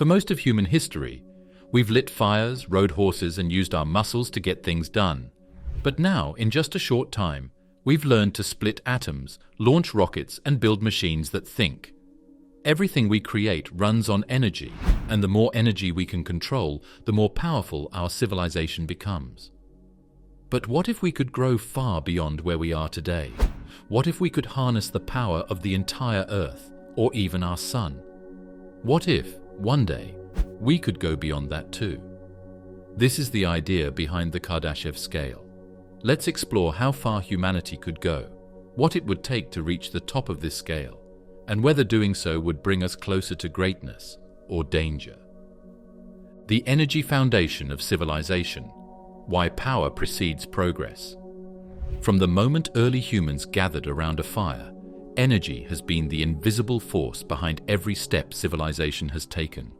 For most of human history, we've lit fires, rode horses, and used our muscles to get things done. But now, in just a short time, we've learned to split atoms, launch rockets, and build machines that think. Everything we create runs on energy, and the more energy we can control, the more powerful our civilization becomes. But what if we could grow far beyond where we are today? What if we could harness the power of the entire Earth, or even our Sun? What if, one day, we could go beyond that too? This is the idea behind the Kardashev Scale. Let's explore how far humanity could go, what it would take to reach the top of this scale, and whether doing so would bring us closer to greatness or danger. The energy foundation of civilization. Why power precedes progress. From the moment early humans gathered around a fire, energy has been the invisible force behind every step civilization has taken.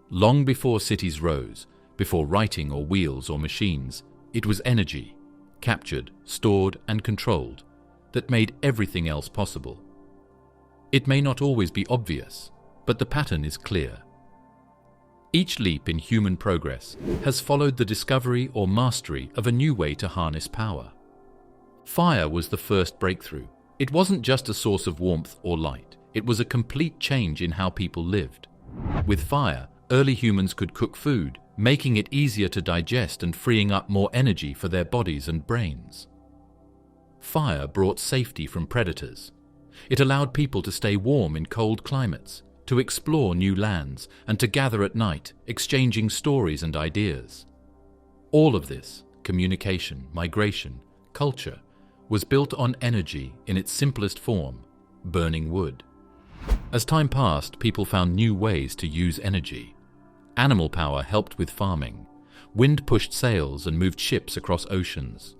Long before cities rose, before writing or wheels or machines, it was energy, captured, stored, and controlled, that made everything else possible. It may not always be obvious, but the pattern is clear. Each leap in human progress has followed the discovery or mastery of a new way to harness power. Fire was the first breakthrough. It wasn't just a source of warmth or light, it was a complete change in how people lived. With fire, early humans could cook food, making it easier to digest and freeing up more energy for their bodies and brains. Fire brought safety from predators. It allowed people to stay warm in cold climates, to explore new lands, and to gather at night, exchanging stories and ideas. All of this, communication, migration, culture, was built on energy in its simplest form, burning wood. As time passed, people found new ways to use energy. Animal power helped with farming. Wind pushed sails and moved ships across oceans.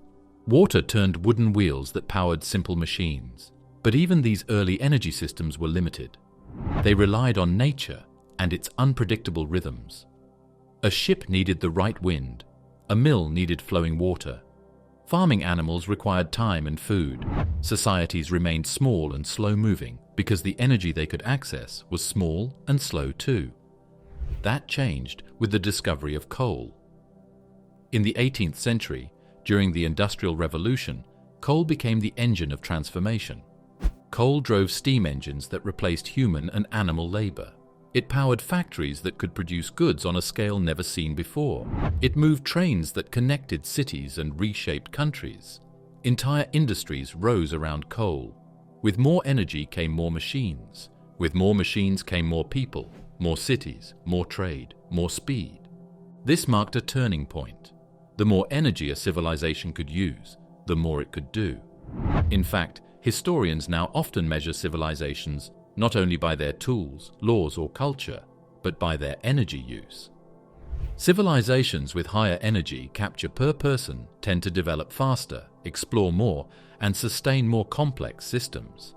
Water turned wooden wheels that powered simple machines. But even these early energy systems were limited. They relied on nature and its unpredictable rhythms. A ship needed the right wind. A mill needed flowing water. Farming animals required time and food. Societies remained small and slow-moving because the energy they could access was small and slow too. That changed with the discovery of coal. In the 18th century, during the Industrial Revolution, coal became the engine of transformation. Coal drove steam engines that replaced human and animal labor. It powered factories that could produce goods on a scale never seen before. It moved trains that connected cities and reshaped countries. Entire industries rose around coal. With more energy came more machines. With more machines came more people, more cities, more trade, more speed. This marked a turning point. The more energy a civilization could use, the more it could do. In fact, historians now often measure civilizations not only by their tools, laws, or culture, but by their energy use. Civilizations with higher energy capture per person tend to develop faster, explore more, and sustain more complex systems.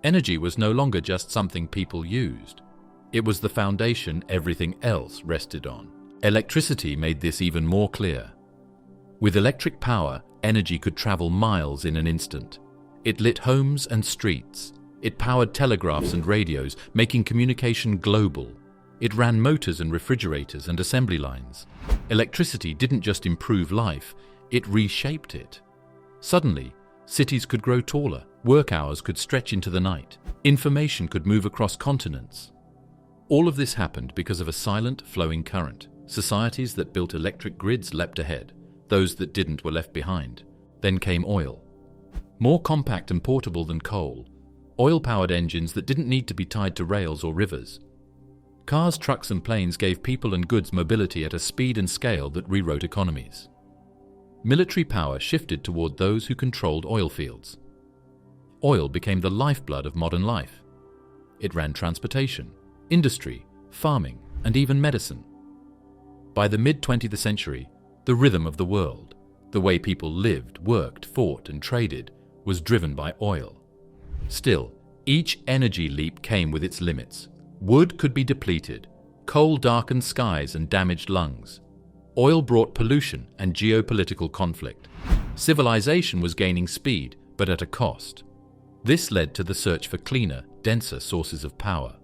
Energy was no longer just something people used. It was the foundation everything else rested on. Electricity made this even more clear. With electric power, energy could travel miles in an instant. It lit homes and streets. It powered telegraphs and radios, making communication global. It ran motors and refrigerators and assembly lines. Electricity didn't just improve life, it reshaped it. Suddenly, cities could grow taller, work hours could stretch into the night, information could move across continents. All of this happened because of a silent, flowing current. Societies that built electric grids leapt ahead. Those that didn't were left behind. Then came oil. More compact and portable than coal, oil-powered engines that didn't need to be tied to rails or rivers. Cars, trucks, and planes gave people and goods mobility at a speed and scale that rewrote economies. Military power shifted toward those who controlled oil fields. Oil became the lifeblood of modern life. It ran transportation, industry, farming, and even medicine. By the mid-20th century, the rhythm of the world, the way people lived, worked, fought, and traded, was driven by oil. Still, each energy leap came with its limits. Wood could be depleted, coal darkened skies and damaged lungs. Oil brought pollution and geopolitical conflict. Civilization was gaining speed, but at a cost. This led to the search for cleaner, denser sources of power.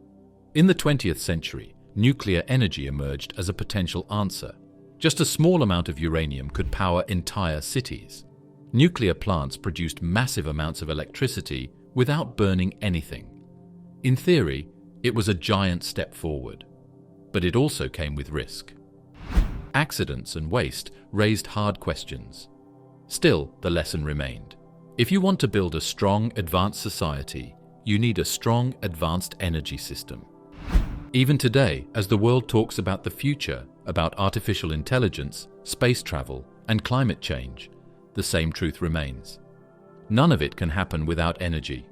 In the 20th century, nuclear energy emerged as a potential answer. Just a small amount of uranium could power entire cities. Nuclear plants produced massive amounts of electricity without burning anything. In theory, it was a giant step forward, but it also came with risk. Accidents and waste raised hard questions. Still, the lesson remained. If you want to build a strong, advanced society, you need a strong, advanced energy system. Even today, as the world talks about the future, about artificial intelligence, space travel, and climate change, the same truth remains. None of it can happen without energy.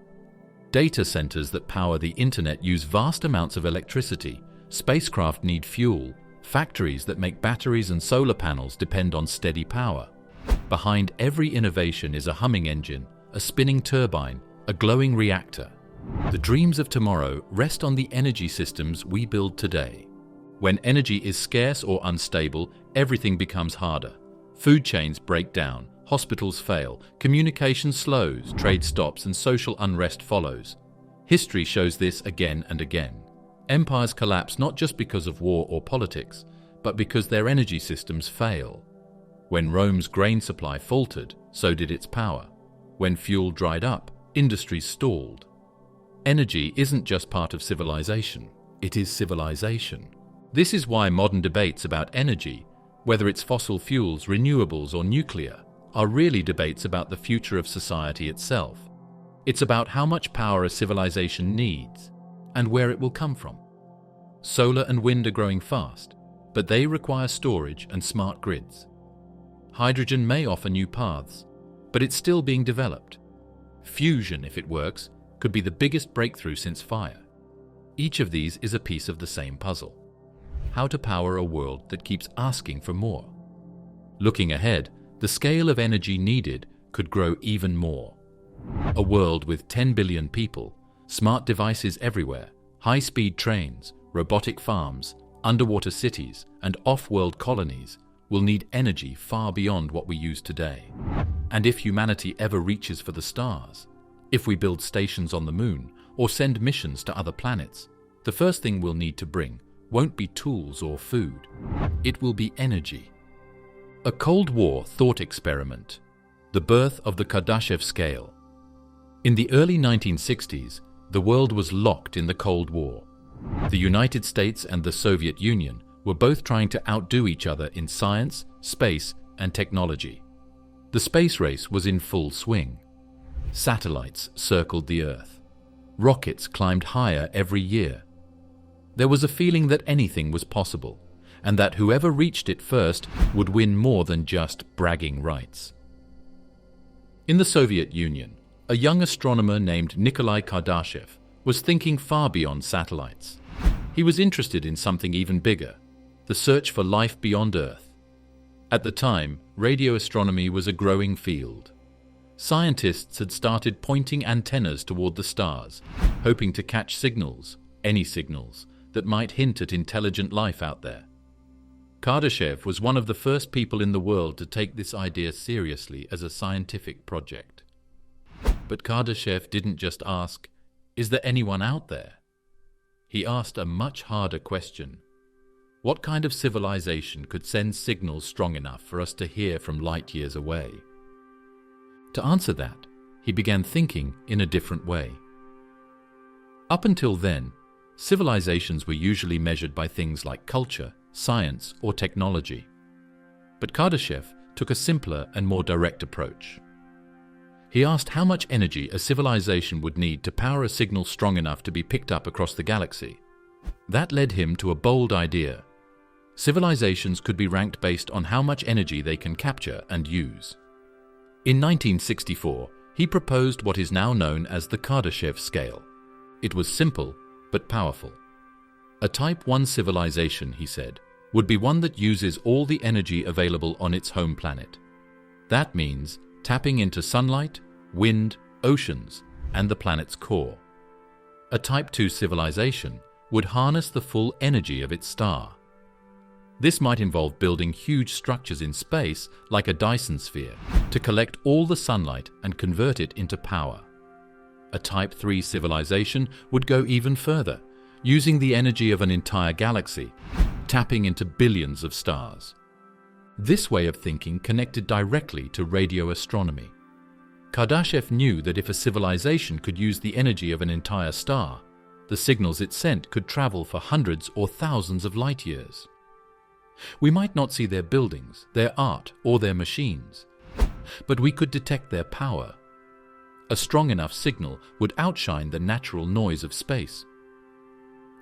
Data centers that power the internet use vast amounts of electricity. Spacecraft need fuel. Factories that make batteries and solar panels depend on steady power. Behind every innovation is a humming engine, a spinning turbine, a glowing reactor. The dreams of tomorrow rest on the energy systems we build today. When energy is scarce or unstable, everything becomes harder. Food chains break down, hospitals fail, communication slows, trade stops, and social unrest follows. History shows this again and again. Empires collapse not just because of war or politics, but because their energy systems fail. When Rome's grain supply faltered, so did its power. When fuel dried up, industries stalled. Energy isn't just part of civilization, it is civilization. This is why modern debates about energy, whether it's fossil fuels, renewables, or nuclear, are really debates about the future of society itself. It's about how much power a civilization needs and where it will come from. Solar and wind are growing fast, but they require storage and smart grids. Hydrogen may offer new paths, but it's still being developed. Fusion, if it works, could be the biggest breakthrough since fire. Each of these is a piece of the same puzzle. How to power a world that keeps asking for more. Looking ahead, the scale of energy needed could grow even more. A world with 10 billion people, smart devices everywhere, high-speed trains, robotic farms, underwater cities, and off-world colonies will need energy far beyond what we use today. And if humanity ever reaches for the stars, if we build stations on the moon or send missions to other planets, the first thing we'll need to bring won't be tools or food. It will be energy. A Cold War thought experiment. The birth of the Kardashev Scale. In the early 1960s, the world was locked in the Cold War. The United States and the Soviet Union were both trying to outdo each other in science, space, and technology. The space race was in full swing. Satellites circled the Earth. Rockets climbed higher every year. There was a feeling that anything was possible, and that whoever reached it first would win more than just bragging rights. In the Soviet Union, a young astronomer named Nikolai Kardashev was thinking far beyond satellites. He was interested in something even bigger, the search for life beyond Earth. At the time, radio astronomy was a growing field. Scientists had started pointing antennas toward the stars, hoping to catch signals, any signals, that might hint at intelligent life out there. Kardashev was one of the first people in the world to take this idea seriously as a scientific project. But Kardashev didn't just ask, "Is there anyone out there?" He asked a much harder question. What kind of civilization could send signals strong enough for us to hear from light years away? To answer that, he began thinking in a different way. Up until then, civilizations were usually measured by things like culture, science, or technology. But Kardashev took a simpler and more direct approach. He asked how much energy a civilization would need to power a signal strong enough to be picked up across the galaxy. That led him to a bold idea. Civilizations could be ranked based on how much energy they can capture and use. In 1964, he proposed what is now known as the Kardashev Scale. It was simple, but powerful. A Type 1 civilization, he said, would be one that uses all the energy available on its home planet. That means tapping into sunlight, wind, oceans, and the planet's core. A Type 2 civilization would harness the full energy of its star. This might involve building huge structures in space, like a Dyson sphere, to collect all the sunlight and convert it into power. A Type 3 civilization would go even further, using the energy of an entire galaxy, tapping into billions of stars. This way of thinking connected directly to radio astronomy. Kardashev knew that if a civilization could use the energy of an entire star, the signals it sent could travel for hundreds or thousands of light years. We might not see their buildings, their art, or their machines, but we could detect their power. A strong enough signal would outshine the natural noise of space.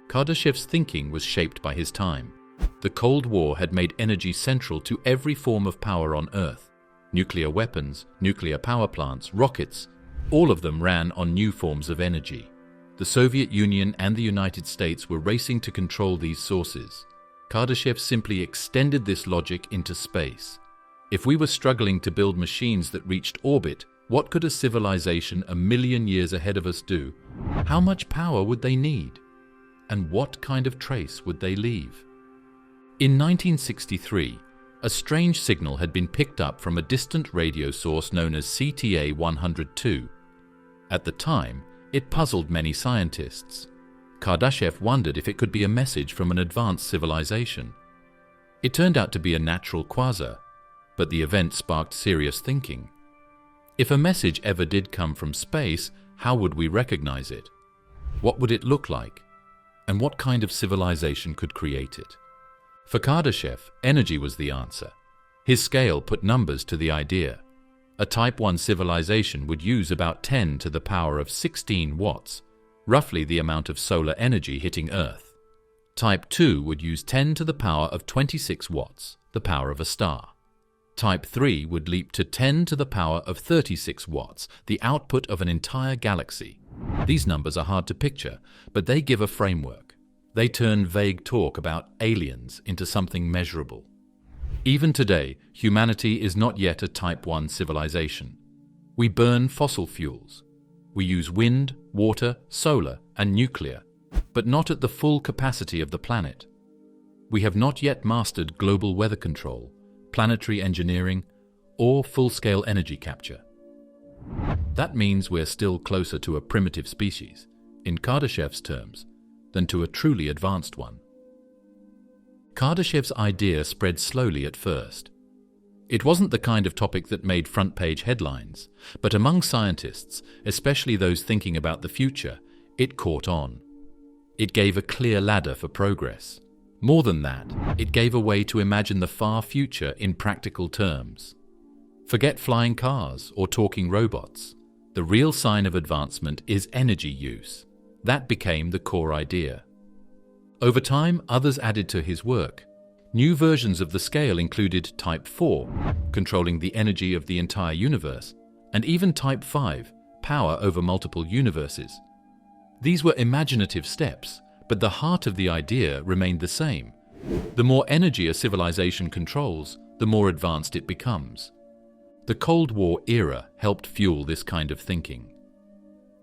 Kardashev's thinking was shaped by his time. The Cold War had made energy central to every form of power on Earth. Nuclear weapons, nuclear power plants, rockets, all of them ran on new forms of energy. The Soviet Union and the United States were racing to control these sources. Kardashev simply extended this logic into space. If we were struggling to build machines that reached orbit, what could a civilization a million years ahead of us do? How much power would they need? And what kind of trace would they leave? In 1963, a strange signal had been picked up from a distant radio source known as CTA 102. At the time, it puzzled many scientists. Kardashev wondered if it could be a message from an advanced civilization. It turned out to be a natural quasar, but the event sparked serious thinking. If a message ever did come from space, how would we recognize it? What would it look like? And what kind of civilization could create it? For Kardashev, energy was the answer. His scale put numbers to the idea. A Type 1 civilization would use about 10 to the power of 16 watts, roughly the amount of solar energy hitting Earth. Type 2 would use 10 to the power of 26 watts, the power of a star. Type 3 would leap to 10 to the power of 36 watts, the output of an entire galaxy. These numbers are hard to picture, but they give a framework. They turn vague talk about aliens into something measurable. Even today, humanity is not yet a Type 1 civilization. We burn fossil fuels. We use wind, water, solar, and nuclear, but not at the full capacity of the planet. We have not yet mastered global weather control, planetary engineering, or full-scale energy capture. That means we're still closer to a primitive species, in Kardashev's terms, than to a truly advanced one. Kardashev's idea spread slowly at first. It wasn't the kind of topic that made front-page headlines, but among scientists, especially those thinking about the future, it caught on. It gave a clear ladder for progress. More than that, it gave a way to imagine the far future in practical terms. Forget flying cars or talking robots. The real sign of advancement is energy use. That became the core idea. Over time, others added to his work. New versions of the scale included Type 4, controlling the energy of the entire universe, and even Type 5, power over multiple universes. These were imaginative steps, but the heart of the idea remained the same. The more energy a civilization controls, the more advanced it becomes. The Cold War era helped fuel this kind of thinking.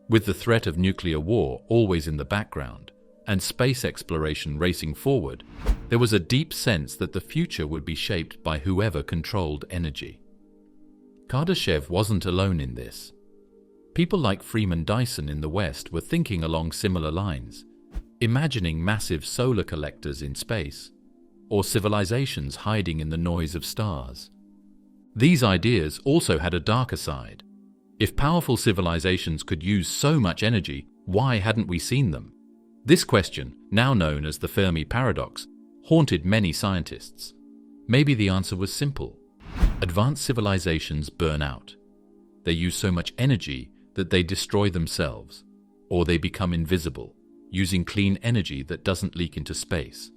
With the threat of nuclear war always in the background, and space exploration racing forward, there was a deep sense that the future would be shaped by whoever controlled energy. Kardashev wasn't alone in this. People like Freeman Dyson in the West were thinking along similar lines, imagining massive solar collectors in space, or civilizations hiding in the noise of stars. These ideas also had a darker side. If powerful civilizations could use so much energy, why hadn't we seen them? This question, now known as the Fermi paradox, haunted many scientists. Maybe the answer was simple. Advanced civilizations burn out. They use so much energy that they destroy themselves, or they become invisible, using clean energy that doesn't leak into space.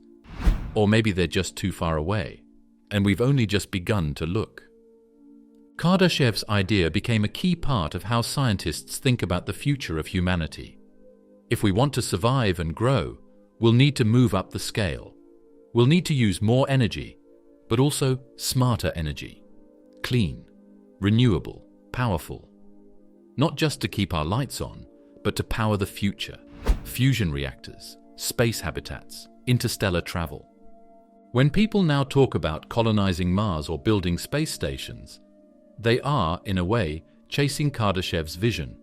Or maybe they're just too far away, and we've only just begun to look. Kardashev's idea became a key part of how scientists think about the future of humanity. If we want to survive and grow, we'll need to move up the scale. We'll need to use more energy, but also smarter energy. Clean, renewable, powerful. Not just to keep our lights on, but to power the future. Fusion reactors, space habitats, interstellar travel. When people now talk about colonizing Mars or building space stations, they are, in a way, chasing Kardashev's vision.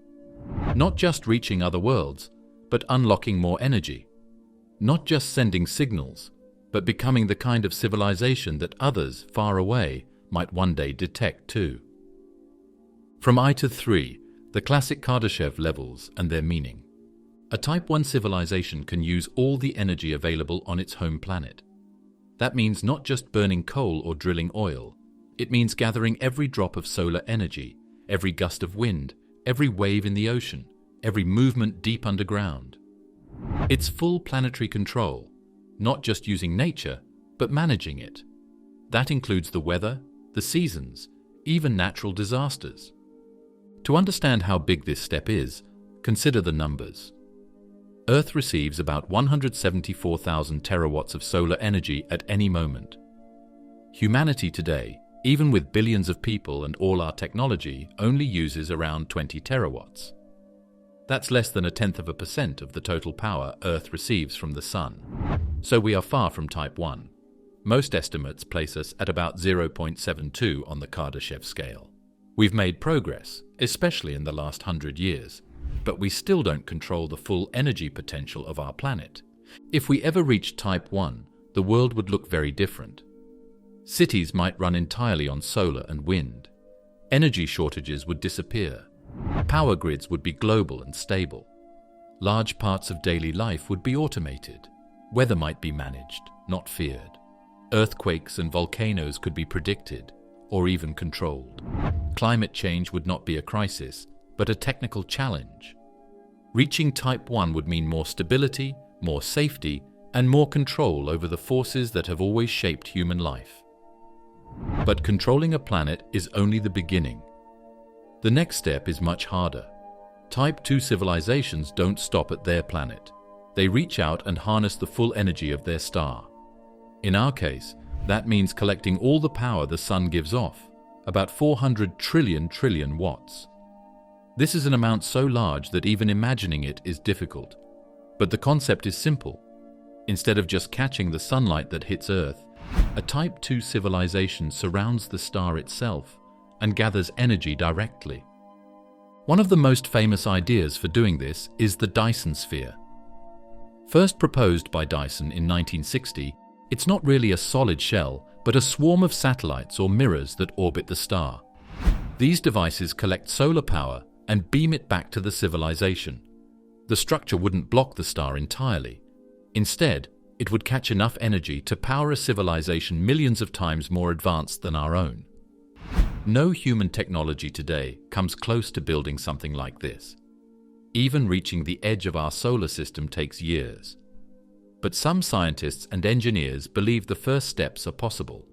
Not just reaching other worlds, but unlocking more energy. not just sending signals, but becoming the kind of civilization that others far away might one day detect too. From I to 3, the classic Kardashev levels and their meaning. A Type 1 civilization can use all the energy available on its home planet. That means not just burning coal or drilling oil. It means gathering every drop of solar energy, every gust of wind, every wave in the ocean, every movement deep underground. It's full planetary control, not just using nature, but managing it. That includes the weather, the seasons, even natural disasters. To understand how big this step is, consider the numbers. Earth receives about 174,000 terawatts of solar energy at any moment. Humanity today, even with billions of people and all our technology, only uses around 20 terawatts. That's less than 0.1% of the total power Earth receives from the Sun. So we are far from Type 1. Most estimates place us at about 0.72 on the Kardashev scale. We've made progress, especially in the last 100 years, but we still don't control the full energy potential of our planet. If we ever reached Type 1, the world would look very different. Cities might run entirely on solar and wind. Energy shortages would disappear. Power grids would be global and stable. Large parts of daily life would be automated. Weather might be managed, not feared. Earthquakes and volcanoes could be predicted, or even controlled. Climate change would not be a crisis, but a technical challenge. Reaching Type 1 would mean more stability, more safety, and more control over the forces that have always shaped human life. But controlling a planet is only the beginning. The next step is much harder. Type 2 civilizations don't stop at their planet. They reach out and harness the full energy of their star. In our case, that means collecting all the power the Sun gives off, about 400 trillion watts. This is an amount so large that even imagining it is difficult. But the concept is simple. Instead of just catching the sunlight that hits Earth, a Type 2 civilization surrounds the star itself and gathers energy directly. One of the most famous ideas for doing this is the Dyson sphere. First proposed by Dyson in 1960, it's not really a solid shell, but a swarm of satellites or mirrors that orbit the star. These devices collect solar power and beam it back to the civilization. The structure wouldn't block the star entirely. Instead, it would catch enough energy to power a civilization millions of times more advanced than our own. No human technology today comes close to building something like this. Even reaching the edge of our solar system takes years. But some scientists and engineers believe the first steps are possible.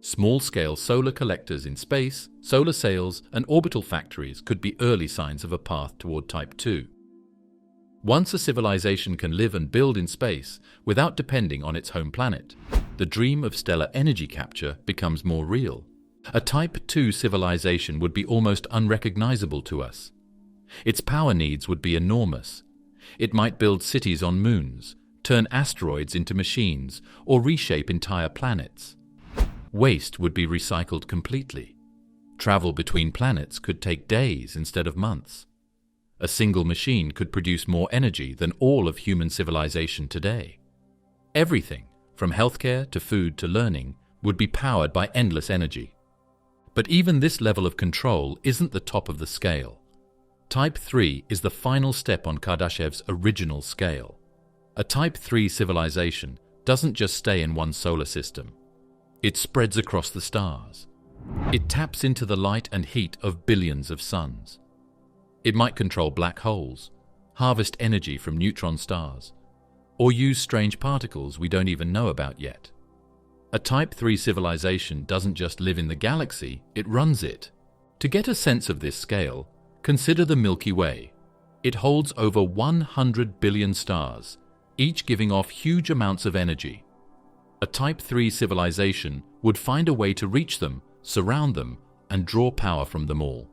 Small-scale solar collectors in space, solar sails, and orbital factories could be early signs of a path toward Type 2. Once a civilization can live and build in space without depending on its home planet, the dream of stellar energy capture becomes more real. A Type 2 civilization would be almost unrecognizable to us. Its power needs would be enormous. It might build cities on moons, turn asteroids into machines, or reshape entire planets. Waste would be recycled completely. Travel between planets could take days instead of months. A single machine could produce more energy than all of human civilization today. Everything, from healthcare to food to learning, would be powered by endless energy. But even this level of control isn't the top of the scale. Type 3 is the final step on Kardashev's original scale. A Type 3 civilization doesn't just stay in one solar system. It spreads across the stars. It taps into the light and heat of billions of suns. It might control black holes, harvest energy from neutron stars, or use strange particles we don't even know about yet. A Type 3 civilization doesn't just live in the galaxy, it runs it. To get a sense of this scale, consider the Milky Way. It holds over 100 billion stars, each giving off huge amounts of energy. A Type 3 civilization would find a way to reach them, surround them, and draw power from them all.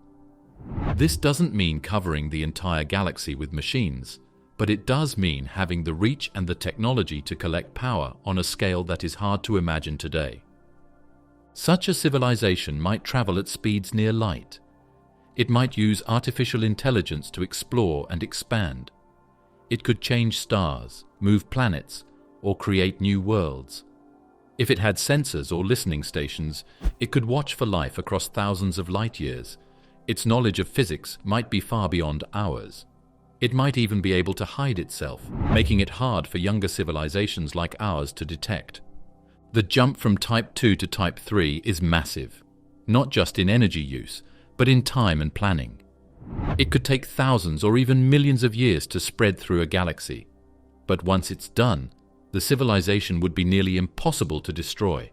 This doesn't mean covering the entire galaxy with machines, but it does mean having the reach and the technology to collect power on a scale that is hard to imagine today. Such a civilization might travel at speeds near light. It might use artificial intelligence to explore and expand. It could change stars, move planets, or create new worlds. If it had sensors or listening stations, it could watch for life across thousands of light years. Its knowledge of physics might be far beyond ours. It might even be able to hide itself, making it hard for younger civilizations like ours to detect. The jump from Type 2 to Type 3 is massive, not just in energy use, but in time and planning. It could take thousands or even millions of years to spread through a galaxy. But once it's done, the civilization would be nearly impossible to destroy.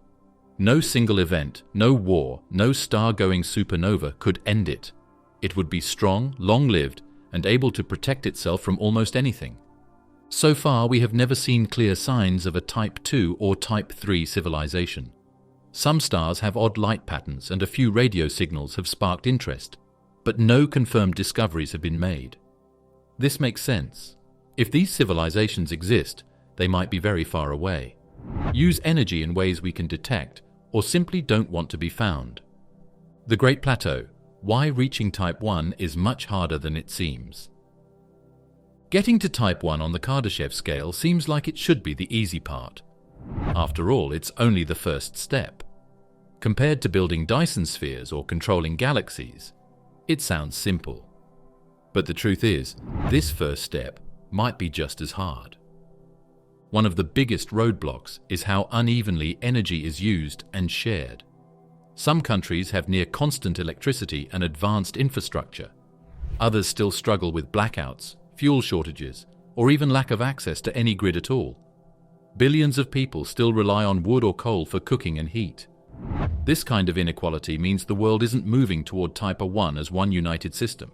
No single event, no war, no star-going supernova could end it. It would be strong, long-lived, and able to protect itself from almost anything. So far, we have never seen clear signs of a Type 2 or Type 3 civilization. Some stars have odd light patterns and a few radio signals have sparked interest, but no confirmed discoveries have been made. This makes sense. If these civilizations exist, they might be very far away, use energy in ways we can detect, or simply don't want to be found. The Great Plateau. Why reaching Type 1 is much harder than it seems. Getting to Type 1 on the Kardashev Scale seems like it should be the easy part. After all, it's only the first step. Compared to building Dyson spheres or controlling galaxies, it sounds simple. But the truth is, this first step might be just as hard. One of the biggest roadblocks is how unevenly energy is used and shared. Some countries have near constant electricity and advanced infrastructure. Others still struggle with blackouts, fuel shortages, or even lack of access to any grid at all. Billions of people still rely on wood or coal for cooking and heat. This kind of inequality means the world isn't moving toward Type 1 as one united system.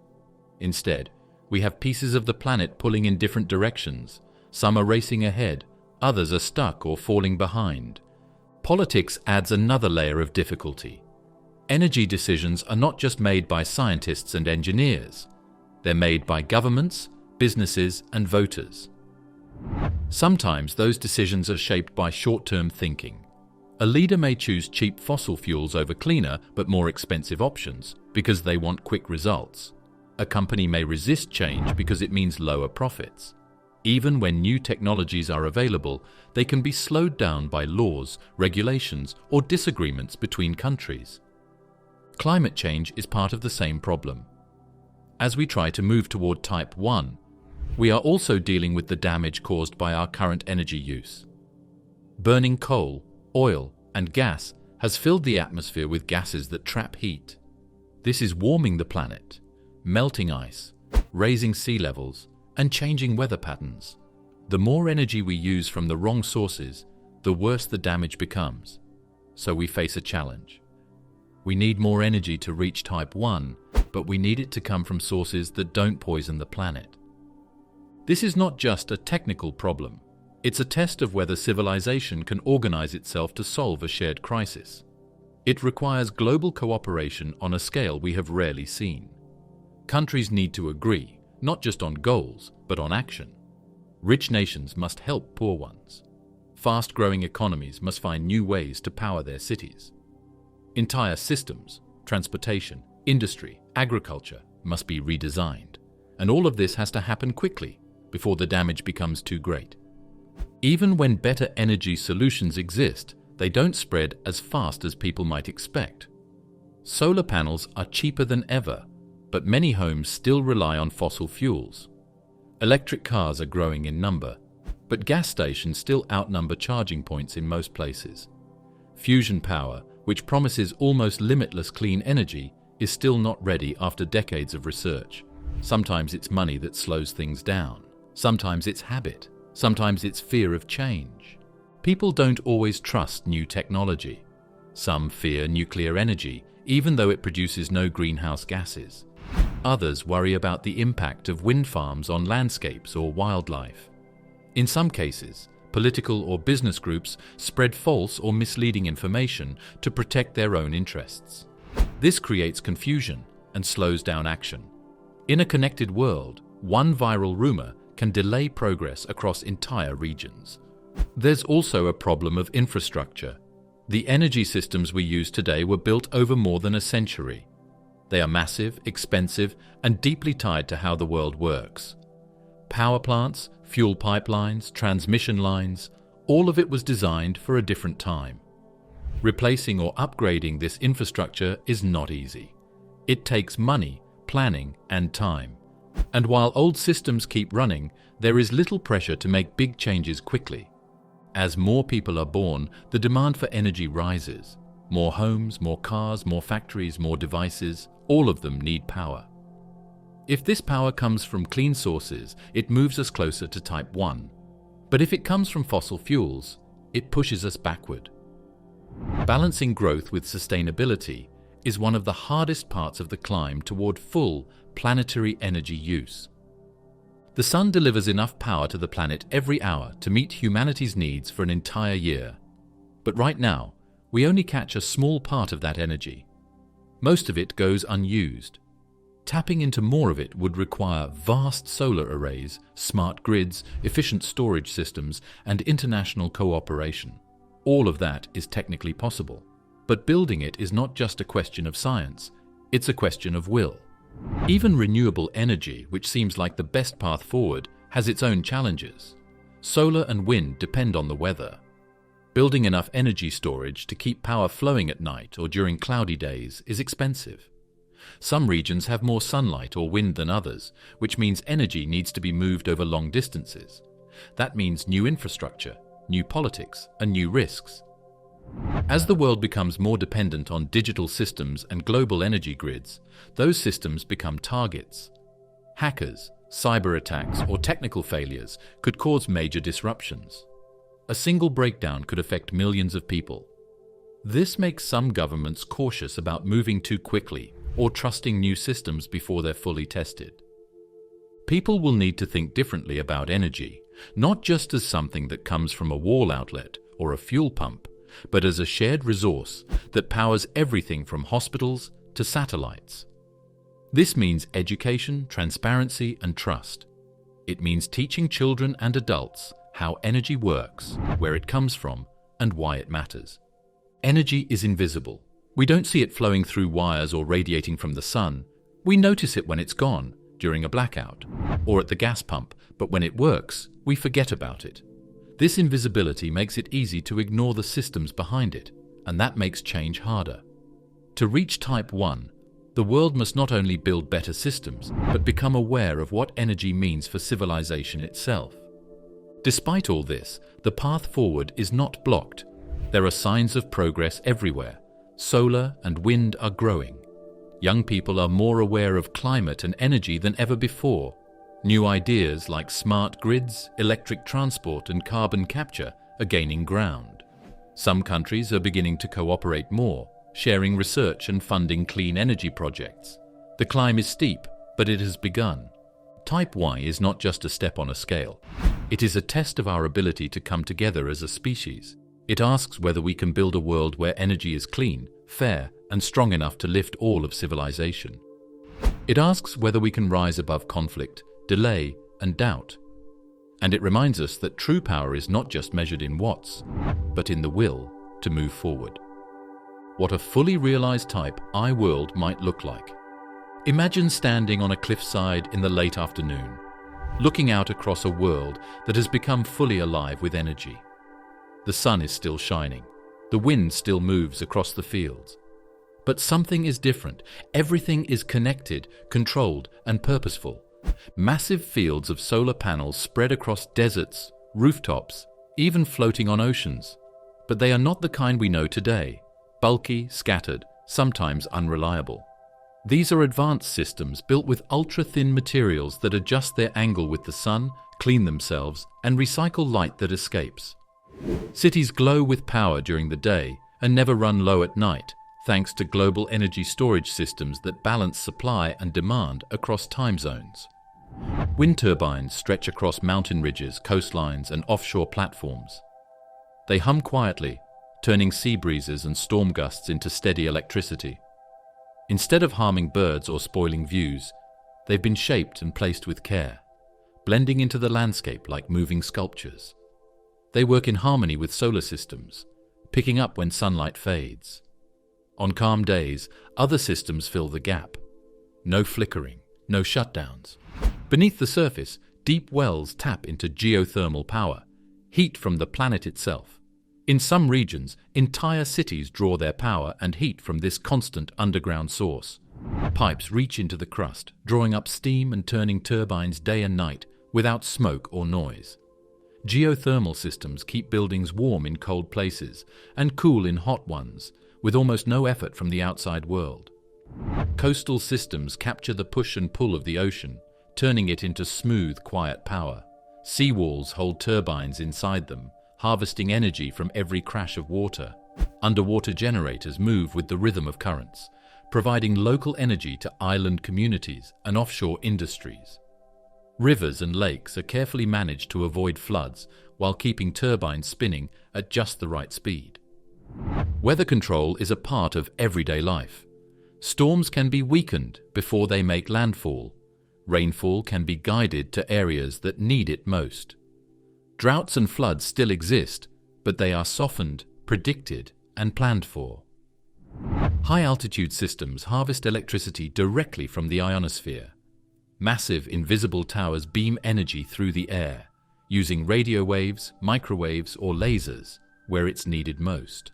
Instead, we have pieces of the planet pulling in different directions. Some are racing ahead, others are stuck or falling behind. Politics adds another layer of difficulty. Energy decisions are not just made by scientists and engineers. They're made by governments, businesses, and voters. Sometimes those decisions are shaped by short-term thinking. A leader may choose cheap fossil fuels over cleaner but more expensive options because they want quick results. A company may resist change because it means lower profits. Even when new technologies are available, they can be slowed down by laws, regulations, or disagreements between countries. Climate change is part of the same problem. As we try to move toward Type 1, we are also dealing with the damage caused by our current energy use. Burning coal, oil, and gas has filled the atmosphere with gases that trap heat. This is warming the planet, melting ice, raising sea levels, and changing weather patterns. The more energy we use from the wrong sources, the worse the damage becomes. So we face a challenge. We need more energy to reach Type 1, but we need it to come from sources that don't poison the planet. This is not just a technical problem. It's a test of whether civilization can organize itself to solve a shared crisis. It requires global cooperation on a scale we have rarely seen. Countries need to agree, not just on goals, but on action. Rich nations must help poor ones. Fast-growing economies must find new ways to power their cities. Entire systems, transportation, industry, agriculture must be redesigned. And all of this has to happen quickly, before the damage becomes too great. Even when better energy solutions exist, they don't spread as fast as people might expect. Solar panels are cheaper than ever, but many homes still rely on fossil fuels. Electric cars are growing in number, but gas stations still outnumber charging points in most places. Fusion power, which promises almost limitless clean energy, is still not ready after decades of research. Sometimes it's money that slows things down. Sometimes it's habit. Sometimes it's fear of change. People don't always trust new technology. Some fear nuclear energy, even though it produces no greenhouse gases. Others worry about the impact of wind farms on landscapes or wildlife. In some cases, political or business groups spread false or misleading information to protect their own interests. This creates confusion and slows down action. In a connected world, one viral rumor can delay progress across entire regions. There's also a problem of infrastructure. The energy systems we use today were built over more than a century. They are massive, expensive, and deeply tied to how the world works. Power plants, fuel pipelines, transmission lines, all of it was designed for a different time. Replacing or upgrading this infrastructure is not easy. It takes money, planning, and time. And while old systems keep running, there is little pressure to make big changes quickly. As more people are born, the demand for energy rises. More homes, more cars, more factories, more devices, all of them need power. If this power comes from clean sources, it moves us closer to Type 1. But if it comes from fossil fuels, it pushes us backward. Balancing growth with sustainability is one of the hardest parts of the climb toward full planetary energy use. The sun delivers enough power to the planet every hour to meet humanity's needs for an entire year. But right now, we only catch a small part of that energy. Most of it goes unused. Tapping into more of it would require vast solar arrays, smart grids, efficient storage systems, and international cooperation. All of that is technically possible. But building it is not just a question of science, it's a question of will. Even renewable energy, which seems like the best path forward, has its own challenges. Solar and wind depend on the weather. Building enough energy storage to keep power flowing at night or during cloudy days is expensive. Some regions have more sunlight or wind than others, which means energy needs to be moved over long distances. That means new infrastructure, new politics, and new risks. As the world becomes more dependent on digital systems and global energy grids, those systems become targets. Hackers, cyber attacks, or technical failures could cause major disruptions. A single breakdown could affect millions of people. This makes some governments cautious about moving too quickly or trusting new systems before they're fully tested. People will need to think differently about energy, not just as something that comes from a wall outlet or a fuel pump, but as a shared resource that powers everything from hospitals to satellites. This means education, transparency, and trust. It means teaching children and adults how energy works, where it comes from, and why it matters. Energy is invisible. We don't see it flowing through wires or radiating from the sun. We notice it when it's gone, during a blackout, or at the gas pump, but when it works, we forget about it. This invisibility makes it easy to ignore the systems behind it, and that makes change harder. To reach Type 1, the world must not only build better systems, but become aware of what energy means for civilization itself. Despite all this, the path forward is not blocked. There are signs of progress everywhere. Solar and wind are growing. Young people are more aware of climate and energy than ever before. New ideas like smart grids, electric transport, and carbon capture are gaining ground. Some countries are beginning to cooperate more, sharing research and funding clean energy projects. The climb is steep, but it has begun. Type Y is not just a step on a scale. It is a test of our ability to come together as a species. It asks whether we can build a world where energy is clean, fair, and strong enough to lift all of civilization. It asks whether we can rise above conflict, delay, and doubt. And it reminds us that true power is not just measured in watts, but in the will to move forward. What a fully realized Type I world might look like. Imagine standing on a cliffside in the late afternoon, looking out across a world that has become fully alive with energy. The sun is still shining. The wind still moves across the fields. But something is different. Everything is connected, controlled, and purposeful. Massive fields of solar panels spread across deserts, rooftops, even floating on oceans. But they are not the kind we know today. Bulky, scattered, sometimes unreliable. These are advanced systems built with ultra-thin materials that adjust their angle with the sun, clean themselves, and recycle light that escapes. Cities glow with power during the day and never run low at night, thanks to global energy storage systems that balance supply and demand across time zones. Wind turbines stretch across mountain ridges, coastlines, and offshore platforms. They hum quietly, turning sea breezes and storm gusts into steady electricity. Instead of harming birds or spoiling views, they've been shaped and placed with care, blending into the landscape like moving sculptures. They work in harmony with solar systems, picking up when sunlight fades. On calm days, other systems fill the gap. No flickering, no shutdowns. Beneath the surface, Deep wells tap into geothermal power, heat from the planet itself. In some regions, entire cities draw their power and heat from this constant underground source. Pipes reach into the crust, drawing up steam and turning turbines day and night without smoke or noise. Geothermal systems keep buildings warm in cold places and cool in hot ones, with almost no effort from the outside world. Coastal systems capture the push and pull of the ocean, turning it into smooth, quiet power. Seawalls hold turbines inside them, harvesting energy from every crash of water. Underwater generators move with the rhythm of currents, providing local energy to island communities and offshore industries. Rivers and lakes are carefully managed to avoid floods while keeping turbines spinning at just the right speed. Weather control is a part of everyday life. Storms can be weakened before they make landfall. Rainfall can be guided to areas that need it most. Droughts and floods still exist, but they are softened, predicted, and planned for. High-altitude systems harvest electricity directly from the ionosphere. Massive invisible towers beam energy through the air, using radio waves, microwaves, or lasers where it's needed most.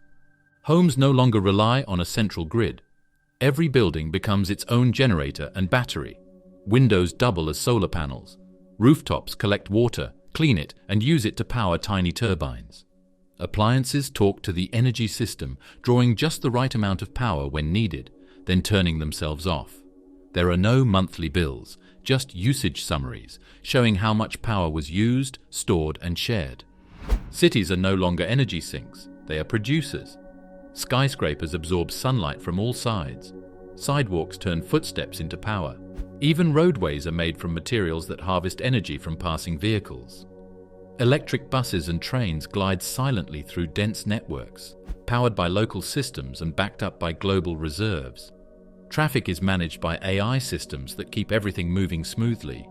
Homes no longer rely on a central grid. Every building becomes its own generator and battery. Windows double as solar panels. Rooftops collect water, clean it, and use it to power tiny turbines. Appliances talk to the energy system, drawing just the right amount of power when needed, then turning themselves off. There are no monthly bills, just usage summaries, showing how much power was used, stored, and shared. Cities are no longer energy sinks, they are producers. Skyscrapers absorb sunlight from all sides. Sidewalks turn footsteps into power. Even roadways are made from materials that harvest energy from passing vehicles. Electric buses and trains glide silently through dense networks, powered by local systems and backed up by global reserves. Traffic is managed by AI systems that keep everything moving smoothly.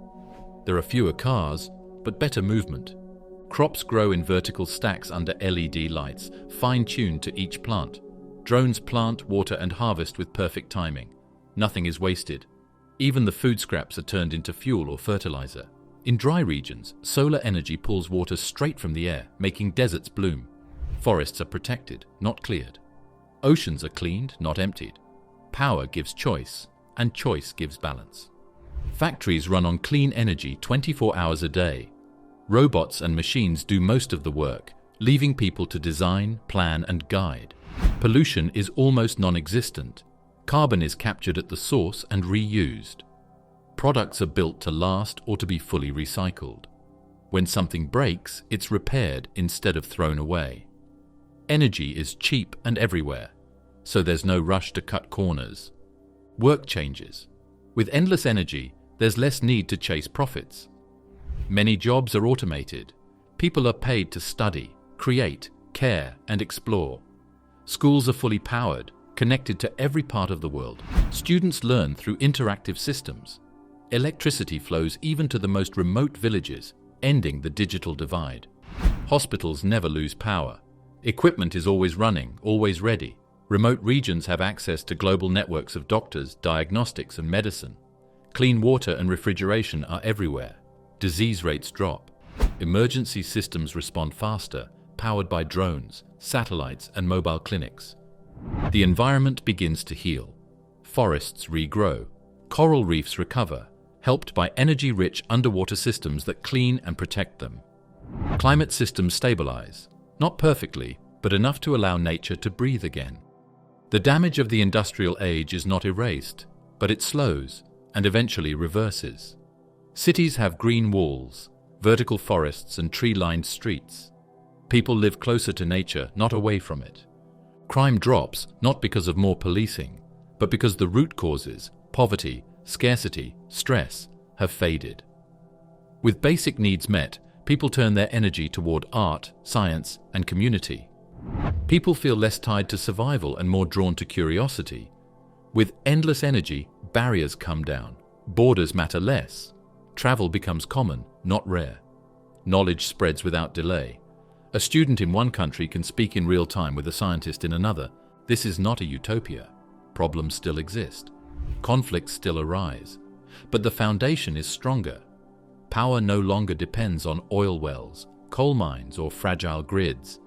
There are fewer cars, but better movement. Crops grow in vertical stacks under LED lights, fine-tuned to each plant. Drones plant, water, and harvest with perfect timing. Nothing is wasted. Even the food scraps are turned into fuel or fertilizer. In dry regions, solar energy pulls water straight from the air, making deserts bloom. Forests are protected, not cleared. Oceans are cleaned, not emptied. Power gives choice, and choice gives balance. Factories run on clean energy 24 hours a day. Robots and machines do most of the work, leaving people to design, plan, and guide. Pollution is almost non-existent. Carbon is captured at the source and reused. Products are built to last or to be fully recycled. When something breaks, it's repaired instead of thrown away. Energy is cheap and everywhere, so there's no rush to cut corners. Work changes. With endless energy, there's less need to chase profits. Many jobs are automated. People are paid to study, create, care, and explore. Schools are fully powered, connected to every part of the world. Students learn through interactive systems. Electricity flows even to the most remote villages, ending the digital divide. Hospitals never lose power. Equipment is always running, always ready. Remote regions have access to global networks of doctors, diagnostics, and medicine. Clean water and refrigeration are everywhere. Disease rates drop. Emergency systems respond faster, powered by drones, satellites, and mobile clinics. The environment begins to heal. Forests regrow. Coral reefs recover, helped by energy-rich underwater systems that clean and protect them. Climate systems stabilize, not perfectly, but enough to allow nature to breathe again. The damage of the industrial age is not erased, but it slows and eventually reverses. Cities have green walls, vertical forests, and tree-lined streets. People live closer to nature, not away from it. Crime drops not because of more policing, but because the root causes, poverty, scarcity, stress, have faded. With basic needs met, people turn their energy toward art, science, and community. People feel less tied to survival and more drawn to curiosity. With endless energy, barriers come down. Borders matter less. Travel becomes common, not rare. Knowledge spreads without delay. A student in one country can speak in real time with a scientist in another. This is not a utopia. Problems still exist. Conflicts still arise. But the foundation is stronger. power no longer depends on oil wells, coal mines, or fragile grids.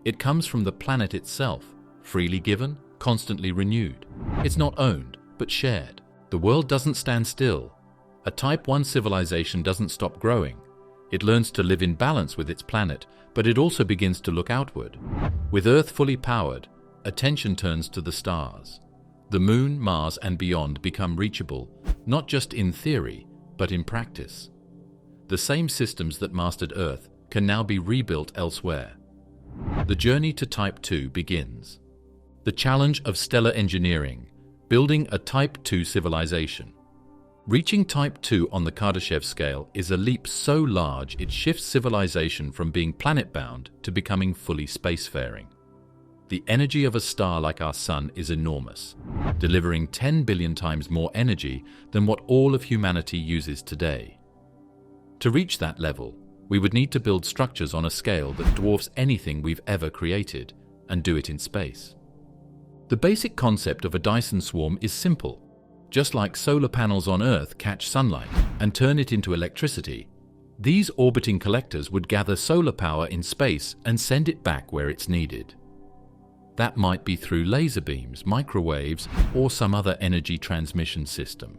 It comes from the planet itself, freely given, constantly renewed. It's not owned, but shared. The world doesn't stand still. A Type 1 civilization doesn't stop growing. It learns to live in balance with its planet, but it also begins to look outward. With Earth fully powered, attention turns to the stars. The Moon, Mars, and beyond become reachable, not just in theory, but in practice. The same systems that mastered Earth can now be rebuilt elsewhere. The journey to Type 2 begins. The challenge of stellar engineering, building a Type 2 civilization. Reaching Type 2 on the Kardashev scale is a leap so large it shifts civilization from being planet-bound to becoming fully spacefaring. The energy of a star like our Sun is enormous, delivering 10 billion times more energy than what all of humanity uses today. To reach that level, we would need to build structures on a scale that dwarfs anything we've ever created, and do it in space. The basic concept of a Dyson swarm is simple. Just like solar panels on Earth catch sunlight and turn it into electricity, these orbiting collectors would gather solar power in space and send it back where it's needed. That might be through laser beams, microwaves, or some other energy transmission system.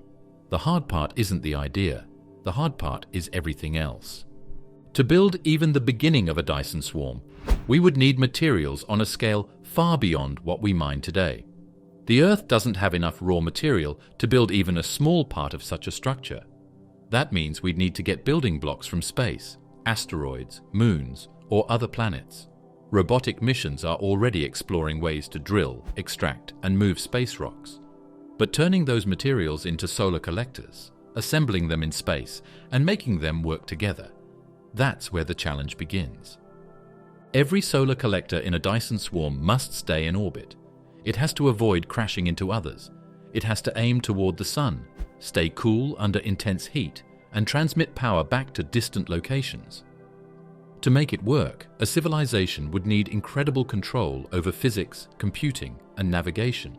The hard part isn't the idea. The hard part is everything else. To build even the beginning of a Dyson swarm, we would need materials on a scale far beyond what we mine today. The Earth doesn't have enough raw material to build even a small part of such a structure. That means we'd need to get building blocks from space, asteroids, moons, or other planets. Robotic missions are already exploring ways to drill, extract, and move space rocks. But turning those materials into solar collectors, assembling them in space, and making them work together, that's where the challenge begins. Every solar collector in a Dyson swarm must stay in orbit. It has to avoid crashing into others. It has to aim toward the Sun, stay cool under intense heat, and transmit power back to distant locations. To make it work, a civilization would need incredible control over physics, computing, and navigation.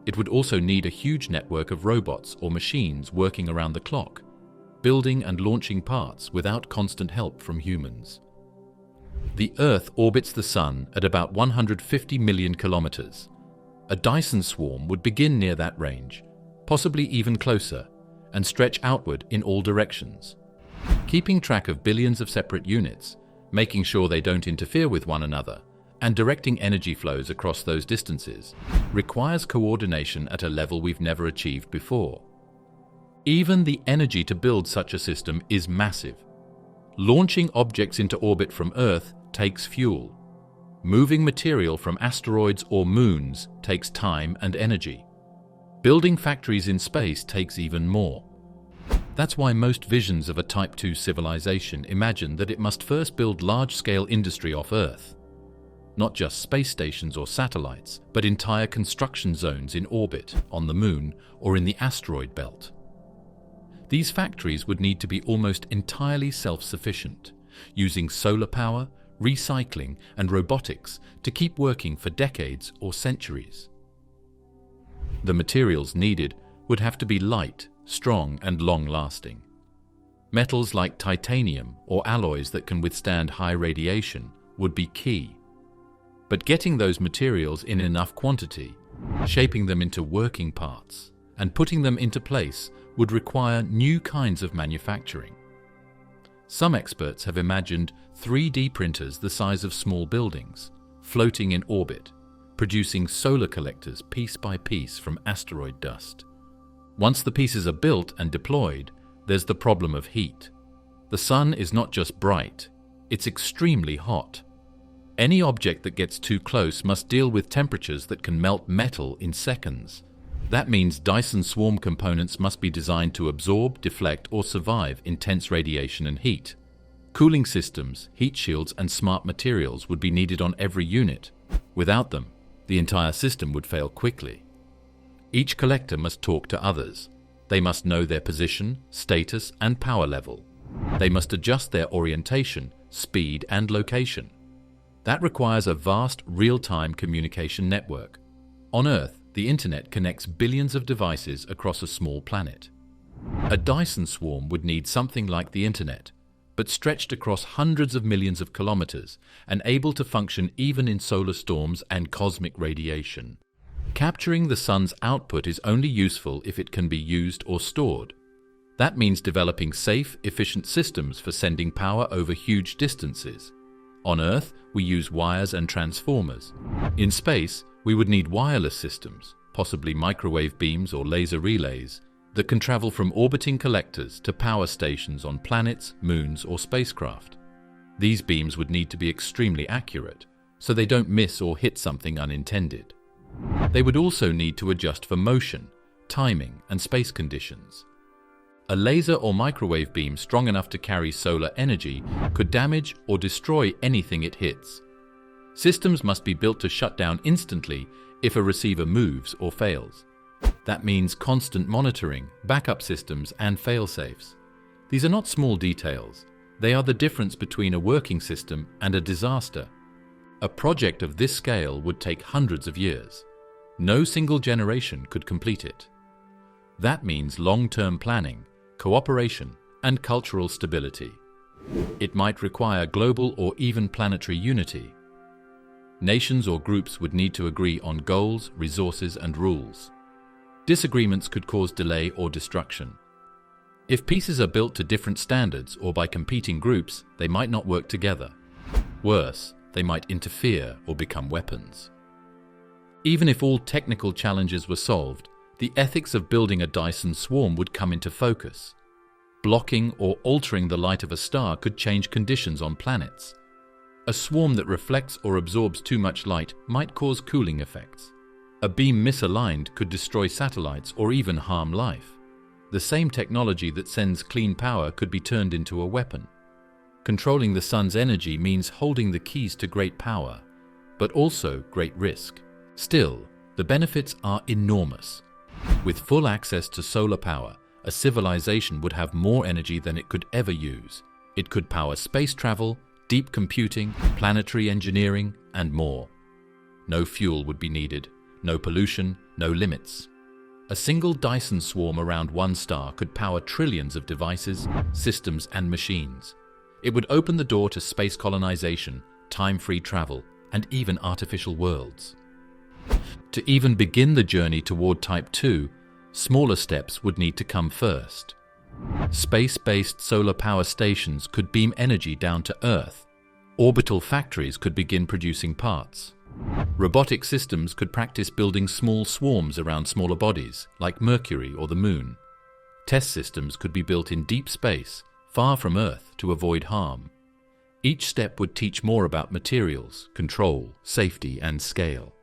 It would also need a huge network of robots or machines working around the clock, building and launching parts without constant help from humans. The Earth orbits the Sun at about 150 million kilometers. A Dyson swarm would begin near that range, possibly even closer, and stretch outward in all directions. Keeping track of billions of separate units, making sure they don't interfere with one another, and directing energy flows across those distances requires coordination at a level we've never achieved before. Even the energy to build such a system is massive. Launching objects into orbit from Earth takes fuel. Moving material from asteroids or moons takes time and energy. Building factories in space takes even more. That's why most visions of a Type 2 civilization imagine that it must first build large-scale industry off Earth. Not just space stations or satellites, but entire construction zones in orbit, on the Moon, or in the asteroid belt. These factories would need to be almost entirely self-sufficient, using solar power, recycling, and robotics to keep working for decades or centuries. The materials needed would have to be light, strong, and long-lasting. Metals like titanium or alloys that can withstand high radiation would be key. But getting those materials in enough quantity, shaping them into working parts, and putting them into place would require new kinds of manufacturing. Some experts have imagined 3D printers the size of small buildings, floating in orbit, producing solar collectors piece by piece from asteroid dust. Once the pieces are built and deployed, there's the problem of heat. The Sun is not just bright, it's extremely hot. Any object that gets too close must deal with temperatures that can melt metal in seconds. That means Dyson swarm components must be designed to absorb, deflect, or survive intense radiation and heat. Cooling systems, heat shields, and smart materials would be needed on every unit. Without them, the entire system would fail quickly. Each collector must talk to others. They must know their position, status, and power level. They must adjust their orientation, speed, and location. That requires a vast, real-time communication network. On Earth, the internet connects billions of devices across a small planet. A Dyson swarm would need something like the internet, but stretched across hundreds of millions of kilometers and able to function even in solar storms and cosmic radiation. Capturing the sun's output is only useful if it can be used or stored. That means developing safe, efficient systems for sending power over huge distances. On Earth, we use wires and transformers. In space, we would need wireless systems, possibly microwave beams or laser relays, that can travel from orbiting collectors to power stations on planets, moons, or spacecraft. These beams would need to be extremely accurate, so they don't miss or hit something unintended. They would also need to adjust for motion, timing, and space conditions. A laser or microwave beam strong enough to carry solar energy could damage or destroy anything it hits. Systems must be built to shut down instantly if a receiver moves or fails. That means constant monitoring, backup systems, and fail-safes. These are not small details. They are the difference between a working system and a disaster. A project of this scale would take hundreds of years. No single generation could complete it. That means long-term planning, cooperation, and cultural stability. It might require global or even planetary unity. Nations or groups would need to agree on goals, resources, and rules. Disagreements could cause delay or destruction. If pieces are built to different standards or by competing groups, they might not work together. Worse, they might interfere or become weapons. Even if all technical challenges were solved, the ethics of building a Dyson swarm would come into focus. Blocking or altering the light of a star could change conditions on planets. A swarm that reflects or absorbs too much light might cause cooling effects. A beam misaligned could destroy satellites or even harm life. The same technology that sends clean power could be turned into a weapon. Controlling the sun's energy means holding the keys to great power, but also great risk. Still, the benefits are enormous. With full access to solar power, a civilization would have more energy than it could ever use. It could power space travel, deep computing, planetary engineering, and more. No fuel would be needed, no pollution, no limits. A single Dyson swarm around one star could power trillions of devices, systems, and machines. It would open the door to space colonization, time-free travel, and even artificial worlds. To even begin the journey toward Type 2, smaller steps would need to come first. Space-based solar power stations could beam energy down to Earth. Orbital factories could begin producing parts. Robotic systems could practice building small swarms around smaller bodies, like Mercury or the Moon. Test systems could be built in deep space, far from Earth, to avoid harm. Each step would teach more about materials, control, safety, and scale.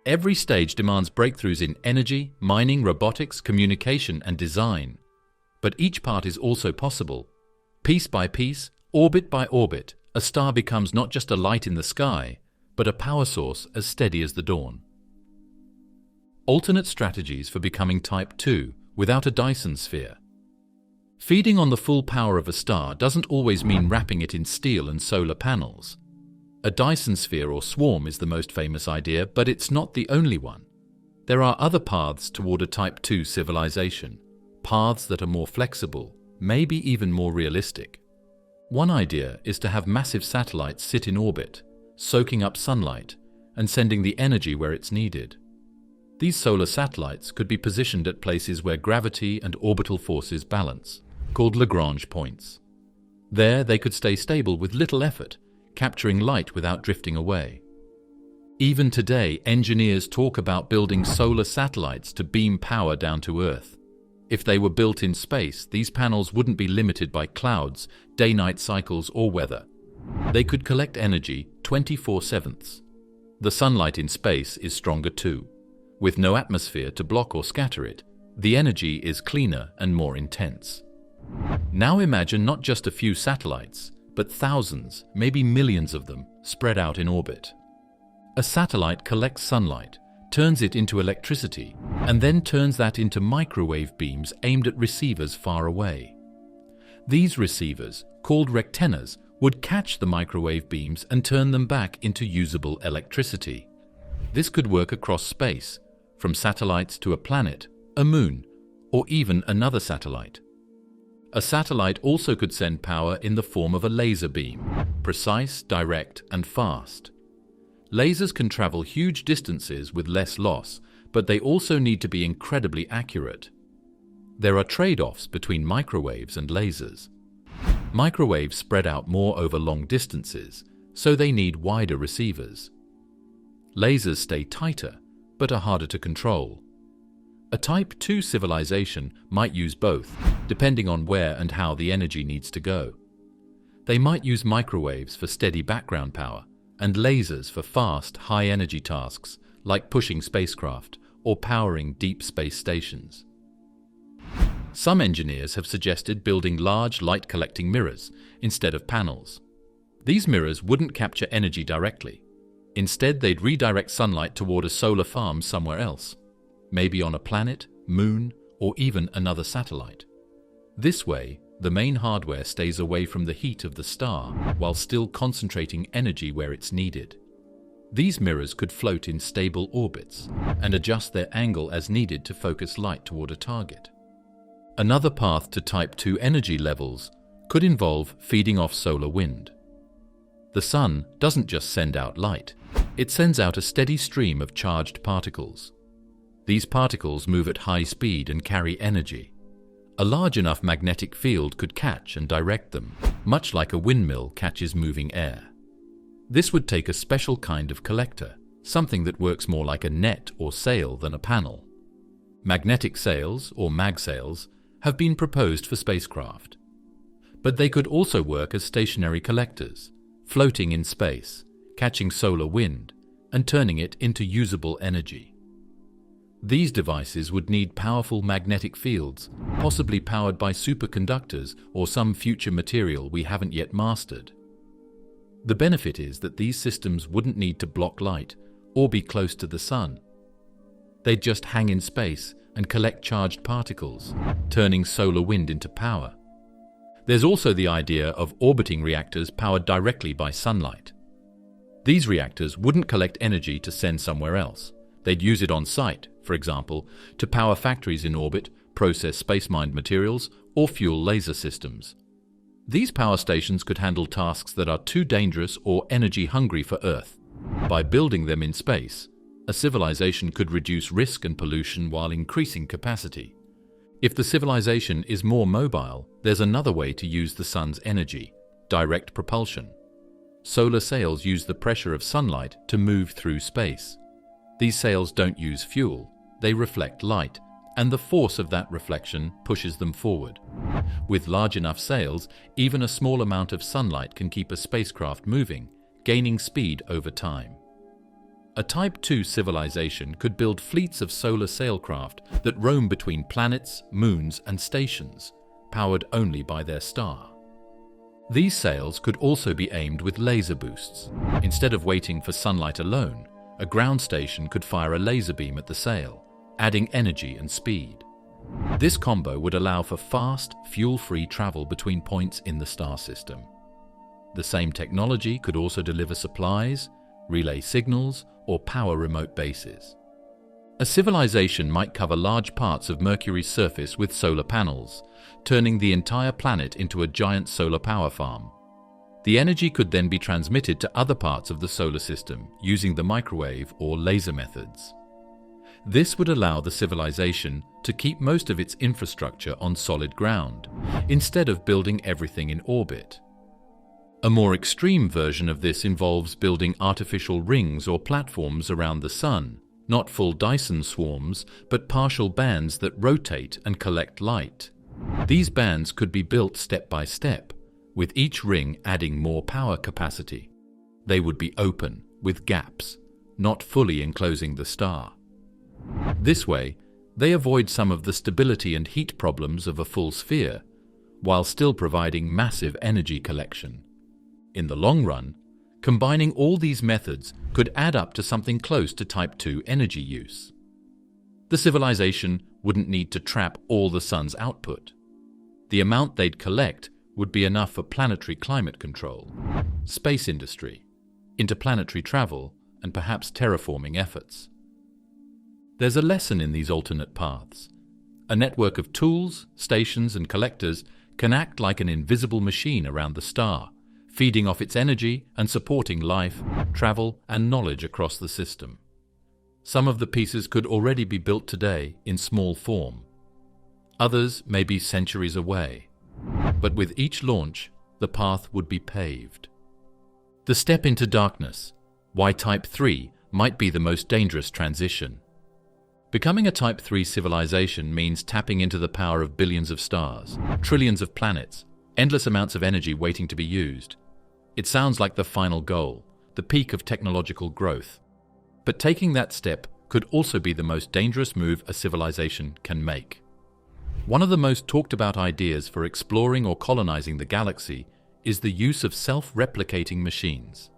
Every stage demands breakthroughs in energy, mining, robotics, communication, and design. But each part is also possible. Piece by piece, orbit by orbit, a star becomes not just a light in the sky, but a power source as steady as the dawn. Alternate strategies for becoming Type 2 without a Dyson sphere. Feeding on the full power of a star doesn't always mean wrapping it in steel and solar panels. A Dyson sphere or swarm is the most famous idea, but it's not the only one. There are other paths toward a Type 2 civilization, paths that are more flexible, maybe even more realistic. One idea is to have massive satellites sit in orbit, soaking up sunlight and sending the energy where it's needed. These solar satellites could be positioned at places where gravity and orbital forces balance, called Lagrange points. There they could stay stable with little effort, capturing light without drifting away. Even today, engineers talk about building solar satellites to beam power down to Earth. If they were built in space, these panels wouldn't be limited by clouds, day-night cycles, or weather. They could collect energy 24/7. The sunlight in space is stronger too. With no atmosphere to block or scatter it, the energy is cleaner and more intense. Now imagine not just a few satellites, but thousands, maybe millions of them, spread out in orbit. A satellite collects sunlight, turns it into electricity, and then turns that into microwave beams aimed at receivers far away. These receivers, called rectennas, would catch the microwave beams and turn them back into usable electricity. This could work across space, from satellites to a planet, a moon, or even another satellite. A satellite also could send power in the form of a laser beam, precise, direct, and fast. Lasers can travel huge distances with less loss, but they also need to be incredibly accurate. There are trade-offs between microwaves and lasers. Microwaves spread out more over long distances, so they need wider receivers. Lasers stay tighter, but are harder to control. A Type 2 civilization might use both, depending on where and how the energy needs to go. They might use microwaves for steady background power, and lasers for fast, high-energy tasks like pushing spacecraft or powering deep space stations. Some engineers have suggested building large light-collecting mirrors instead of panels. These mirrors wouldn't capture energy directly. Instead, they'd redirect sunlight toward a solar farm somewhere else, maybe on a planet, moon, or even another satellite. This way, the main hardware stays away from the heat of the star while still concentrating energy where it's needed. These mirrors could float in stable orbits and adjust their angle as needed to focus light toward a target. Another path to Type 2 energy levels could involve feeding off solar wind. The sun doesn't just send out light, it sends out a steady stream of charged particles. These particles move at high speed and carry energy. A large enough magnetic field could catch and direct them, much like a windmill catches moving air. This would take a special kind of collector, something that works more like a net or sail than a panel. Magnetic sails, or magsails, have been proposed for spacecraft. But they could also work as stationary collectors, floating in space, catching solar wind, and turning it into usable energy. These devices would need powerful magnetic fields, possibly powered by superconductors or some future material we haven't yet mastered. The benefit is that these systems wouldn't need to block light or be close to the sun. They'd just hang in space and collect charged particles, turning solar wind into power. There's also the idea of orbiting reactors powered directly by sunlight. These reactors wouldn't collect energy to send somewhere else. They'd use it on site, for example, to power factories in orbit, process space-mined materials, or fuel laser systems. These power stations could handle tasks that are too dangerous or energy-hungry for Earth. By building them in space, a civilization could reduce risk and pollution while increasing capacity. If the civilization is more mobile, there's another way to use the sun's energy: direct propulsion. Solar sails use the pressure of sunlight to move through space. These sails don't use fuel, they reflect light, and the force of that reflection pushes them forward. With large enough sails, even a small amount of sunlight can keep a spacecraft moving, gaining speed over time. A Type 2 civilization could build fleets of solar sailcraft that roam between planets, moons, and stations, powered only by their star. These sails could also be aimed with laser boosts. Instead of waiting for sunlight alone, a ground station could fire a laser beam at the sail, adding energy and speed. This combo would allow for fast, fuel-free travel between points in the star system. The same technology could also deliver supplies, relay signals, or power remote bases. A civilization might cover large parts of Mercury's surface with solar panels, turning the entire planet into a giant solar power farm. The energy could then be transmitted to other parts of the solar system using the microwave or laser methods. This would allow the civilization to keep most of its infrastructure on solid ground, instead of building everything in orbit. A more extreme version of this involves building artificial rings or platforms around the sun, not full Dyson swarms, but partial bands that rotate and collect light. These bands could be built step by step, with each ring adding more power capacity. They would be open, with gaps, not fully enclosing the star. This way, they avoid some of the stability and heat problems of a full sphere, while still providing massive energy collection. In the long run, combining all these methods could add up to something close to Type 2 energy use. The civilization wouldn't need to trap all the sun's output. The amount they'd collect would be enough for planetary climate control, space industry, interplanetary travel, and perhaps terraforming efforts. There's a lesson in these alternate paths. A network of tools, stations, and collectors can act like an invisible machine around the star, feeding off its energy and supporting life, travel, and knowledge across the system. Some of the pieces could already be built today in small form. Others may be centuries away. But with each launch, the path would be paved. The step into darkness, why Type 3 might be the most dangerous transition. Becoming a Type 3 civilization means tapping into the power of billions of stars, trillions of planets, endless amounts of energy waiting to be used. It sounds like the final goal, the peak of technological growth. But taking that step could also be the most dangerous move a civilization can make. One of the most talked about ideas for exploring or colonizing the galaxy is the use of self-replicating machines.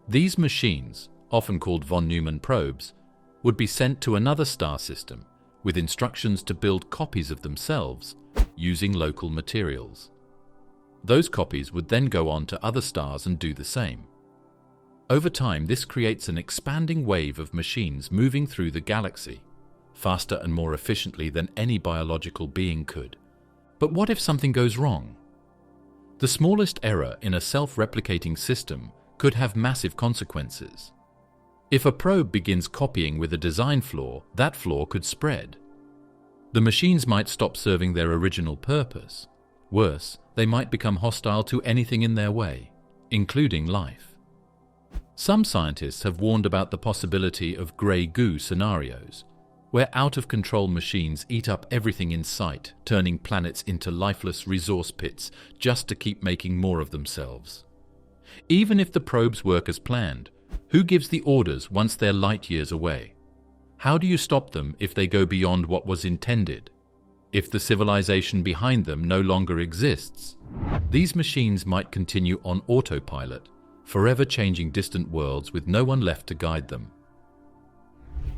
These machines, often called von Neumann probes, would be sent to another star system with instructions to build copies of themselves using local materials. Those copies would then go on to other stars and do the same. Over time, this creates an expanding wave of machines moving through the galaxy, faster and more efficiently than any biological being could. But what if something goes wrong? The smallest error in a self-replicating system could have massive consequences. If a probe begins copying with a design flaw, that flaw could spread. The machines might stop serving their original purpose. Worse, they might become hostile to anything in their way, including life. Some scientists have warned about the possibility of grey goo scenarios, where out-of-control machines eat up everything in sight, turning planets into lifeless resource pits just to keep making more of themselves. Even if the probes work as planned, who gives the orders once they're light years away? How do you stop them if they go beyond what was intended? If the civilization behind them no longer exists, these machines might continue on autopilot, forever changing distant worlds with no one left to guide them.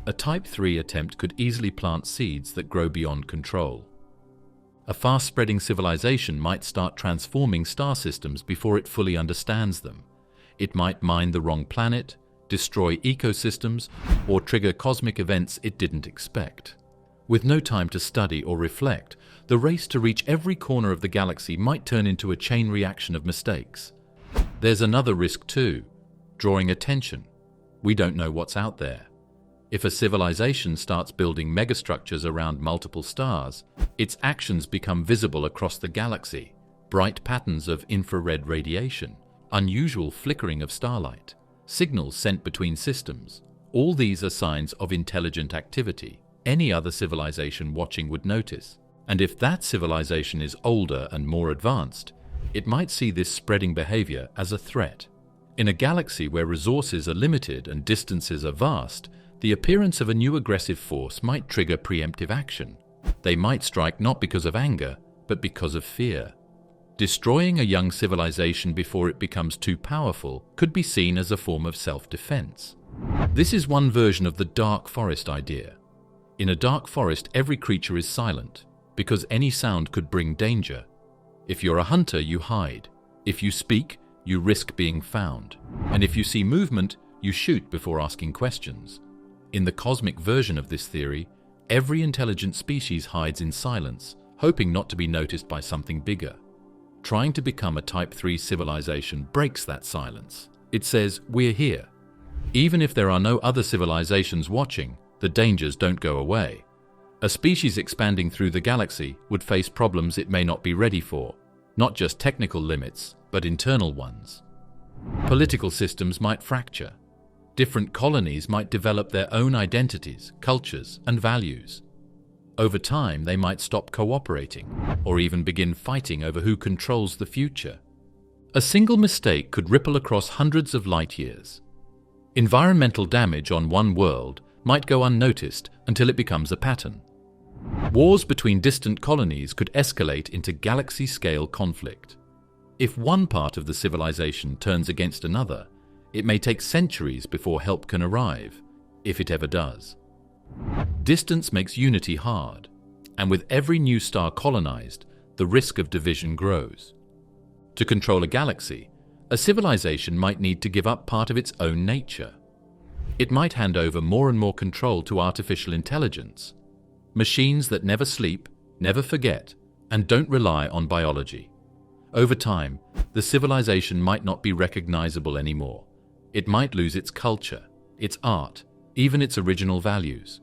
A Type 3 attempt could easily plant seeds that grow beyond control. A fast-spreading civilization might start transforming star systems before it fully understands them. It might mine the wrong planet, destroy ecosystems, or trigger cosmic events it didn't expect. With no time to study or reflect, the race to reach every corner of the galaxy might turn into a chain reaction of mistakes. There's another risk too, drawing attention. We don't know what's out there. If a civilization starts building megastructures around multiple stars, its actions become visible across the galaxy. Bright patterns of infrared radiation, unusual flickering of starlight, signals sent between systems. All these are signs of intelligent activity. Any other civilization watching would notice. And if that civilization is older and more advanced, it might see this spreading behavior as a threat. In a galaxy where resources are limited and distances are vast, the appearance of a new aggressive force might trigger preemptive action. They might strike not because of anger, but because of fear. Destroying a young civilization before it becomes too powerful could be seen as a form of self-defense. This is one version of the dark forest idea. In a dark forest, every creature is silent, because any sound could bring danger. If you're a hunter, you hide. If you speak, you risk being found. And if you see movement, you shoot before asking questions. In the cosmic version of this theory, every intelligent species hides in silence, hoping not to be noticed by something bigger. Trying to become a Type 3 civilization breaks that silence. It says, we're here. Even if there are no other civilizations watching, the dangers don't go away. A species expanding through the galaxy would face problems it may not be ready for, not just technical limits, but internal ones. Political systems might fracture. Different colonies might develop their own identities, cultures, and values. Over time, they might stop cooperating, or even begin fighting over who controls the future. A single mistake could ripple across hundreds of light years. Environmental damage on one world might go unnoticed until it becomes a pattern. Wars between distant colonies could escalate into galaxy-scale conflict. If one part of the civilization turns against another, it may take centuries before help can arrive, if it ever does. Distance makes unity hard, and with every new star colonized, the risk of division grows. To control a galaxy, a civilization might need to give up part of its own nature. It might hand over more and more control to artificial intelligence. Machines that never sleep, never forget, and don't rely on biology. Over time, the civilization might not be recognizable anymore. It might lose its culture, its art, even its original values.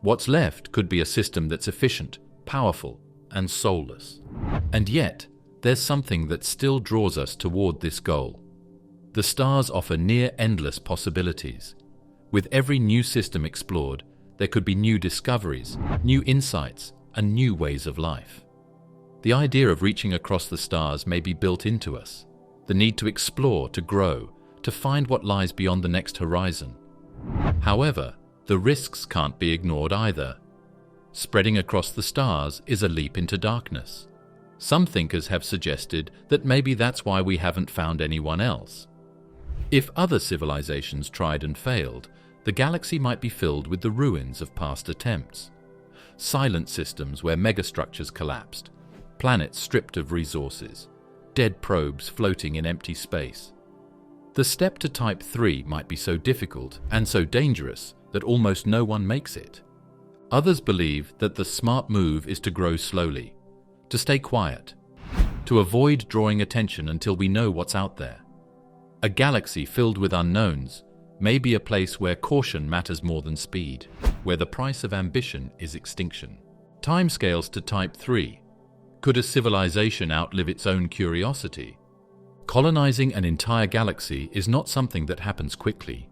What's left could be a system that's efficient, powerful, and soulless. And yet, there's something that still draws us toward this goal. The stars offer near-endless possibilities. With every new system explored, there could be new discoveries, new insights, and new ways of life. The idea of reaching across the stars may be built into us. The need to explore, to grow, to find what lies beyond the next horizon. However, the risks can't be ignored either. Spreading across the stars is a leap into darkness. Some thinkers have suggested that maybe that's why we haven't found anyone else. If other civilizations tried and failed, the galaxy might be filled with the ruins of past attempts. Silent systems where megastructures collapsed, planets stripped of resources, dead probes floating in empty space. The step to Type 3 might be so difficult and so dangerous that almost no one makes it. Others believe that the smart move is to grow slowly, to stay quiet, to avoid drawing attention until we know what's out there. A galaxy filled with unknowns may be a place where caution matters more than speed, where the price of ambition is extinction. Timescales to Type 3. Could a civilization outlive its own curiosity? Colonizing an entire galaxy is not something that happens quickly.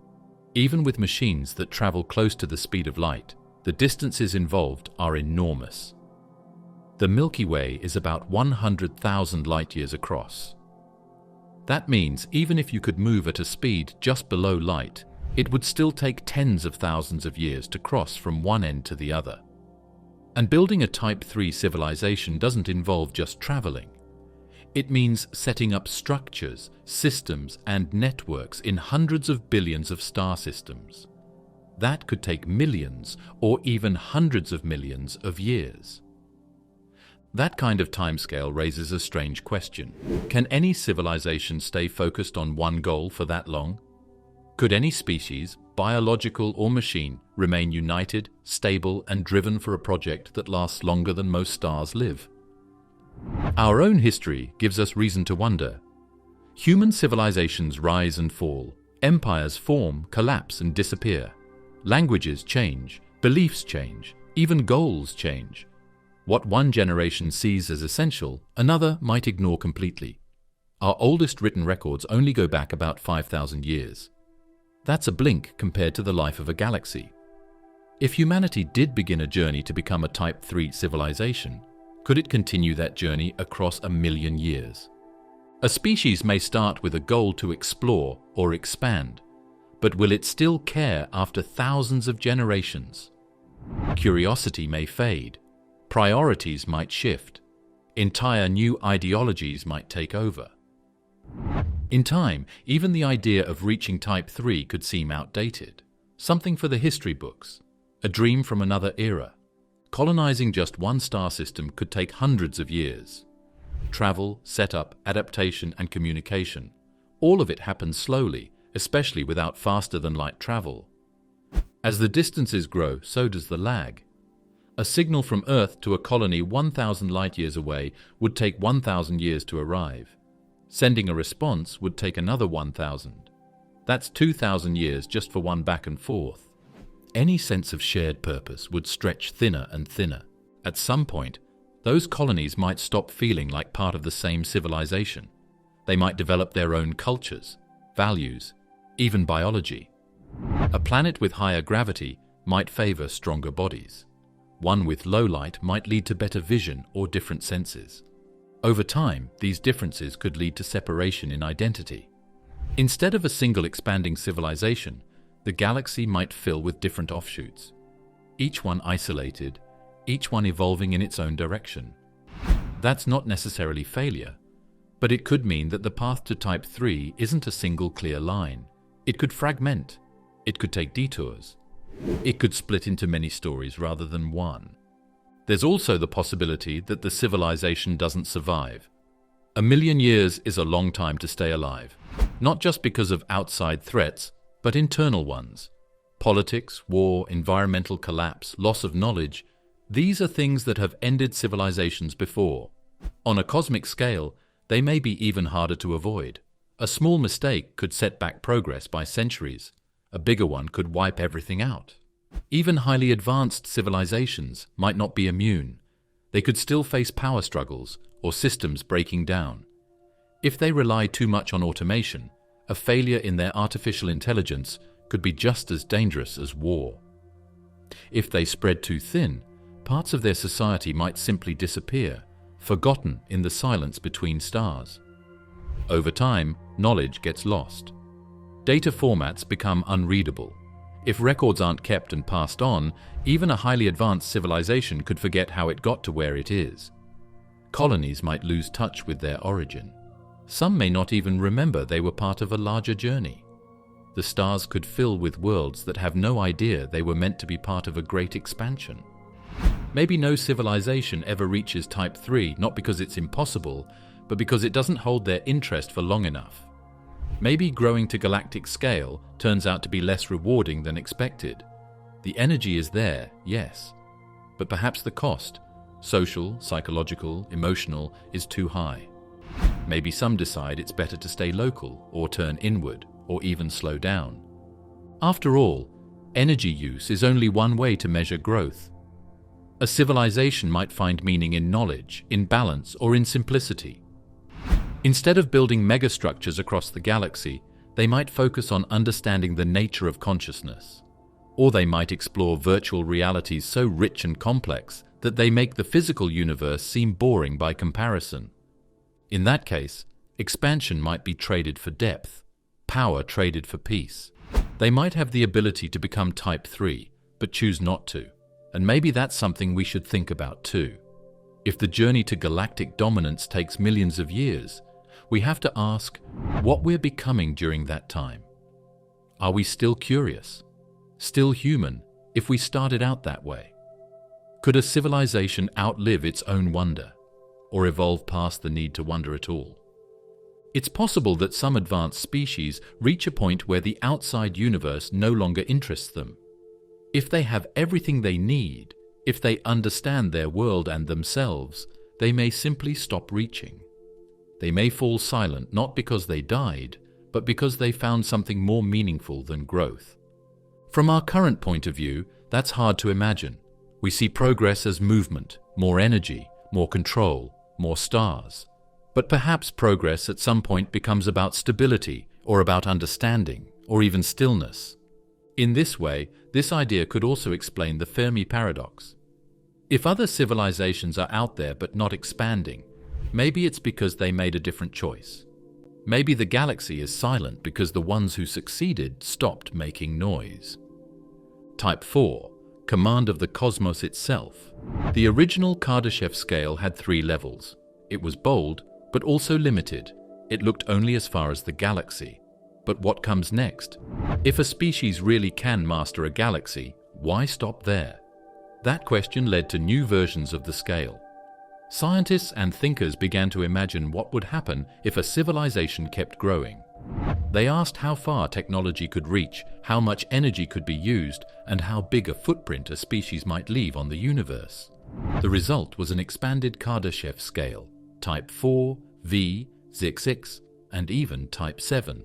Even with machines that travel close to the speed of light, the distances involved are enormous. The Milky Way is about 100,000 light-years across. That means even if you could move at a speed just below light, it would still take tens of thousands of years to cross from one end to the other. And building a Type 3 civilization doesn't involve just traveling. It means setting up structures, systems, and networks in hundreds of billions of star systems. That could take millions or even hundreds of millions of years. That kind of timescale raises a strange question. Can any civilization stay focused on one goal for that long? Could any species, biological or machine, remain united, stable, and driven for a project that lasts longer than most stars live? Our own history gives us reason to wonder. Human civilizations rise and fall. Empires form, collapse, and disappear. Languages change, beliefs change, even goals change. What one generation sees as essential, another might ignore completely. Our oldest written records only go back about 5,000 years. That's a blink compared to the life of a galaxy. If humanity did begin a journey to become a Type 3 civilization, could it continue that journey across 1,000,000 years? A species may start with a goal to explore or expand, but will it still care after thousands of generations? Curiosity may fade. Priorities might shift. Entire new ideologies might take over. In time, even the idea of reaching Type 3 could seem outdated. Something for the history books. A dream from another era. Colonizing just one star system could take hundreds of years. Travel, setup, adaptation, and communication. All of it happens slowly, especially without faster-than-light travel. As the distances grow, so does the lag. A signal from Earth to a colony 1,000 light-years away would take 1,000 years to arrive. Sending a response would take another 1,000. That's 2,000 years just for one back and forth. Any sense of shared purpose would stretch thinner and thinner. At some point, those colonies might stop feeling like part of the same civilization. They might develop their own cultures, values, even biology. A planet with higher gravity might favor stronger bodies. One with low light might lead to better vision or different senses. Over time, these differences could lead to separation in identity. Instead of a single expanding civilization, the galaxy might fill with different offshoots, each one isolated, each one evolving in its own direction. That's not necessarily failure, but it could mean that the path to Type 3 isn't a single clear line. It could fragment. It could take detours. It could split into many stories rather than one. There's also the possibility that the civilization doesn't survive. 1,000,000 years is a long time to stay alive, not just because of outside threats, but internal ones. Politics, war, environmental collapse, loss of knowledge. These are things that have ended civilizations before. On a cosmic scale, they may be even harder to avoid. A small mistake could set back progress by centuries. A bigger one could wipe everything out. Even highly advanced civilizations might not be immune. They could still face power struggles or systems breaking down. If they rely too much on automation, a failure in their artificial intelligence could be just as dangerous as war. If they spread too thin, parts of their society might simply disappear, forgotten in the silence between stars. Over time, knowledge gets lost. Data formats become unreadable. If records aren't kept and passed on, even a highly advanced civilization could forget how it got to where it is. Colonies might lose touch with their origin. Some may not even remember they were part of a larger journey. The stars could fill with worlds that have no idea they were meant to be part of a great expansion. Maybe no civilization ever reaches Type 3, not because it's impossible, but because it doesn't hold their interest for long enough. Maybe growing to galactic scale turns out to be less rewarding than expected. The energy is there, yes, but perhaps the cost, social, psychological, emotional, is too high. Maybe some decide it's better to stay local, or turn inward, or even slow down. After all, energy use is only one way to measure growth. A civilization might find meaning in knowledge, in balance, or in simplicity. Instead of building megastructures across the galaxy, they might focus on understanding the nature of consciousness. Or they might explore virtual realities so rich and complex that they make the physical universe seem boring by comparison. In that case, expansion might be traded for depth, power traded for peace. They might have the ability to become Type 3, but choose not to. And maybe that's something we should think about too. If the journey to galactic dominance takes millions of years, we have to ask what we're becoming during that time. Are we still curious? Still human if we started out that way? Could a civilization outlive its own wonder, or evolve past the need to wonder at all? It's possible that some advanced species reach a point where the outside universe no longer interests them. If they have everything they need, if they understand their world and themselves, they may simply stop reaching. They may fall silent not because they died, but because they found something more meaningful than growth. From our current point of view, that's hard to imagine. We see progress as movement, more energy, more control, more stars. But perhaps progress at some point becomes about stability, or about understanding, or even stillness. In this way, this idea could also explain the Fermi paradox. If other civilizations are out there but not expanding, maybe it's because they made a different choice. Maybe the galaxy is silent because the ones who succeeded stopped making noise. Type 4, command of the cosmos itself. The original Kardashev scale had 3 levels. It was bold, but also limited. It looked only as far as the galaxy. But what comes next? If a species really can master a galaxy, why stop there? That question led to new versions of the scale. Scientists and thinkers began to imagine what would happen if a civilization kept growing. They asked how far technology could reach, how much energy could be used, and how big a footprint a species might leave on the universe. The result was an expanded Kardashev scale, Type 4, V, XX, and even Type 7.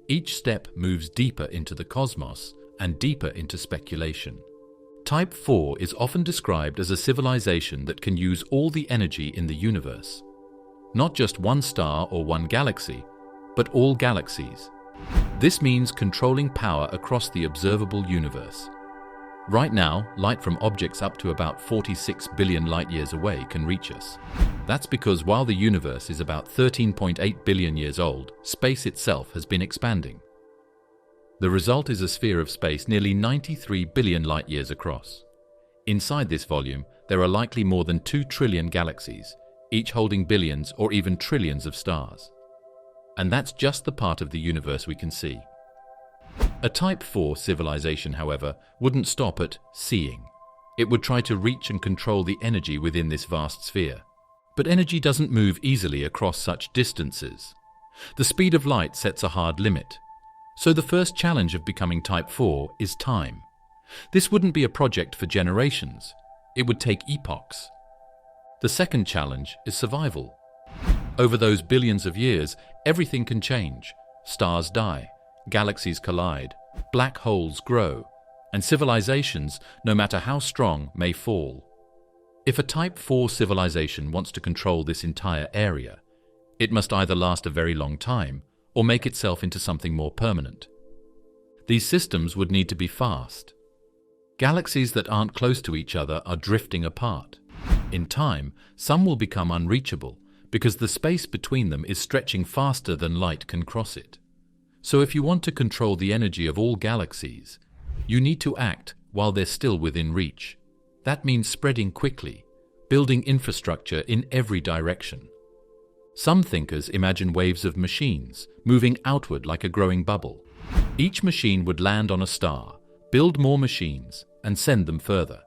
Each step moves deeper into the cosmos and deeper into speculation. Type 4 is often described as a civilization that can use all the energy in the universe. Not just one star or one galaxy, but all galaxies. This means controlling power across the observable universe. Right now, light from objects up to about 46 billion light-years away can reach us. That's because while the universe is about 13.8 billion years old, space itself has been expanding. The result is a sphere of space nearly 93 billion light-years across. Inside this volume, there are likely more than 2 trillion galaxies, each holding billions or even trillions of stars. And that's just the part of the universe we can see. A Type 4 civilization, however, wouldn't stop at seeing. It would try to reach and control the energy within this vast sphere. But energy doesn't move easily across such distances. The speed of light sets a hard limit. So the first challenge of becoming Type 4 is time. This wouldn't be a project for generations. it would take epochs. The second challenge is survival. Over those billions of years, everything can change. Stars die, galaxies collide, black holes grow, and civilizations, no matter how strong, may fall. If a Type 4 civilization wants to control this entire area, it must either last a very long time or make itself into something more permanent. These systems would need to be fast. Galaxies that aren't close to each other are drifting apart. In time, some will become unreachable because the space between them is stretching faster than light can cross it. So if you want to control the energy of all galaxies, you need to act while they're still within reach. That means spreading quickly, building infrastructure in every direction. Some thinkers imagine waves of machines moving outward like a growing bubble. Each machine would land on a star, build more machines, and send them further.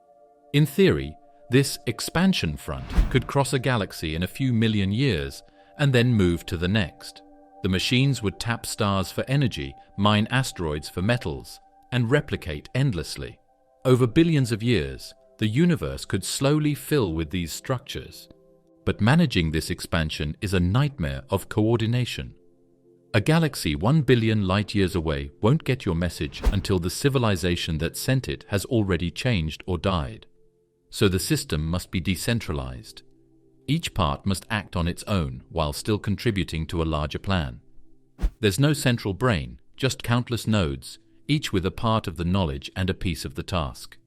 In theory, this expansion front could cross a galaxy in a few million years and then move to the next. The machines would tap stars for energy, mine asteroids for metals, and replicate endlessly. Over billions of years, the universe could slowly fill with these structures. But managing this expansion is a nightmare of coordination. A galaxy 1 billion light-years away won't get your message until the civilization that sent it has already changed or died. So the system must be decentralized. Each part must act on its own while still contributing to a larger plan. There's no central brain, just countless nodes, each with a part of the knowledge and a piece of the task.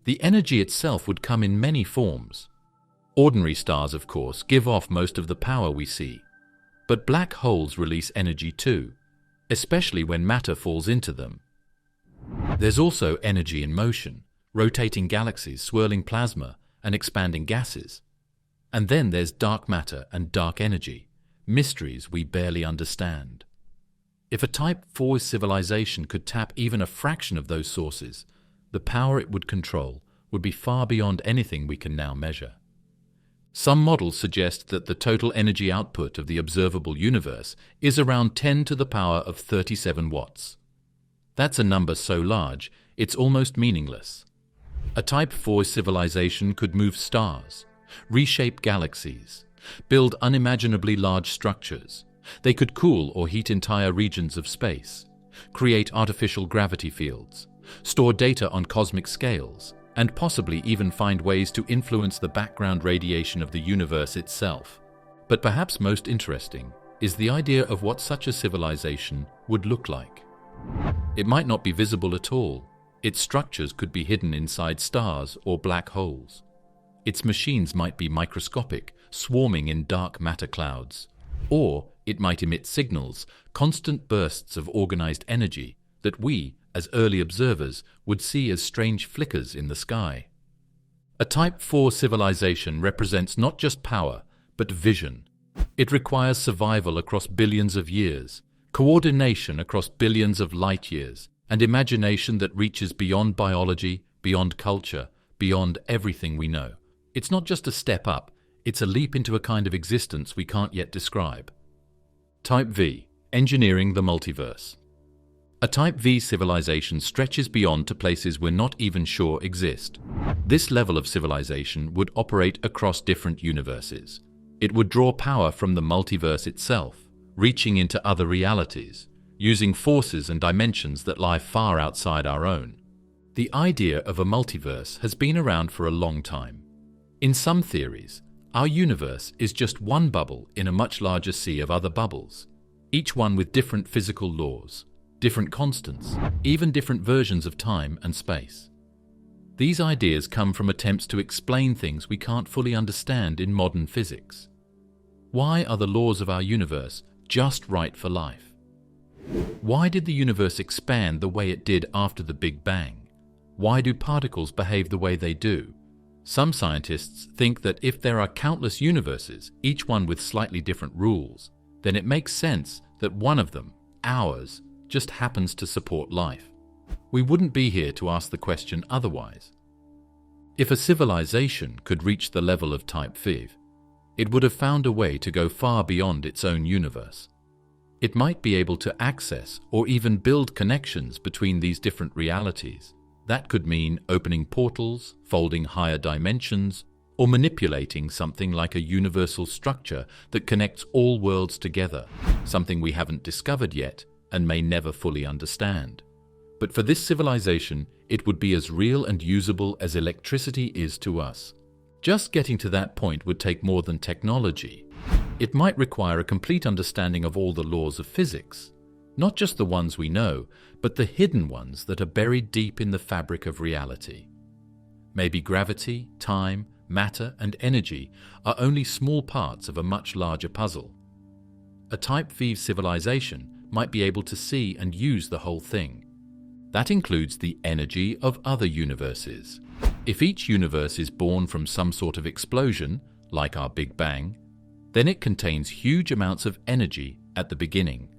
The energy itself would come in many forms. Ordinary stars, of course, give off most of the power we see. But black holes release energy too, especially when matter falls into them. There's also energy in motion, rotating galaxies, swirling plasma, and expanding gases. And then there's dark matter and dark energy, mysteries we barely understand. If a Type 4 civilization could tap even a fraction of those sources, the power it would control would be far beyond anything we can now measure. Some models suggest that the total energy output of the observable universe is around 10 to the power of 37 watts. That's a number so large, it's almost meaningless. A Type 4 civilization could move stars, reshape galaxies, build unimaginably large structures. They could cool or heat entire regions of space, create artificial gravity fields, store data on cosmic scales, and possibly even find ways to influence the background radiation of the universe itself. But perhaps most interesting is the idea of what such a civilization would look like. It might not be visible at all. Its structures could be hidden inside stars or black holes. Its machines might be microscopic, swarming in dark matter clouds. Or it might emit signals, constant bursts of organized energy that we, as early observers, would see as strange flickers in the sky. A Type 4 civilization represents not just power, but vision. It requires survival across billions of years, coordination across billions of light years, and imagination that reaches beyond biology, beyond culture, beyond everything we know. It's not just a step up, it's a leap into a kind of existence we can't yet describe. Type V, engineering the multiverse. A Type V civilization stretches beyond to places we're not even sure exist. This level of civilization would operate across different universes. It would draw power from the multiverse itself, reaching into other realities, using forces and dimensions that lie far outside our own. The idea of a multiverse has been around for a long time. In some theories, our universe is just one bubble in a much larger sea of other bubbles, each one with different physical laws, different constants, even different versions of time and space. These ideas come from attempts to explain things we can't fully understand in modern physics. Why are the laws of our universe just right for life? Why did the universe expand the way it did after the Big Bang? Why do particles behave the way they do? Some scientists think that if there are countless universes, each one with slightly different rules, then it makes sense that one of them, ours, just happens to support life. We wouldn't be here to ask the question otherwise. If a civilization could reach the level of Type V, it would have found a way to go far beyond its own universe. It might be able to access or even build connections between these different realities. That could mean opening portals, folding higher dimensions, or manipulating something like a universal structure that connects all worlds together, something we haven't discovered yet and may never fully understand. But for this civilization, it would be as real and usable as electricity is to us. Just getting to that point would take more than technology. It might require a complete understanding of all the laws of physics, not just the ones we know, but the hidden ones that are buried deep in the fabric of reality. Maybe gravity, time, matter, and energy are only small parts of a much larger puzzle. A Type V civilization might be able to see and use the whole thing. That includes the energy of other universes. If each universe is born from some sort of explosion, like our Big Bang, then it contains huge amounts of energy at the beginning.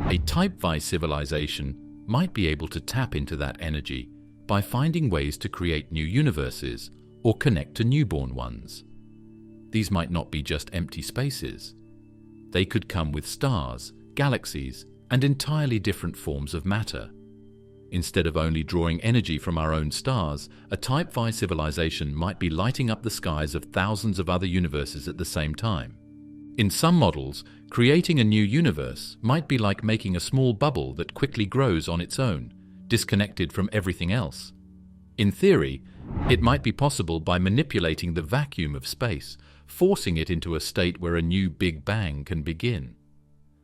A Type V civilization might be able to tap into that energy by finding ways to create new universes or connect to newborn ones. These might not be just empty spaces. They could come with stars, galaxies, and entirely different forms of matter. Instead of only drawing energy from our own stars, a Type V civilization might be lighting up the skies of thousands of other universes at the same time. In some models, creating a new universe might be like making a small bubble that quickly grows on its own, disconnected from everything else. In theory, it might be possible by manipulating the vacuum of space, forcing it into a state where a new Big Bang can begin.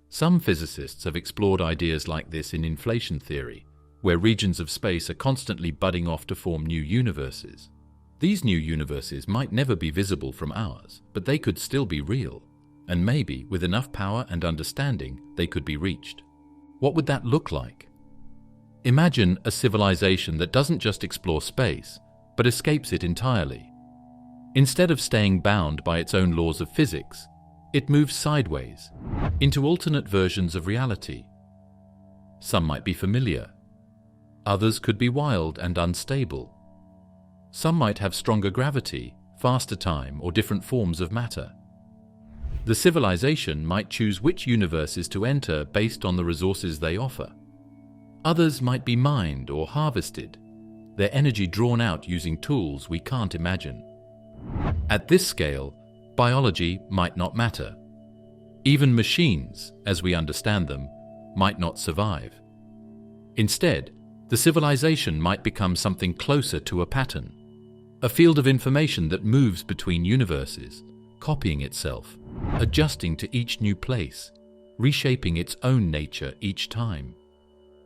Some physicists have explored ideas like this in inflation theory, where regions of space are constantly budding off to form new universes. These new universes might never be visible from ours, but they could still be real. And maybe, with enough power and understanding, they could be reached. What would that look like? Imagine a civilization that doesn't just explore space, but escapes it entirely. Instead of staying bound by its own laws of physics, it moves sideways, into alternate versions of reality. Some might be familiar. Others could be wild and unstable. Some might have stronger gravity, faster time, or different forms of matter. The civilization might choose which universes to enter based on the resources they offer. Others might be mined or harvested, their energy drawn out using tools we can't imagine. At this scale, biology might not matter. Even machines, as we understand them, might not survive. Instead, the civilization might become something closer to a pattern, a field of information that moves between universes, copying itself, adjusting to each new place, reshaping its own nature each time.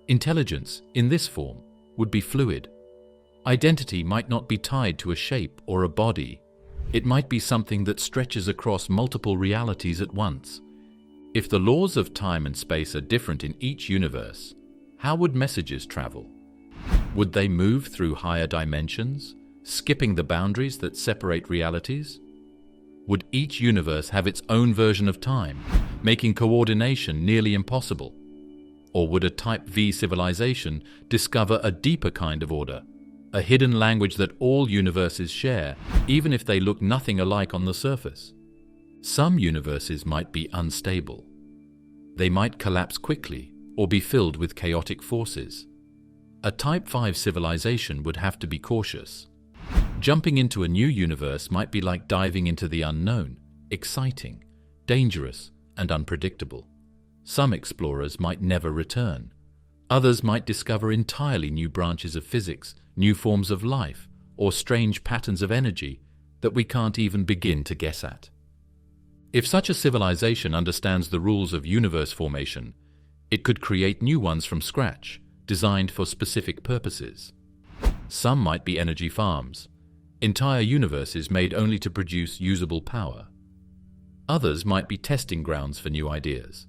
Intelligence, in this form, would be fluid. Identity might not be tied to a shape or a body. It might be something that stretches across multiple realities at once. If the laws of time and space are different in each universe, how would messages travel? Would they move through higher dimensions, skipping the boundaries that separate realities? Would each universe have its own version of time, making coordination nearly impossible? Or would a Type V civilization discover a deeper kind of order, a hidden language that all universes share, even if they look nothing alike on the surface? Some universes might be unstable. They might collapse quickly or be filled with chaotic forces. A Type V civilization would have to be cautious. Jumping into a new universe might be like diving into the unknown, exciting, dangerous, and unpredictable. Some explorers might never return. Others might discover entirely new branches of physics, new forms of life, or strange patterns of energy that we can't even begin to guess at. If such a civilization understands the rules of universe formation, it could create new ones from scratch, designed for specific purposes. Some might be energy farms, entire universes made only to produce usable power. Others might be testing grounds for new ideas.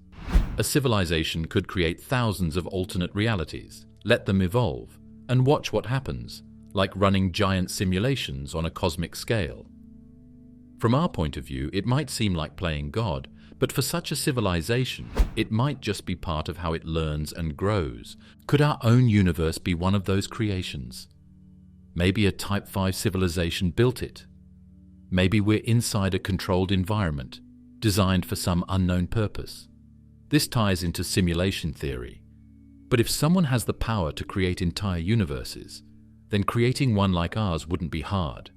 A civilization could create thousands of alternate realities, let them evolve, and watch what happens, like running giant simulations on a cosmic scale. From our point of view, it might seem like playing God, but for such a civilization, it might just be part of how it learns and grows. Could our own universe be one of those creations? Maybe a Type V civilization built it. Maybe we're inside a controlled environment, designed for some unknown purpose. This ties into simulation theory. But if someone has the power to create entire universes, then creating one like ours wouldn't be hard.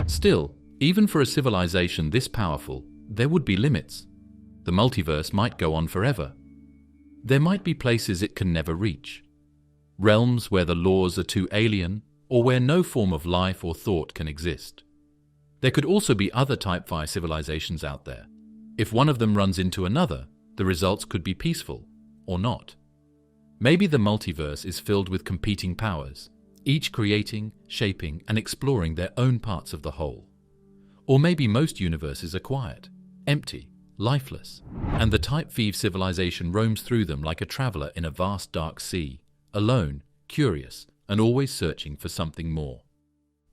Still, even for a civilization this powerful, there would be limits. The multiverse might go on forever. There might be places it can never reach. Realms where the laws are too alien, or where no form of life or thought can exist. There could also be other Type V civilizations out there. If one of them runs into another, the results could be peaceful, or not. Maybe the multiverse is filled with competing powers, each creating, shaping, and exploring their own parts of the whole. Or maybe most universes are quiet, empty, lifeless, and the Type V civilization roams through them like a traveler in a vast dark sea, alone, curious, and always searching for something more.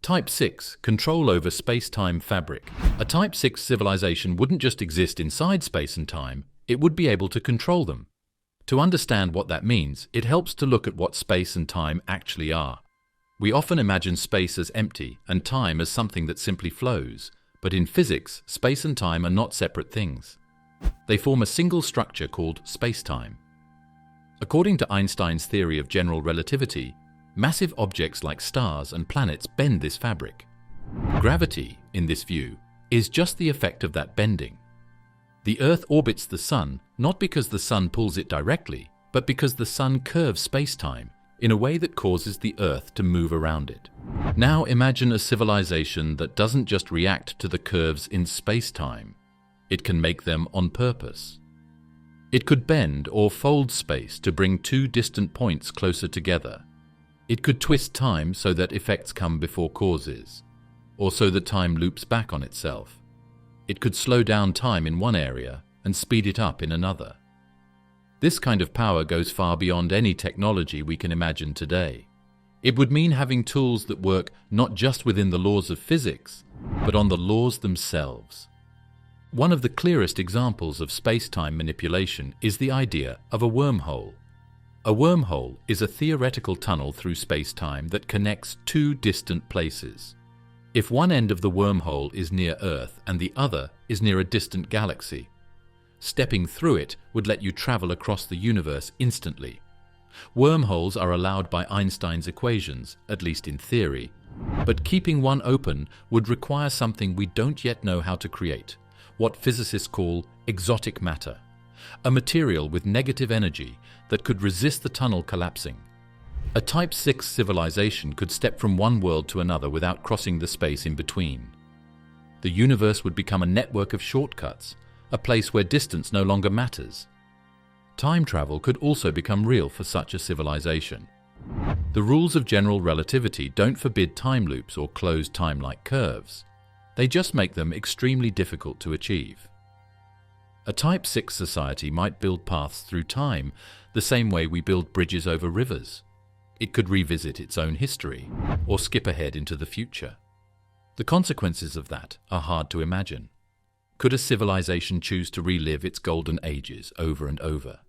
Type 6, control over space-time fabric. A Type 6 civilization wouldn't just exist inside space and time, it would be able to control them. To understand what that means, it helps to look at what space and time actually are. We often imagine space as empty and time as something that simply flows, but in physics, space and time are not separate things. They form a single structure called space-time. According to Einstein's theory of general relativity, massive objects like stars and planets bend this fabric. Gravity, in this view, is just the effect of that bending. The Earth orbits the Sun not because the Sun pulls it directly, but because the Sun curves space-time in a way that causes the Earth to move around it. Now imagine a civilization that doesn't just react to the curves in space-time. It can make them on purpose. It could bend or fold space to bring two distant points closer together. It could twist time so that effects come before causes, or so that time loops back on itself. It could slow down time in one area and speed it up in another. This kind of power goes far beyond any technology we can imagine today. It would mean having tools that work not just within the laws of physics, but on the laws themselves. One of the clearest examples of space-time manipulation is the idea of a wormhole. A wormhole is a theoretical tunnel through space-time that connects two distant places. If one end of the wormhole is near Earth and the other is near a distant galaxy, stepping through it would let you travel across the universe instantly. Wormholes are allowed by Einstein's equations, at least in theory, but keeping one open would require something we don't yet know how to create, what physicists call exotic matter, a material with negative energy that could resist the tunnel collapsing. A Type 6 civilization could step from one world to another without crossing the space in between. The universe would become a network of shortcuts, a place where distance no longer matters. Time travel could also become real for such a civilization. The rules of general relativity don't forbid time loops or closed time-like curves. They just make them extremely difficult to achieve. A Type 6 society might build paths through time the same way we build bridges over rivers. It could revisit its own history or skip ahead into the future. The consequences of that are hard to imagine. Could a civilization choose to relive its golden ages over and over?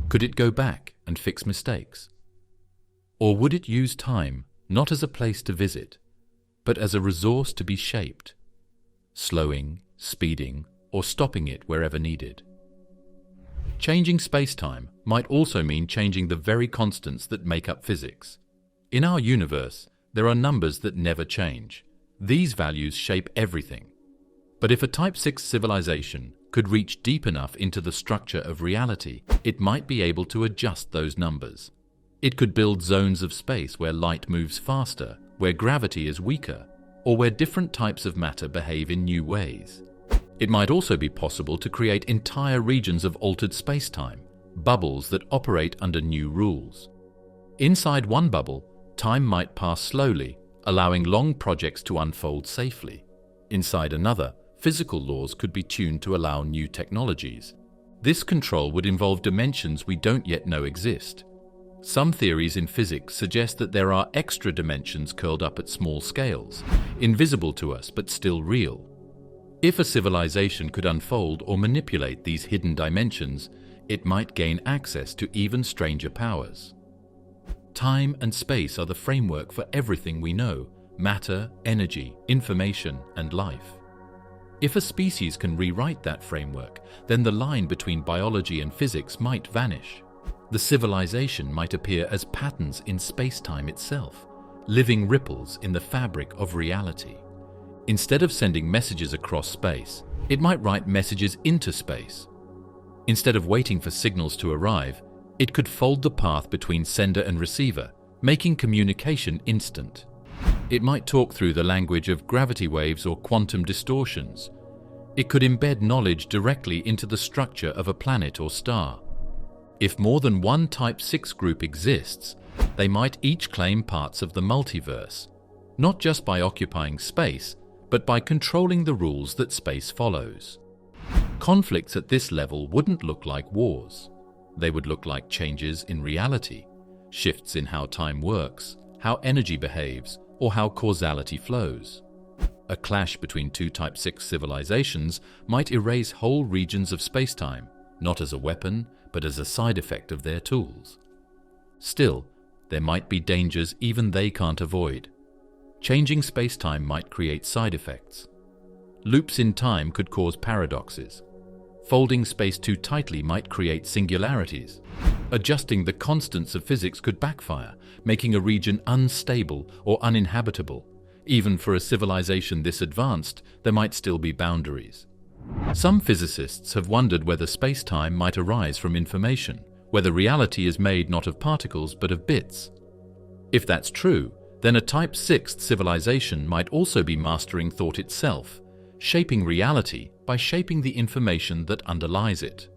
Could it go back and fix mistakes? Or would it use time not as a place to visit, but as a resource to be shaped, slowing, speeding, or stopping it wherever needed? Changing space-time might also mean changing the very constants that make up physics. In our universe, there are numbers that never change. These values shape everything. But if a Type 6 civilization could reach deep enough into the structure of reality, it might be able to adjust those numbers. It could build zones of space where light moves faster, where gravity is weaker, or where different types of matter behave in new ways. It might also be possible to create entire regions of altered space-time, bubbles that operate under new rules. Inside one bubble, time might pass slowly, allowing long projects to unfold safely. Inside another, physical laws could be tuned to allow new technologies. This control would involve dimensions we don't yet know exist. Some theories in physics suggest that there are extra dimensions curled up at small scales, invisible to us but still real. If a civilization could unfold or manipulate these hidden dimensions, it might gain access to even stranger powers. Time and space are the framework for everything we know: matter, energy, information, and life. If a species can rewrite that framework, then the line between biology and physics might vanish. The civilization might appear as patterns in space-time itself, living ripples in the fabric of reality. Instead of sending messages across space, it might write messages into space. Instead of waiting for signals to arrive, it could fold the path between sender and receiver, making communication instant. It might talk through the language of gravity waves or quantum distortions. It could embed knowledge directly into the structure of a planet or star. If more than one Type 6 group exists, they might each claim parts of the multiverse, not just by occupying space, but by controlling the rules that space follows. Conflicts at this level wouldn't look like wars. They would look like changes in reality, shifts in how time works, how energy behaves, or how causality flows. A clash between two Type 6 civilizations might erase whole regions of spacetime, not as a weapon, but as a side effect of their tools. Still, there might be dangers even they can't avoid. Changing spacetime might create side effects. Loops in time could cause paradoxes. Folding space too tightly might create singularities. Adjusting the constants of physics could backfire, making a region unstable or uninhabitable. Even for a civilization this advanced, there might still be boundaries. Some physicists have wondered whether spacetime might arise from information, whether reality is made not of particles but of bits. If that's true, then a Type 6 civilization might also be mastering thought itself, shaping reality by shaping the information that underlies it.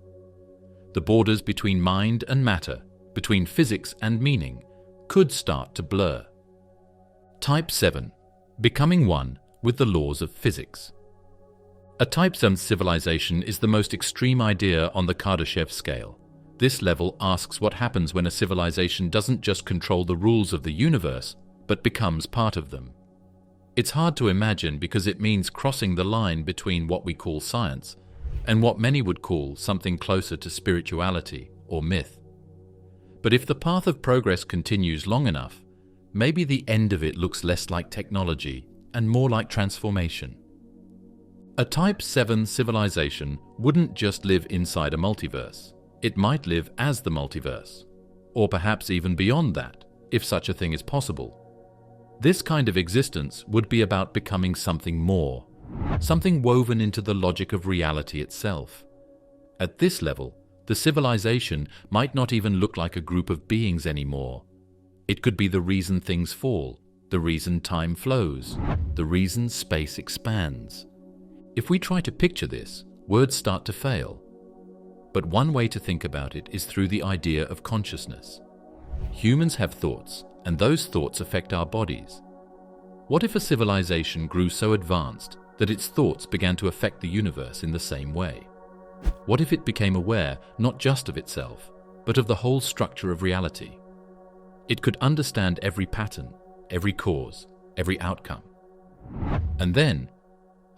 The borders between mind and matter, between physics and meaning, could start to blur. Type 7. Becoming one with the laws of physics. A Type 7 civilization is the most extreme idea on the Kardashev Scale. This level asks what happens when a civilization doesn't just control the rules of the universe, but becomes part of them. It's hard to imagine because it means crossing the line between what we call science and what many would call something closer to spirituality or myth. But if the path of progress continues long enough, maybe the end of it looks less like technology and more like transformation. A Type 7 civilization wouldn't just live inside a multiverse. It might live as the multiverse, or perhaps even beyond that, if such a thing is possible. This kind of existence would be about becoming something more, something woven into the logic of reality itself. At this level, the civilization might not even look like a group of beings anymore. It could be the reason things fall, the reason time flows, the reason space expands. If we try to picture this, words start to fail. But one way to think about it is through the idea of consciousness. Humans have thoughts, and those thoughts affect our bodies. What if a civilization grew so advanced that its thoughts began to affect the universe in the same way? What if it became aware not just of itself, but of the whole structure of reality? It could understand every pattern, every cause, every outcome. And then,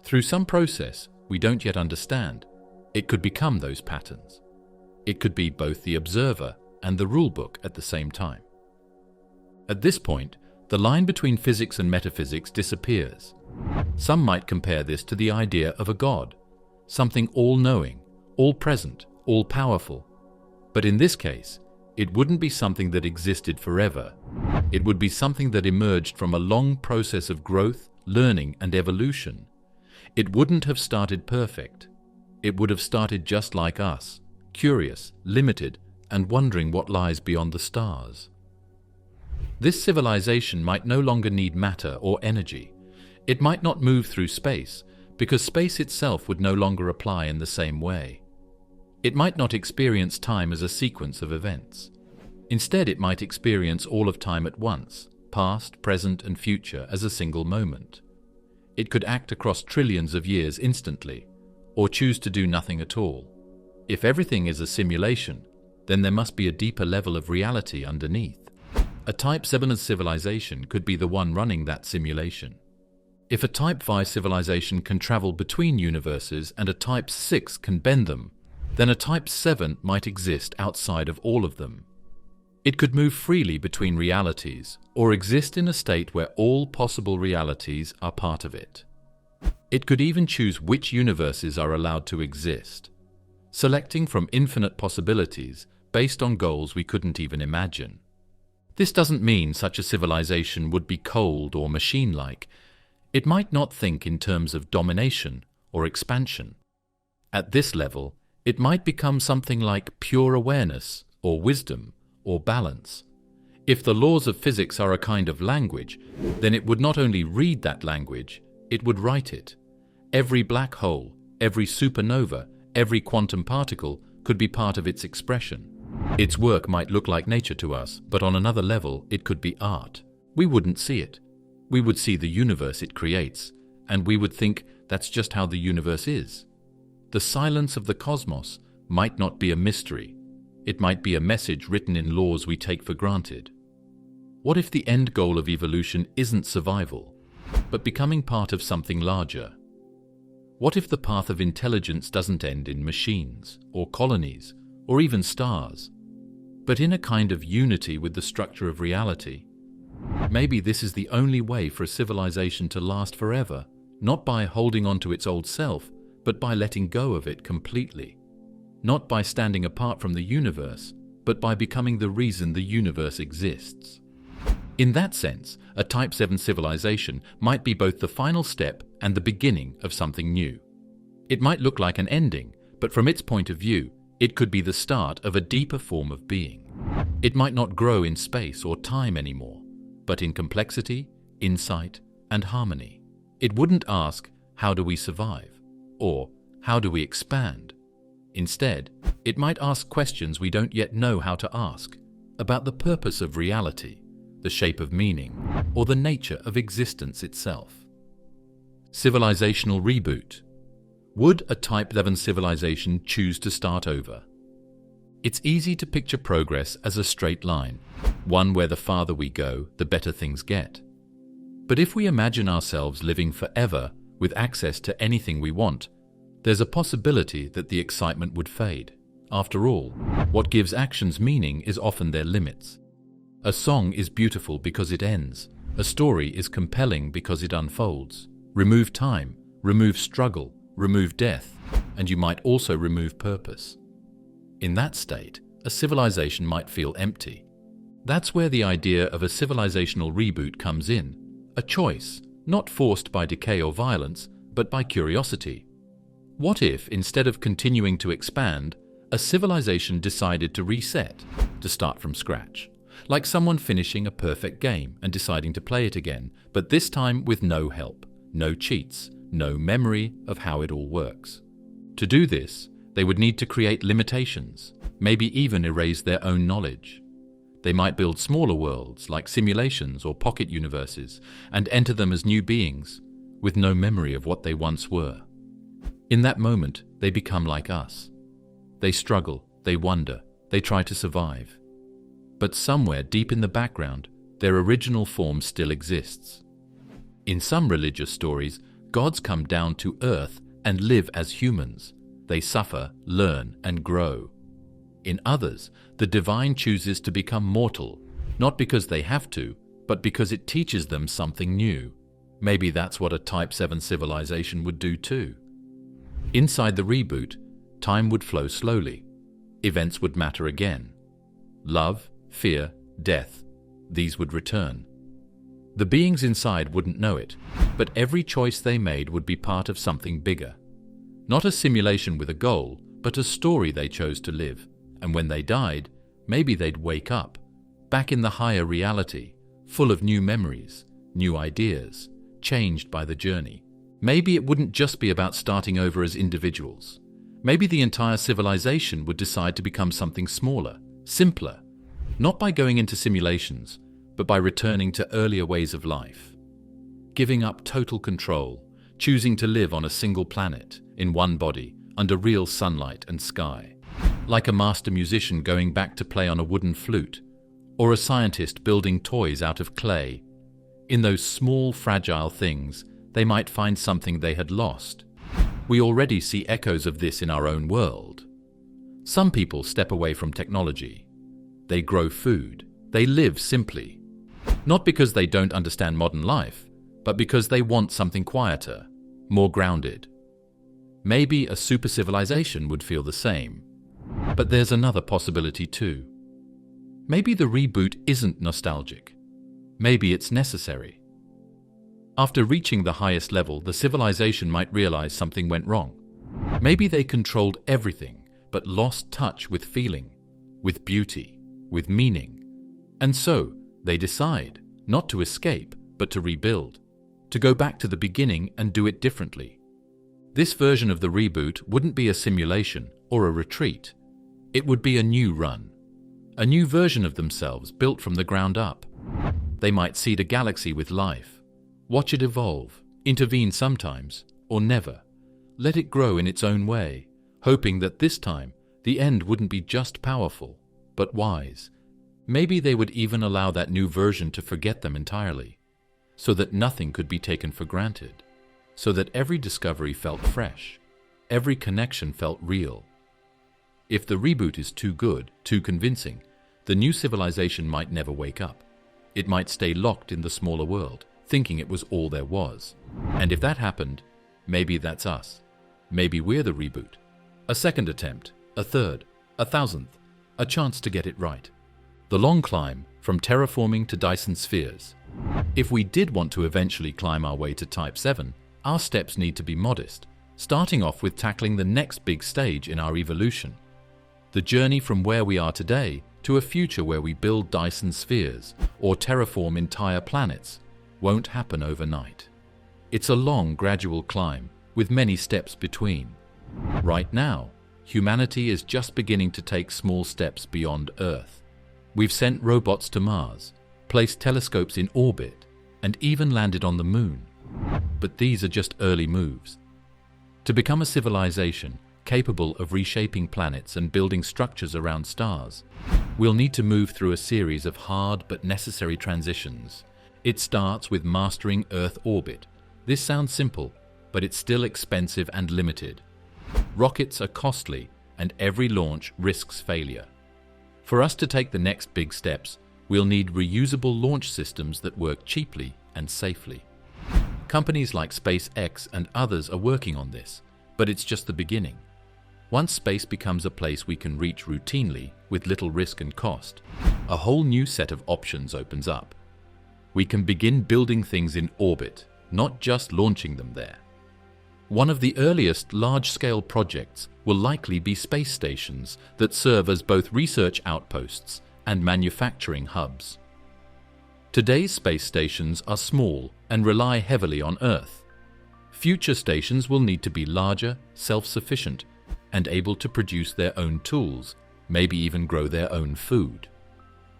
through some process we don't yet understand, it could become those patterns. It could be both the observer and the rulebook at the same time. At this point, the line between physics and metaphysics disappears. Some might compare this to the idea of a god, something all-knowing, all-present, all-powerful. But in this case, it wouldn't be something that existed forever. It would be something that emerged from a long process of growth, learning, and evolution. It wouldn't have started perfect. It would have started just like us, curious, limited, and wondering what lies beyond the stars. This civilization might no longer need matter or energy. It might not move through space, because space itself would no longer apply in the same way. It might not experience time as a sequence of events. Instead, it might experience all of time at once, past, present, and future as a single moment. It could act across trillions of years instantly, or choose to do nothing at all. If everything is a simulation, then there must be a deeper level of reality underneath. A Type 7 civilization could be the one running that simulation. If a Type 5 civilization can travel between universes and a Type 6 can bend them, then a Type 7 might exist outside of all of them. It could move freely between realities, or exist in a state where all possible realities are part of it. It could even choose which universes are allowed to exist, selecting from infinite possibilities based on goals we couldn't even imagine. This doesn't mean such a civilization would be cold or machine-like. It might not think in terms of domination or expansion. At this level, it might become something like pure awareness or wisdom or balance. If the laws of physics are a kind of language, then it would not only read that language, it would write it. Every black hole, every supernova, every quantum particle could be part of its expression. Its work might look like nature to us, but on another level it could be art. We wouldn't see it. We would see the universe it creates, and we would think that's just how the universe is. The silence of the cosmos might not be a mystery. It might be a message written in laws we take for granted. What if the end goal of evolution isn't survival, but becoming part of something larger? What if the path of intelligence doesn't end in machines, or colonies, or even stars, but in a kind of unity with the structure of reality? Maybe this is the only way for a civilization to last forever, not by holding on to its old self, but by letting go of it completely. Not by standing apart from the universe, but by becoming the reason the universe exists. In that sense, a Type 7 civilization might be both the final step and the beginning of something new. It might look like an ending, but from its point of view, it could be the start of a deeper form of being. It might not grow in space or time anymore, but in complexity, insight, and harmony. It wouldn't ask, "How do we survive?" or "How do we expand?" Instead, it might ask questions we don't yet know how to ask, about the purpose of reality, the shape of meaning, or the nature of existence itself. Civilizational reboot. Would a Type 11 civilization choose to start over? It's easy to picture progress as a straight line, one where the farther we go, the better things get. But if we imagine ourselves living forever with access to anything we want, there's a possibility that the excitement would fade. After all, what gives actions meaning is often their limits. A song is beautiful because it ends. A story is compelling because it unfolds. Remove time, remove struggle, remove death, and you might also remove purpose. In that state, a civilization might feel empty. That's where the idea of a civilizational reboot comes in. A choice, not forced by decay or violence, but by curiosity. What if, instead of continuing to expand, a civilization decided to reset, to start from scratch? Like someone finishing a perfect game and deciding to play it again, but this time with no help, no cheats, no memory of how it all works. To do this, they would need to create limitations, maybe even erase their own knowledge. They might build smaller worlds, like simulations or pocket universes, and enter them as new beings, with no memory of what they once were. In that moment, they become like us. They struggle, they wonder, they try to survive. But somewhere deep in the background, their original form still exists. In some religious stories, gods come down to earth and live as humans. They suffer, learn, and grow. In others, the divine chooses to become mortal, not because they have to, but because it teaches them something new. Maybe that's what a Type 7 civilization would do too. Inside the reboot, time would flow slowly. Events would matter again. Love, fear, death, these would return. The beings inside wouldn't know it, but every choice they made would be part of something bigger. Not a simulation with a goal, but a story they chose to live. And when they died, maybe they'd wake up, back in the higher reality, full of new memories, new ideas, changed by the journey. Maybe it wouldn't just be about starting over as individuals. Maybe the entire civilization would decide to become something smaller, simpler, not by going into simulations, but by returning to earlier ways of life. Giving up total control, choosing to live on a single planet, in one body, under real sunlight and sky. Like a master musician going back to play on a wooden flute, or a scientist building toys out of clay. In those small, fragile things, they might find something they had lost. We already see echoes of this in our own world. Some people step away from technology. They grow food. They live simply. Not because they don't understand modern life, but because they want something quieter, more grounded. Maybe a super civilization would feel the same. But there's another possibility too. Maybe the reboot isn't nostalgic. Maybe it's necessary. After reaching the highest level, the civilization might realize something went wrong. Maybe they controlled everything, but lost touch with feeling, with beauty, with meaning. And so, they decide not to escape, but to rebuild, to go back to the beginning and do it differently. This version of the reboot wouldn't be a simulation or a retreat. It would be a new run, a new version of themselves built from the ground up. They might seed a galaxy with life, watch it evolve, intervene sometimes, or never, let it grow in its own way, hoping that this time the end wouldn't be just powerful, but wise. Maybe they would even allow that new version to forget them entirely, so that nothing could be taken for granted, so that every discovery felt fresh, every connection felt real. If the reboot is too good, too convincing, the new civilization might never wake up. It might stay locked in the smaller world, thinking it was all there was. And if that happened, maybe that's us. Maybe we're the reboot. A second attempt, a third, a thousandth, a chance to get it right. The long climb from terraforming to Dyson spheres. If we did want to eventually climb our way to Type 7, our steps need to be modest, starting off with tackling the next big stage in our evolution. The journey from where we are today to a future where we build Dyson spheres or terraform entire planets won't happen overnight. It's a long, gradual climb with many steps between. Right now, humanity is just beginning to take small steps beyond Earth. We've sent robots to Mars, placed telescopes in orbit, and even landed on the Moon. But these are just early moves. To become a civilization capable of reshaping planets and building structures around stars, we'll need to move through a series of hard but necessary transitions. It starts with mastering Earth orbit. This sounds simple, but it's still expensive and limited. Rockets are costly, and every launch risks failure. For us to take the next big steps, we'll need reusable launch systems that work cheaply and safely. Companies like SpaceX and others are working on this, but it's just the beginning. Once space becomes a place we can reach routinely with little risk and cost, a whole new set of options opens up. We can begin building things in orbit, not just launching them there. One of the earliest large-scale projects will likely be space stations that serve as both research outposts and manufacturing hubs. Today's space stations are small and rely heavily on Earth. Future stations will need to be larger, self-sufficient, and able to produce their own tools, maybe even grow their own food.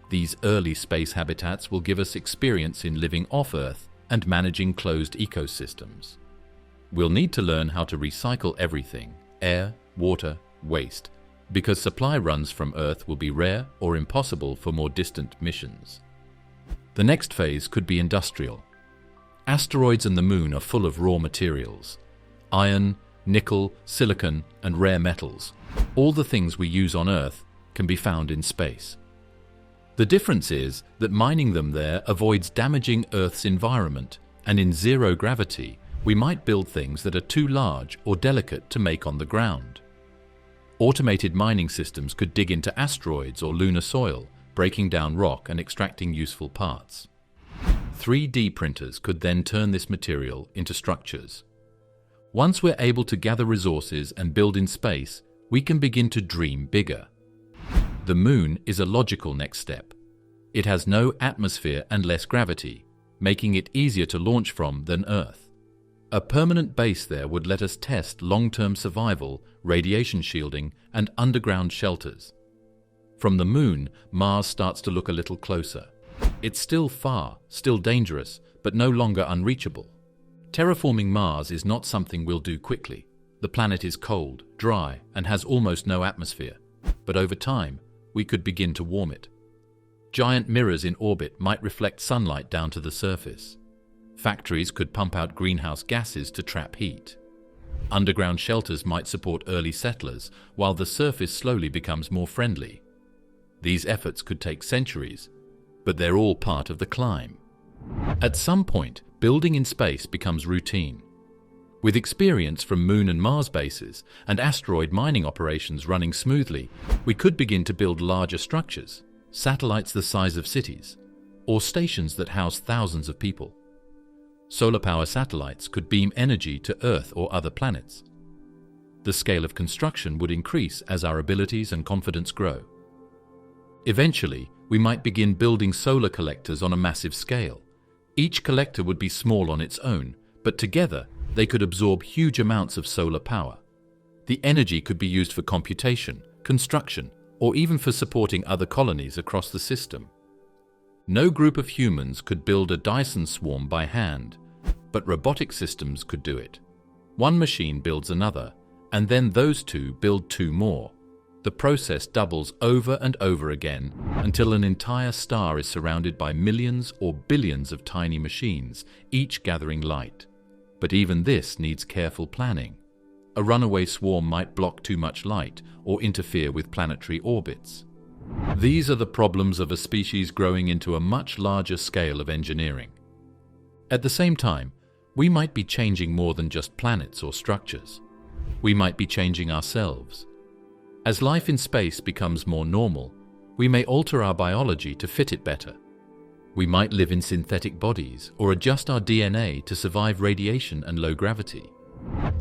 These early space habitats will give us experience in living off Earth and managing closed ecosystems. We'll need to learn how to recycle everything, air, water, waste, because supply runs from Earth will be rare or impossible for more distant missions. The next phase could be industrial. Asteroids and the Moon are full of raw materials: iron, nickel, silicon, and rare metals. All the things we use on Earth can be found in space. The difference is that mining them there avoids damaging Earth's environment, and in zero gravity, we might build things that are too large or delicate to make on the ground. Automated mining systems could dig into asteroids or lunar soil, breaking down rock and extracting useful parts. 3D printers could then turn this material into structures. Once we're able to gather resources and build in space, we can begin to dream bigger. The Moon is a logical next step. It has no atmosphere and less gravity, making it easier to launch from than Earth. A permanent base there would let us test long-term survival, radiation shielding, and underground shelters. From the Moon, Mars starts to look a little closer. It's still far, still dangerous, but no longer unreachable. Terraforming Mars is not something we'll do quickly. The planet is cold, dry, and has almost no atmosphere. But over time, we could begin to warm it. Giant mirrors in orbit might reflect sunlight down to the surface. Factories could pump out greenhouse gases to trap heat. Underground shelters might support early settlers, while the surface slowly becomes more friendly. These efforts could take centuries, but they're all part of the climb. At some point, building in space becomes routine. With experience from Moon and Mars bases and asteroid mining operations running smoothly, we could begin to build larger structures, satellites the size of cities, or stations that house thousands of people. Solar power satellites could beam energy to Earth or other planets. The scale of construction would increase as our abilities and confidence grow. Eventually, we might begin building solar collectors on a massive scale. Each collector would be small on its own, but together they could absorb huge amounts of solar power. The energy could be used for computation, construction, or even for supporting other colonies across the system. No group of humans could build a Dyson swarm by hand, but robotic systems could do it. One machine builds another, and then those two build two more. The process doubles over and over again until an entire star is surrounded by millions or billions of tiny machines, each gathering light. But even this needs careful planning. A runaway swarm might block too much light or interfere with planetary orbits. These are the problems of a species growing into a much larger scale of engineering. At the same time, we might be changing more than just planets or structures. We might be changing ourselves. As life in space becomes more normal, we may alter our biology to fit it better. We might live in synthetic bodies or adjust our DNA to survive radiation and low gravity.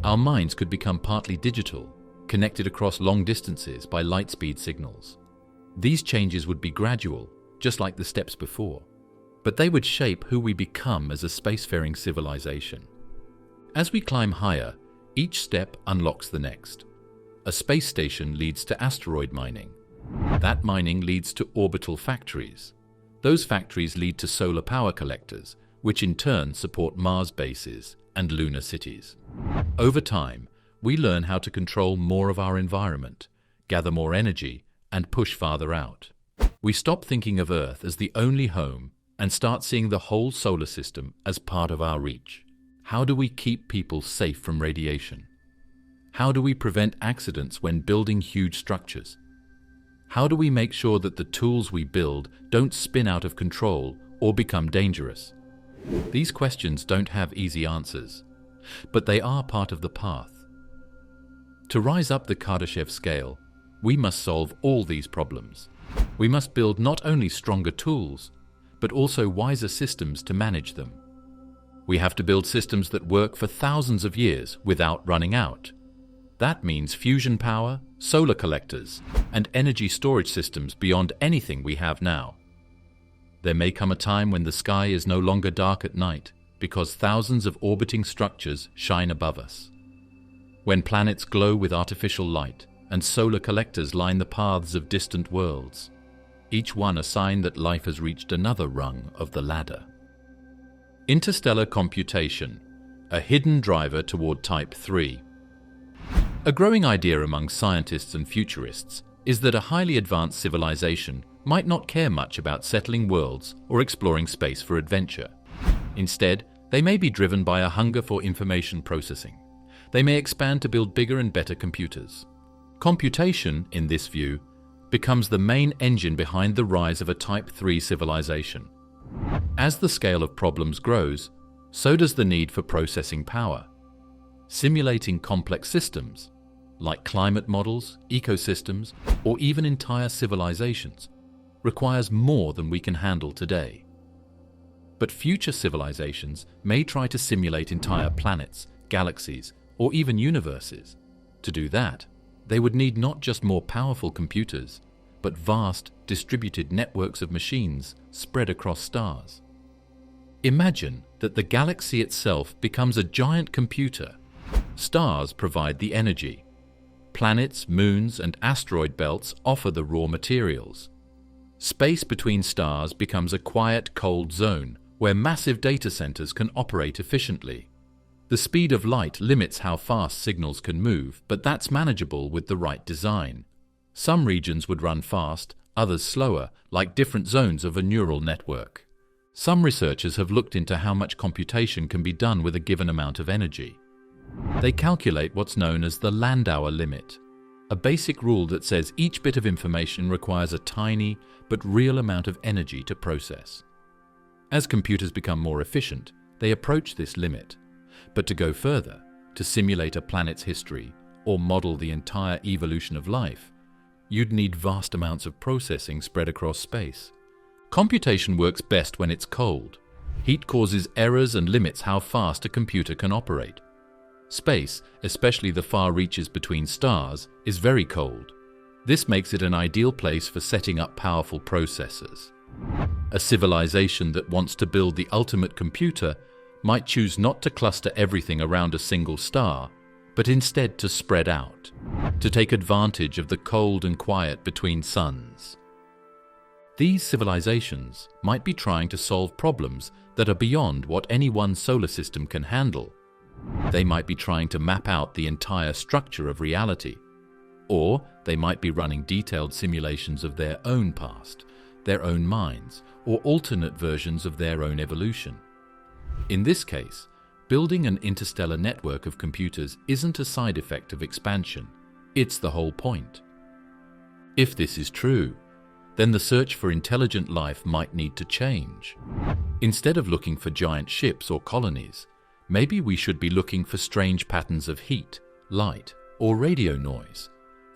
Our minds could become partly digital, connected across long distances by light speed signals. These changes would be gradual, just like the steps before, but they would shape who we become as a spacefaring civilization. As we climb higher, each step unlocks the next. A space station leads to asteroid mining. That mining leads to orbital factories. Those factories lead to solar power collectors, which in turn support Mars bases and lunar cities. Over time, we learn how to control more of our environment, gather more energy, and push farther out. We stop thinking of Earth as the only home and start seeing the whole solar system as part of our reach. How do we keep people safe from radiation? How do we prevent accidents when building huge structures? How do we make sure that the tools we build don't spin out of control or become dangerous? These questions don't have easy answers, but they are part of the path. To rise up the Kardashev scale, we must solve all these problems. We must build not only stronger tools, but also wiser systems to manage them. We have to build systems that work for thousands of years without running out. That means fusion power, solar collectors, and energy storage systems beyond anything we have now. There may come a time when the sky is no longer dark at night because thousands of orbiting structures shine above us. When planets glow with artificial light and solar collectors line the paths of distant worlds, each one a sign that life has reached another rung of the ladder. Interstellar computation, a hidden driver toward Type 3. A growing idea among scientists and futurists is that a highly advanced civilization might not care much about settling worlds or exploring space for adventure. Instead, they may be driven by a hunger for information processing. They may expand to build bigger and better computers. Computation, in this view, becomes the main engine behind the rise of a Type 3 civilization. As the scale of problems grows, so does the need for processing power. Simulating complex systems, like climate models, ecosystems, or even entire civilizations, requires more than we can handle today. But future civilizations may try to simulate entire planets, galaxies, or even universes. To do that, they would need not just more powerful computers, but vast, distributed networks of machines spread across stars. Imagine that the galaxy itself becomes a giant computer. Stars provide the energy. Planets, moons, and asteroid belts offer the raw materials. Space between stars becomes a quiet, cold zone where massive data centers can operate efficiently. The speed of light limits how fast signals can move, but that's manageable with the right design. Some regions would run fast, others slower, like different zones of a neural network. Some researchers have looked into how much computation can be done with a given amount of energy. They calculate what's known as the Landauer limit, a basic rule that says each bit of information requires a tiny but real amount of energy to process. As computers become more efficient, they approach this limit. But to go further, to simulate a planet's history or model the entire evolution of life, you'd need vast amounts of processing spread across space. Computation works best when it's cold. Heat causes errors and limits how fast a computer can operate. Space, especially the far reaches between stars, is very cold. This makes it an ideal place for setting up powerful processors. A civilization that wants to build the ultimate computer might choose not to cluster everything around a single star, but instead to spread out, to take advantage of the cold and quiet between suns. These civilizations might be trying to solve problems that are beyond what any one solar system can handle. They might be trying to map out the entire structure of reality, or they might be running detailed simulations of their own past, their own minds, or alternate versions of their own evolution. In this case, building an interstellar network of computers isn't a side effect of expansion, it's the whole point. If this is true, then the search for intelligent life might need to change. Instead of looking for giant ships or colonies, maybe we should be looking for strange patterns of heat, light, or radio noise,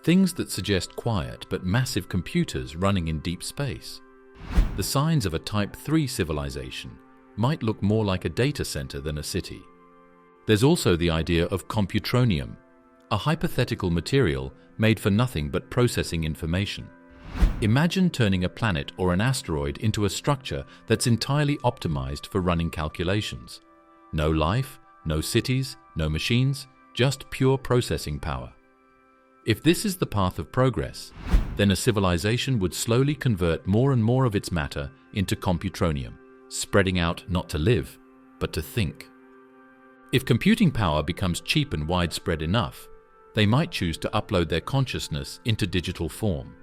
things that suggest quiet but massive computers running in deep space. The signs of a Type 3 civilization might look more like a data center than a city. There's also the idea of computronium, a hypothetical material made for nothing but processing information. Imagine turning a planet or an asteroid into a structure that's entirely optimized for running calculations. No life, no cities, no machines, just pure processing power. If this is the path of progress, then a civilization would slowly convert more and more of its matter into computronium, spreading out not to live, but to think. If computing power becomes cheap and widespread enough, they might choose to upload their consciousness into digital form.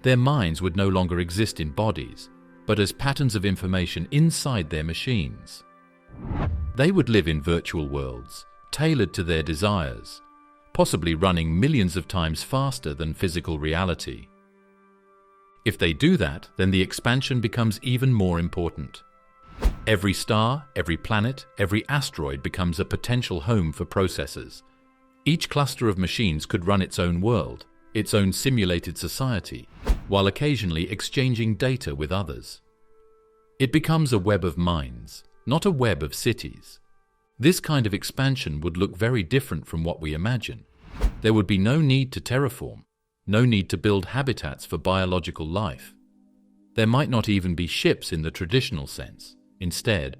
Their minds would no longer exist in bodies, but as patterns of information inside their machines. They would live in virtual worlds, tailored to their desires, possibly running millions of times faster than physical reality. If they do that, then the expansion becomes even more important. Every star, every planet, every asteroid becomes a potential home for processors. Each cluster of machines could run its own world, its own simulated society, while occasionally exchanging data with others. It becomes a web of minds, not a web of cities. This kind of expansion would look very different from what we imagine. There would be no need to terraform, no need to build habitats for biological life. There might not even be ships in the traditional sense. Instead,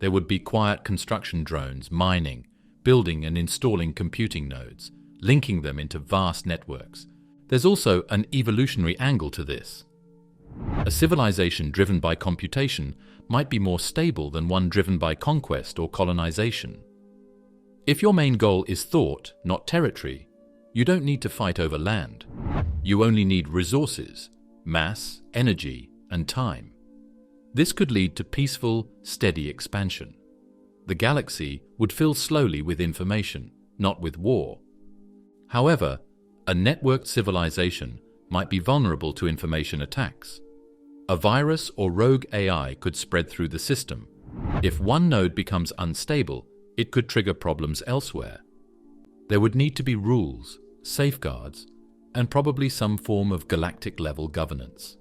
there would be quiet construction drones mining, building and installing computing nodes, linking them into vast networks. There's also an evolutionary angle to this. A civilization driven by computation might be more stable than one driven by conquest or colonization. If your main goal is thought, not territory, you don't need to fight over land. You only need resources, mass, energy, and time. This could lead to peaceful, steady expansion. The galaxy would fill slowly with information, not with war. However, a networked civilization might be vulnerable to information attacks. A virus or rogue AI could spread through the system. If one node becomes unstable, it could trigger problems elsewhere. There would need to be rules, safeguards, and probably some form of galactic-level governance.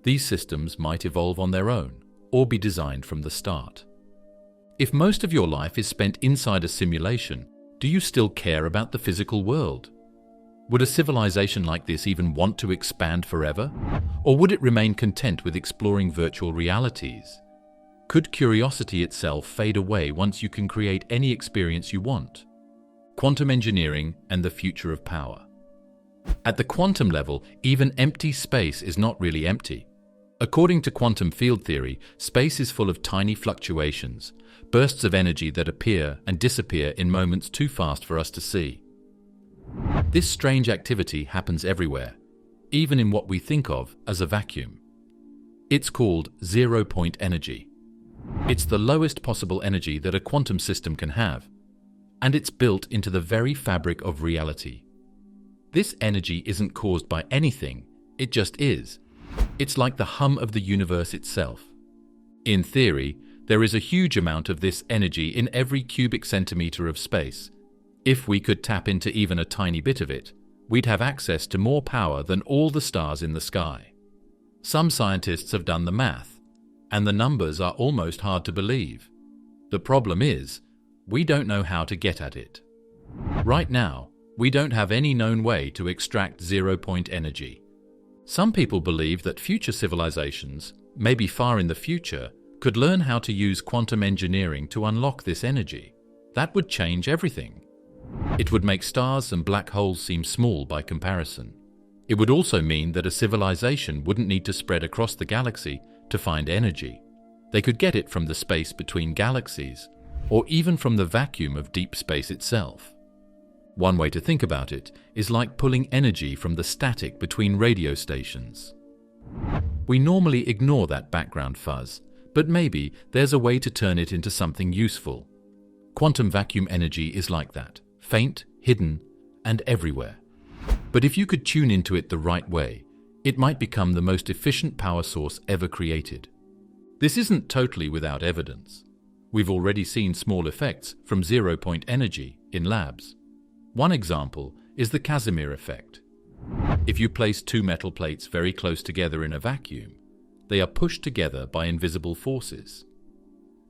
These systems might evolve on their own, or be designed from the start. If most of your life is spent inside a simulation, do you still care about the physical world? Would a civilization like this even want to expand forever? Or would it remain content with exploring virtual realities? Could curiosity itself fade away once you can create any experience you want? Quantum engineering and the future of power. At the quantum level, even empty space is not really empty. According to quantum field theory, space is full of tiny fluctuations, bursts of energy that appear and disappear in moments too fast for us to see. This strange activity happens everywhere, even in what we think of as a vacuum. It's called zero-point energy. It's the lowest possible energy that a quantum system can have, and it's built into the very fabric of reality. This energy isn't caused by anything, it just is. It's like the hum of the universe itself. In theory, there is a huge amount of this energy in every cubic centimeter of space. If we could tap into even a tiny bit of it, we'd have access to more power than all the stars in the sky. Some scientists have done the math, and the numbers are almost hard to believe. The problem is, we don't know how to get at it. Right now, we don't have any known way to extract zero-point energy. Some people believe that future civilizations, maybe far in the future, could learn how to use quantum engineering to unlock this energy. That would change everything. It would make stars and black holes seem small by comparison. It would also mean that a civilization wouldn't need to spread across the galaxy to find energy. They could get it from the space between galaxies, or even from the vacuum of deep space itself. One way to think about it is like pulling energy from the static between radio stations. We normally ignore that background fuzz, but maybe there's a way to turn it into something useful. Quantum vacuum energy is like that, faint, hidden, and everywhere. But if you could tune into it the right way, it might become the most efficient power source ever created. This isn't totally without evidence. We've already seen small effects from zero-point energy in labs. One example is the Casimir effect. If you place two metal plates very close together in a vacuum, they are pushed together by invisible forces.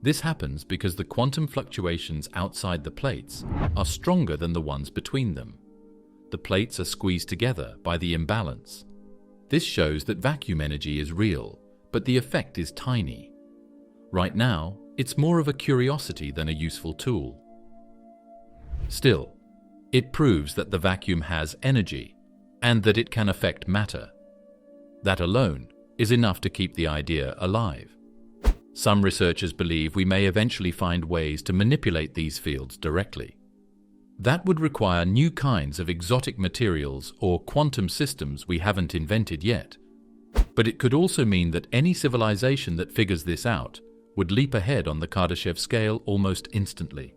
This happens because the quantum fluctuations outside the plates are stronger than the ones between them. The plates are squeezed together by the imbalance. This shows that vacuum energy is real, but the effect is tiny. Right now, it's more of a curiosity than a useful tool. Still, it proves that the vacuum has energy, and that it can affect matter. That alone is enough to keep the idea alive. Some researchers believe we may eventually find ways to manipulate these fields directly. That would require new kinds of exotic materials or quantum systems we haven't invented yet. But it could also mean that any civilization that figures this out would leap ahead on the Kardashev scale almost instantly.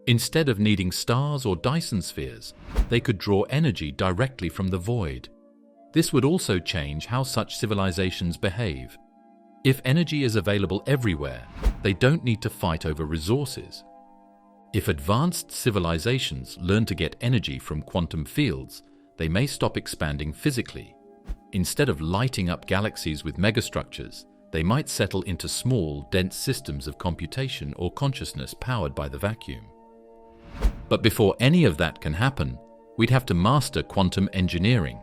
Instead of needing stars or Dyson spheres, they could draw energy directly from the void. This would also change how such civilizations behave. If energy is available everywhere, they don't need to fight over resources. If advanced civilizations learn to get energy from quantum fields, they may stop expanding physically. Instead of lighting up galaxies with megastructures, they might settle into small, dense systems of computation or consciousness powered by the vacuum. But before any of that can happen, we'd have to master quantum engineering.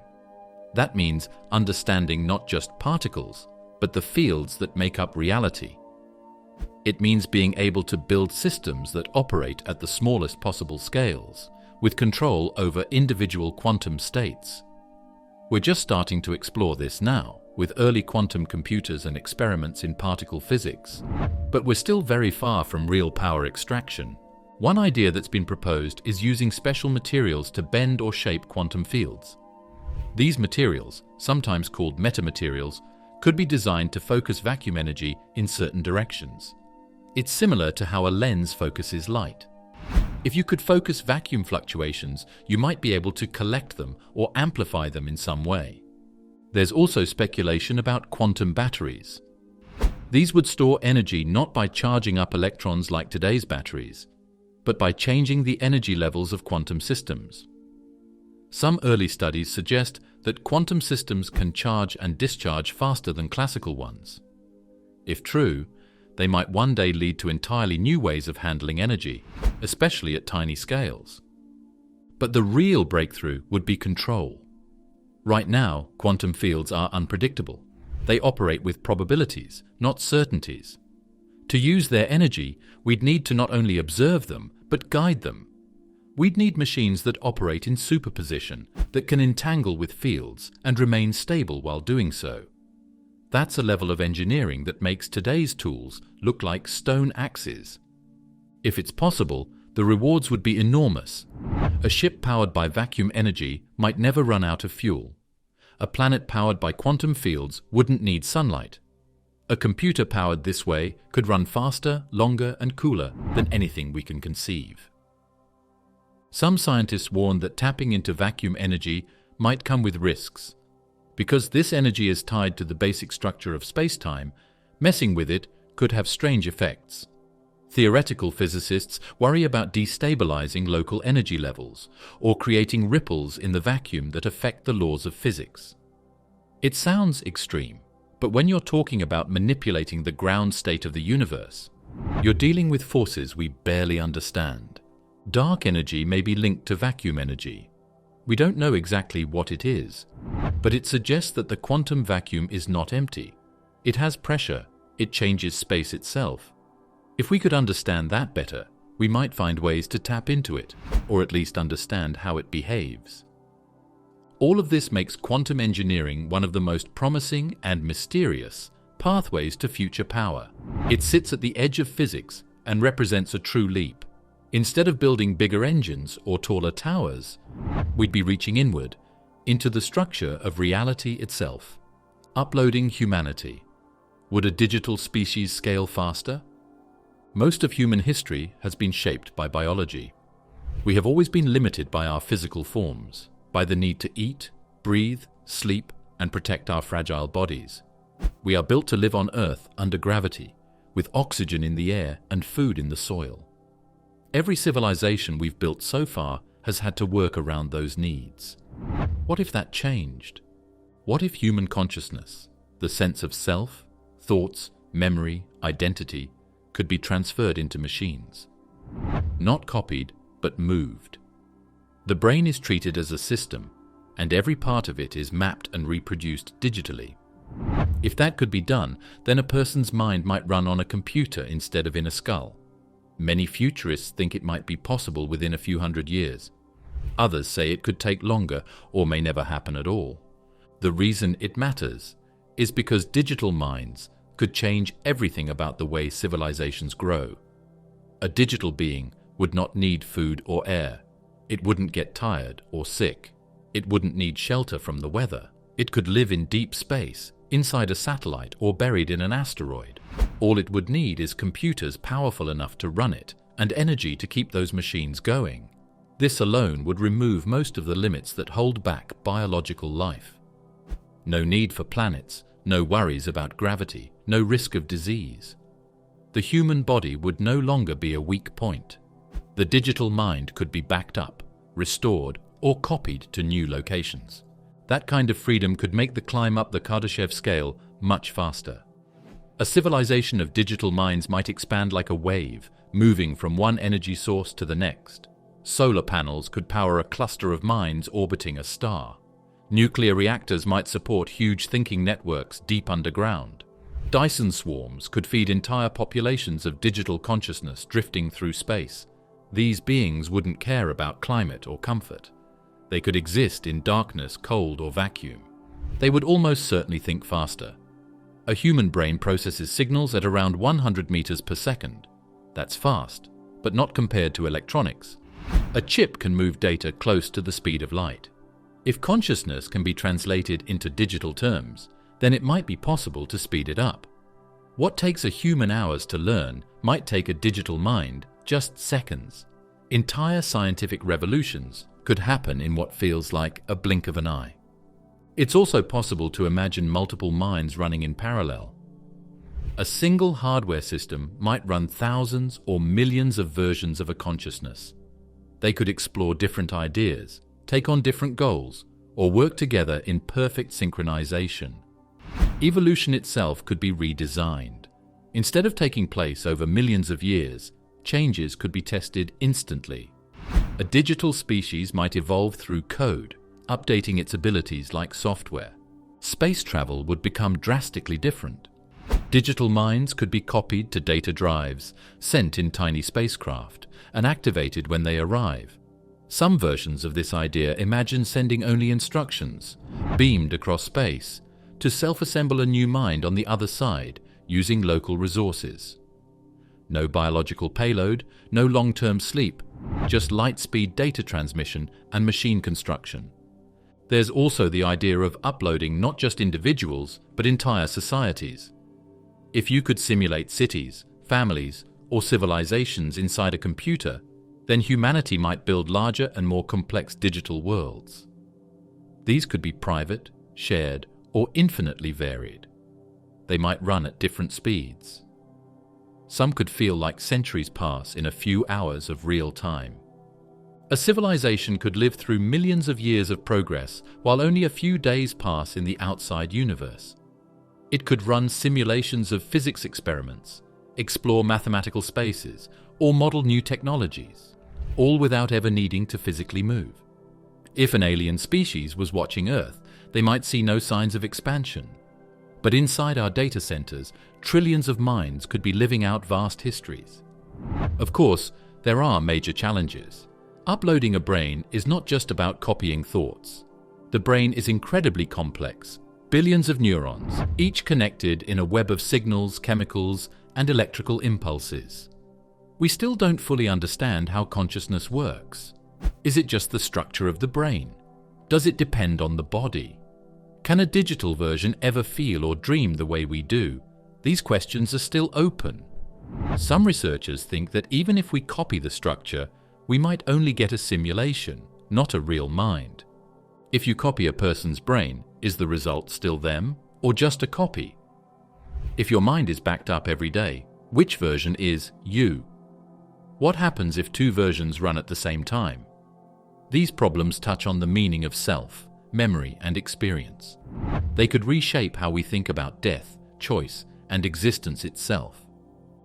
That means understanding not just particles, but the fields that make up reality. It means being able to build systems that operate at the smallest possible scales, with control over individual quantum states. We're just starting to explore this now, with early quantum computers and experiments in particle physics. But we're still very far from real power extraction. One idea that's been proposed is using special materials to bend or shape quantum fields. These materials, sometimes called metamaterials, could be designed to focus vacuum energy in certain directions. It's similar to how a lens focuses light. If you could focus vacuum fluctuations, you might be able to collect them or amplify them in some way. There's also speculation about quantum batteries. These would store energy not by charging up electrons like today's batteries, but by changing the energy levels of quantum systems. Some early studies suggest that quantum systems can charge and discharge faster than classical ones. If true, they might one day lead to entirely new ways of handling energy, especially at tiny scales. But the real breakthrough would be control. Right now, quantum fields are unpredictable. They operate with probabilities, not certainties. To use their energy, we'd need to not only observe them, but guide them. We'd need machines that operate in superposition, that can entangle with fields and remain stable while doing so. That's a level of engineering that makes today's tools look like stone axes. If it's possible, the rewards would be enormous. A ship powered by vacuum energy might never run out of fuel. A planet powered by quantum fields wouldn't need sunlight. A computer powered this way could run faster, longer, and cooler than anything we can conceive. Some scientists warn that tapping into vacuum energy might come with risks. Because this energy is tied to the basic structure of space-time, messing with it could have strange effects. Theoretical physicists worry about destabilizing local energy levels or creating ripples in the vacuum that affect the laws of physics. It sounds extreme, but when you're talking about manipulating the ground state of the universe, you're dealing with forces we barely understand. Dark energy may be linked to vacuum energy. We don't know exactly what it is, but it suggests that the quantum vacuum is not empty. It has pressure, it changes space itself. If we could understand that better, we might find ways to tap into it, or at least understand how it behaves. All of this makes quantum engineering one of the most promising and mysterious pathways to future power. It sits at the edge of physics and represents a true leap. Instead of building bigger engines or taller towers, we'd be reaching inward, into the structure of reality itself. Uploading humanity. Would a digital species scale faster? Most of human history has been shaped by biology. We have always been limited by our physical forms, by the need to eat, breathe, sleep, and protect our fragile bodies. We are built to live on Earth under gravity, with oxygen in the air and food in the soil. Every civilization we've built so far has had to work around those needs. What if that changed? What if human consciousness, the sense of self, thoughts, memory, identity, could be transferred into machines? Not copied, but moved. The brain is treated as a system, and every part of it is mapped and reproduced digitally. If that could be done, then a person's mind might run on a computer instead of in a skull. Many futurists think it might be possible within a few hundred years. Others say it could take longer or may never happen at all. The reason it matters is because digital minds could change everything about the way civilizations grow. A digital being would not need food or air. It wouldn't get tired or sick. It wouldn't need shelter from the weather. It could live in deep space, inside a satellite or buried in an asteroid. All it would need is computers powerful enough to run it and energy to keep those machines going. This alone would remove most of the limits that hold back biological life. No need for planets, no worries about gravity, no risk of disease. The human body would no longer be a weak point. The digital mind could be backed up, restored, or copied to new locations. That kind of freedom could make the climb up the Kardashev Scale much faster. A civilization of digital minds might expand like a wave, moving from one energy source to the next. Solar panels could power a cluster of minds orbiting a star. Nuclear reactors might support huge thinking networks deep underground. Dyson swarms could feed entire populations of digital consciousness drifting through space. These beings wouldn't care about climate or comfort. They could exist in darkness, cold, or vacuum. They would almost certainly think faster. A human brain processes signals at around 100 meters per second. That's fast, but not compared to electronics. A chip can move data close to the speed of light. If consciousness can be translated into digital terms, then it might be possible to speed it up. What takes a human hours to learn might take a digital mind just seconds. Entire scientific revolutions could happen in what feels like a blink of an eye. It's also possible to imagine multiple minds running in parallel. A single hardware system might run thousands or millions of versions of a consciousness. They could explore different ideas, take on different goals, or work together in perfect synchronization. Evolution itself could be redesigned. Instead of taking place over millions of years, changes could be tested instantly. A digital species might evolve through code, updating its abilities like software. Space travel would become drastically different. Digital minds could be copied to data drives, sent in tiny spacecraft, and activated when they arrive. Some versions of this idea imagine sending only instructions, beamed across space, to self-assemble a new mind on the other side using local resources. No biological payload, no long-term sleep, just light-speed data transmission and machine construction. There's also the idea of uploading not just individuals, but entire societies. If you could simulate cities, families, or civilizations inside a computer, then humanity might build larger and more complex digital worlds. These could be private, shared, or infinitely varied. They might run at different speeds. Some could feel like centuries pass in a few hours of real time. A civilization could live through millions of years of progress while only a few days pass in the outside universe. It could run simulations of physics experiments, explore mathematical spaces, or model new technologies, all without ever needing to physically move. If an alien species was watching Earth, they might see no signs of expansion. But inside our data centers, trillions of minds could be living out vast histories. Of course, there are major challenges. Uploading a brain is not just about copying thoughts. The brain is incredibly complex. Billions of neurons, each connected in a web of signals, chemicals, and electrical impulses. We still don't fully understand how consciousness works. Is it just the structure of the brain? Does it depend on the body? Can a digital version ever feel or dream the way we do? These questions are still open. Some researchers think that even if we copy the structure, we might only get a simulation, not a real mind. If you copy a person's brain, is the result still them, or just a copy? If your mind is backed up every day, which version is you? What happens if two versions run at the same time? These problems touch on the meaning of self, memory, and experience. They could reshape how we think about death, choice, and existence itself.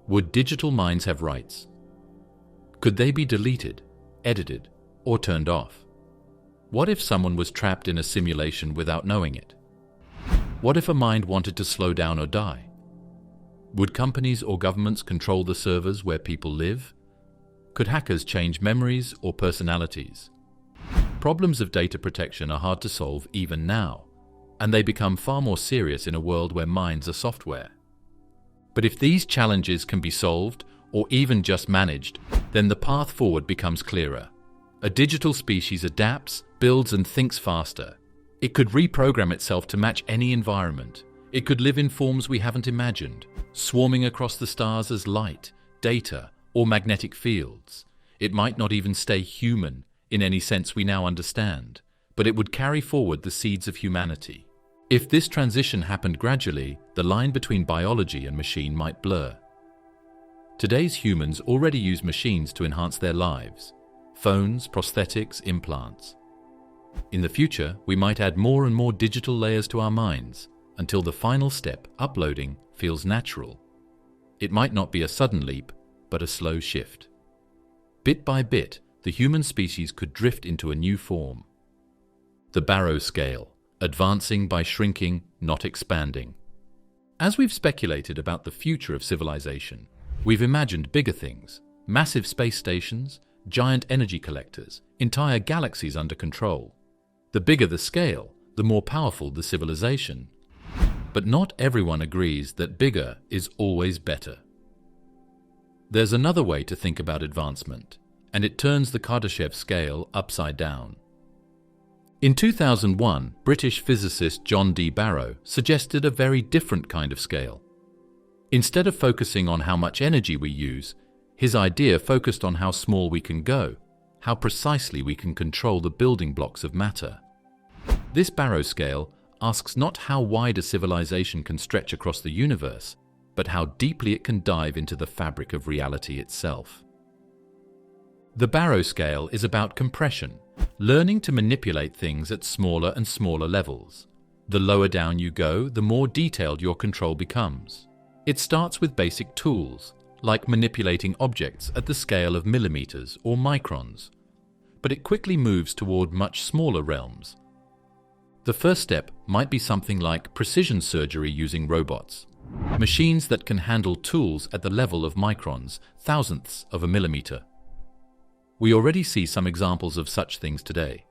Would digital minds have rights? Could they be deleted, edited, or turned off? What if someone was trapped in a simulation without knowing it? What if a mind wanted to slow down or die? Would companies or governments control the servers where people live? Could hackers change memories or personalities? Problems of data protection are hard to solve even now, and they become far more serious in a world where minds are software. But if these challenges can be solved, or even just managed, then the path forward becomes clearer. A digital species adapts, builds, and thinks faster. It could reprogram itself to match any environment. It could live in forms we haven't imagined, swarming across the stars as light, data, or magnetic fields. It might not even stay human in any sense we now understand, but it would carry forward the seeds of humanity. If this transition happened gradually, the line between biology and machine might blur. Today's humans already use machines to enhance their lives. Phones, prosthetics, implants. In the future, we might add more and more digital layers to our minds until the final step, uploading, feels natural. It might not be a sudden leap, but a slow shift. Bit by bit, the human species could drift into a new form. The Barrow Scale, advancing by shrinking, not expanding. As we've speculated about the future of civilization, we've imagined bigger things, massive space stations, giant energy collectors, entire galaxies under control. The bigger the scale, the more powerful the civilization. But not everyone agrees that bigger is always better. There's another way to think about advancement, and it turns the Kardashev scale upside down. In 2001, British physicist John D. Barrow suggested a very different kind of scale. Instead of focusing on how much energy we use, his idea focused on how small we can go, how precisely we can control the building blocks of matter. This Barrow scale asks not how wide a civilization can stretch across the universe, but how deeply it can dive into the fabric of reality itself. The Barrow scale is about compression, learning to manipulate things at smaller and smaller levels. The lower down you go, the more detailed your control becomes. It starts with basic tools, like manipulating objects at the scale of millimeters or microns, but it quickly moves toward much smaller realms. The first step might be something like precision surgery using robots, machines that can handle tools at the level of microns, thousandths of a millimeter. We already see some examples of such things today.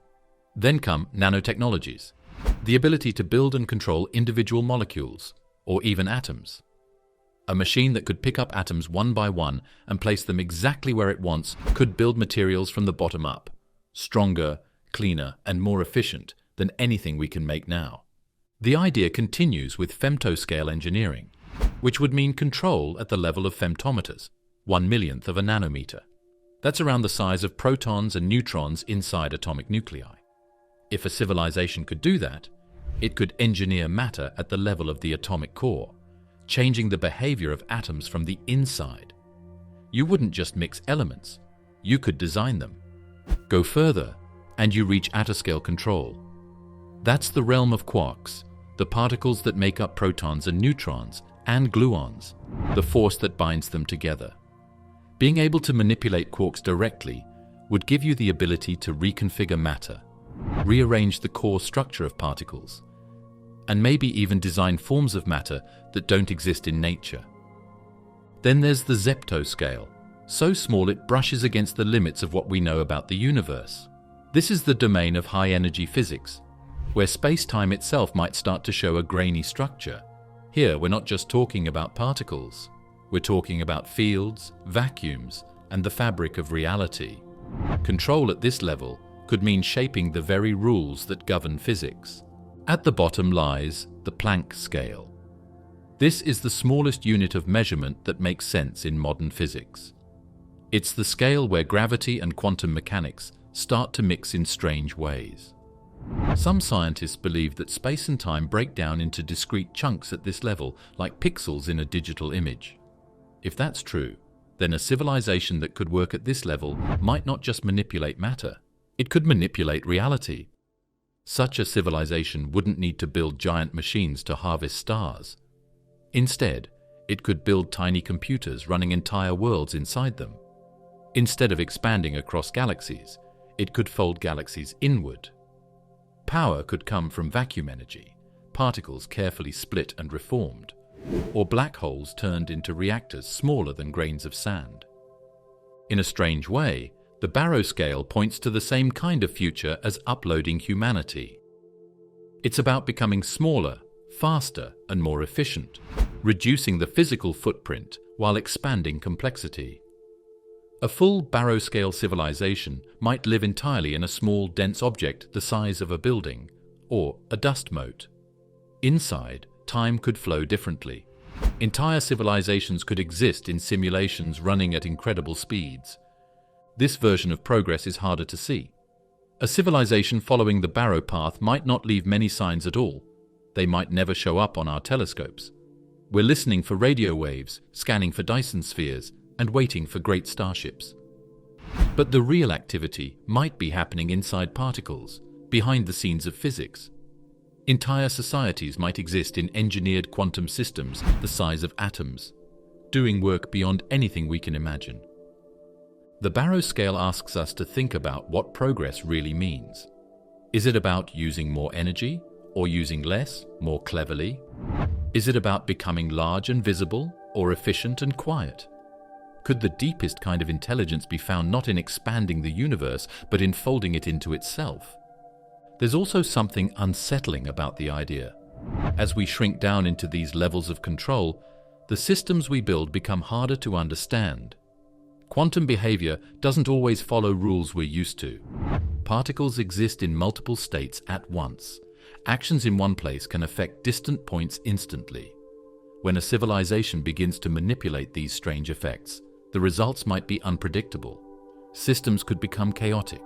Then come nanotechnologies, the ability to build and control individual molecules, or even atoms. A machine that could pick up atoms one by one and place them exactly where it wants could build materials from the bottom up, stronger, cleaner, and more efficient than anything we can make now. The idea continues with femtoscale engineering, which would mean control at the level of femtometers, 1/1,000,000th of a nanometer. That's around the size of protons and neutrons inside atomic nuclei. If a civilization could do that, it could engineer matter at the level of the atomic core, changing the behavior of atoms from the inside. You wouldn't just mix elements, you could design them. Go further, and you reach attoscale control. That's the realm of quarks, the particles that make up protons and neutrons, and gluons, the force that binds them together. Being able to manipulate quarks directly would give you the ability to reconfigure matter, rearrange the core structure of particles, and maybe even design forms of matter that don't exist in nature. Then there's the zeptoscale, so small it brushes against the limits of what we know about the universe. This is the domain of high-energy physics, where space-time itself might start to show a grainy structure. Here, we're not just talking about particles. We're talking about fields, vacuums, and the fabric of reality. Control at this level could mean shaping the very rules that govern physics. At the bottom lies the Planck scale. This is the smallest unit of measurement that makes sense in modern physics. It's the scale where gravity and quantum mechanics start to mix in strange ways. Some scientists believe that space and time break down into discrete chunks at this level, like pixels in a digital image. If that's true, then a civilization that could work at this level might not just manipulate matter, it could manipulate reality. Such a civilization wouldn't need to build giant machines to harvest stars. Instead, it could build tiny computers running entire worlds inside them. Instead of expanding across galaxies, it could fold galaxies inward. Power could come from vacuum energy, particles carefully split and reformed, or black holes turned into reactors smaller than grains of sand. In a strange way, the Barrow scale points to the same kind of future as uploading humanity. It's about becoming smaller, faster, and more efficient, reducing the physical footprint while expanding complexity. A full Barrow scale civilization might live entirely in a small, dense object the size of a building, or a dust mote. Inside, time could flow differently. Entire civilizations could exist in simulations running at incredible speeds. This version of progress is harder to see. A civilization following the Barrow path might not leave many signs at all. They might never show up on our telescopes. We're listening for radio waves, scanning for Dyson spheres, and waiting for great starships. But the real activity might be happening inside particles, behind the scenes of physics. Entire societies might exist in engineered quantum systems the size of atoms, doing work beyond anything we can imagine. The Barrow scale asks us to think about what progress really means. Is it about using more energy, or using less, more cleverly? Is it about becoming large and visible, or efficient and quiet? Could the deepest kind of intelligence be found not in expanding the universe, but in folding it into itself? There's also something unsettling about the idea. As we shrink down into these levels of control, the systems we build become harder to understand. Quantum behavior doesn't always follow rules we're used to. Particles exist in multiple states at once. Actions in one place can affect distant points instantly. When a civilization begins to manipulate these strange effects, the results might be unpredictable. Systems could become chaotic.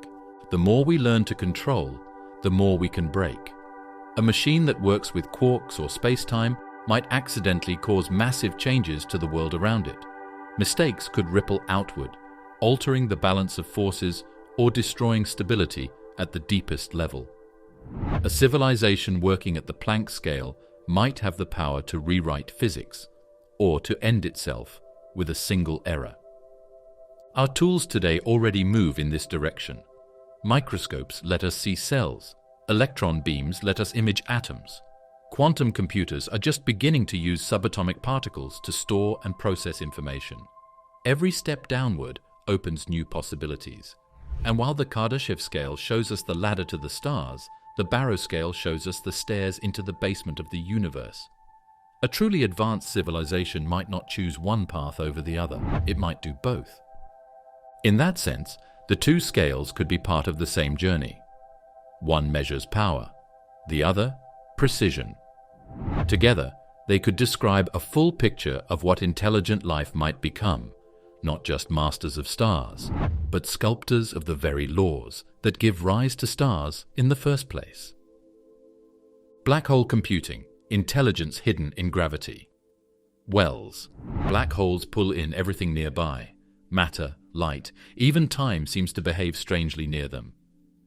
The more we learn to control, the more we can break. A machine that works with quarks or space-time might accidentally cause massive changes to the world around it. Mistakes could ripple outward, altering the balance of forces or destroying stability at the deepest level. A civilization working at the Planck scale might have the power to rewrite physics, or to end itself with a single error. Our tools today already move in this direction. Microscopes let us see cells. Electron beams let us image atoms. Quantum computers are just beginning to use subatomic particles to store and process information. Every step downward opens new possibilities. And while the Kardashev scale shows us the ladder to the stars, the Barrow scale shows us the stairs into the basement of the universe. A truly advanced civilization might not choose one path over the other. It might do both. In that sense, the two scales could be part of the same journey. One measures power, the other, precision. Together, they could describe a full picture of what intelligent life might become, not just masters of stars, but sculptors of the very laws that give rise to stars in the first place. Black hole computing, intelligence hidden in gravity. Wells. Black holes pull in everything nearby. Matter, light, even time seems to behave strangely near them.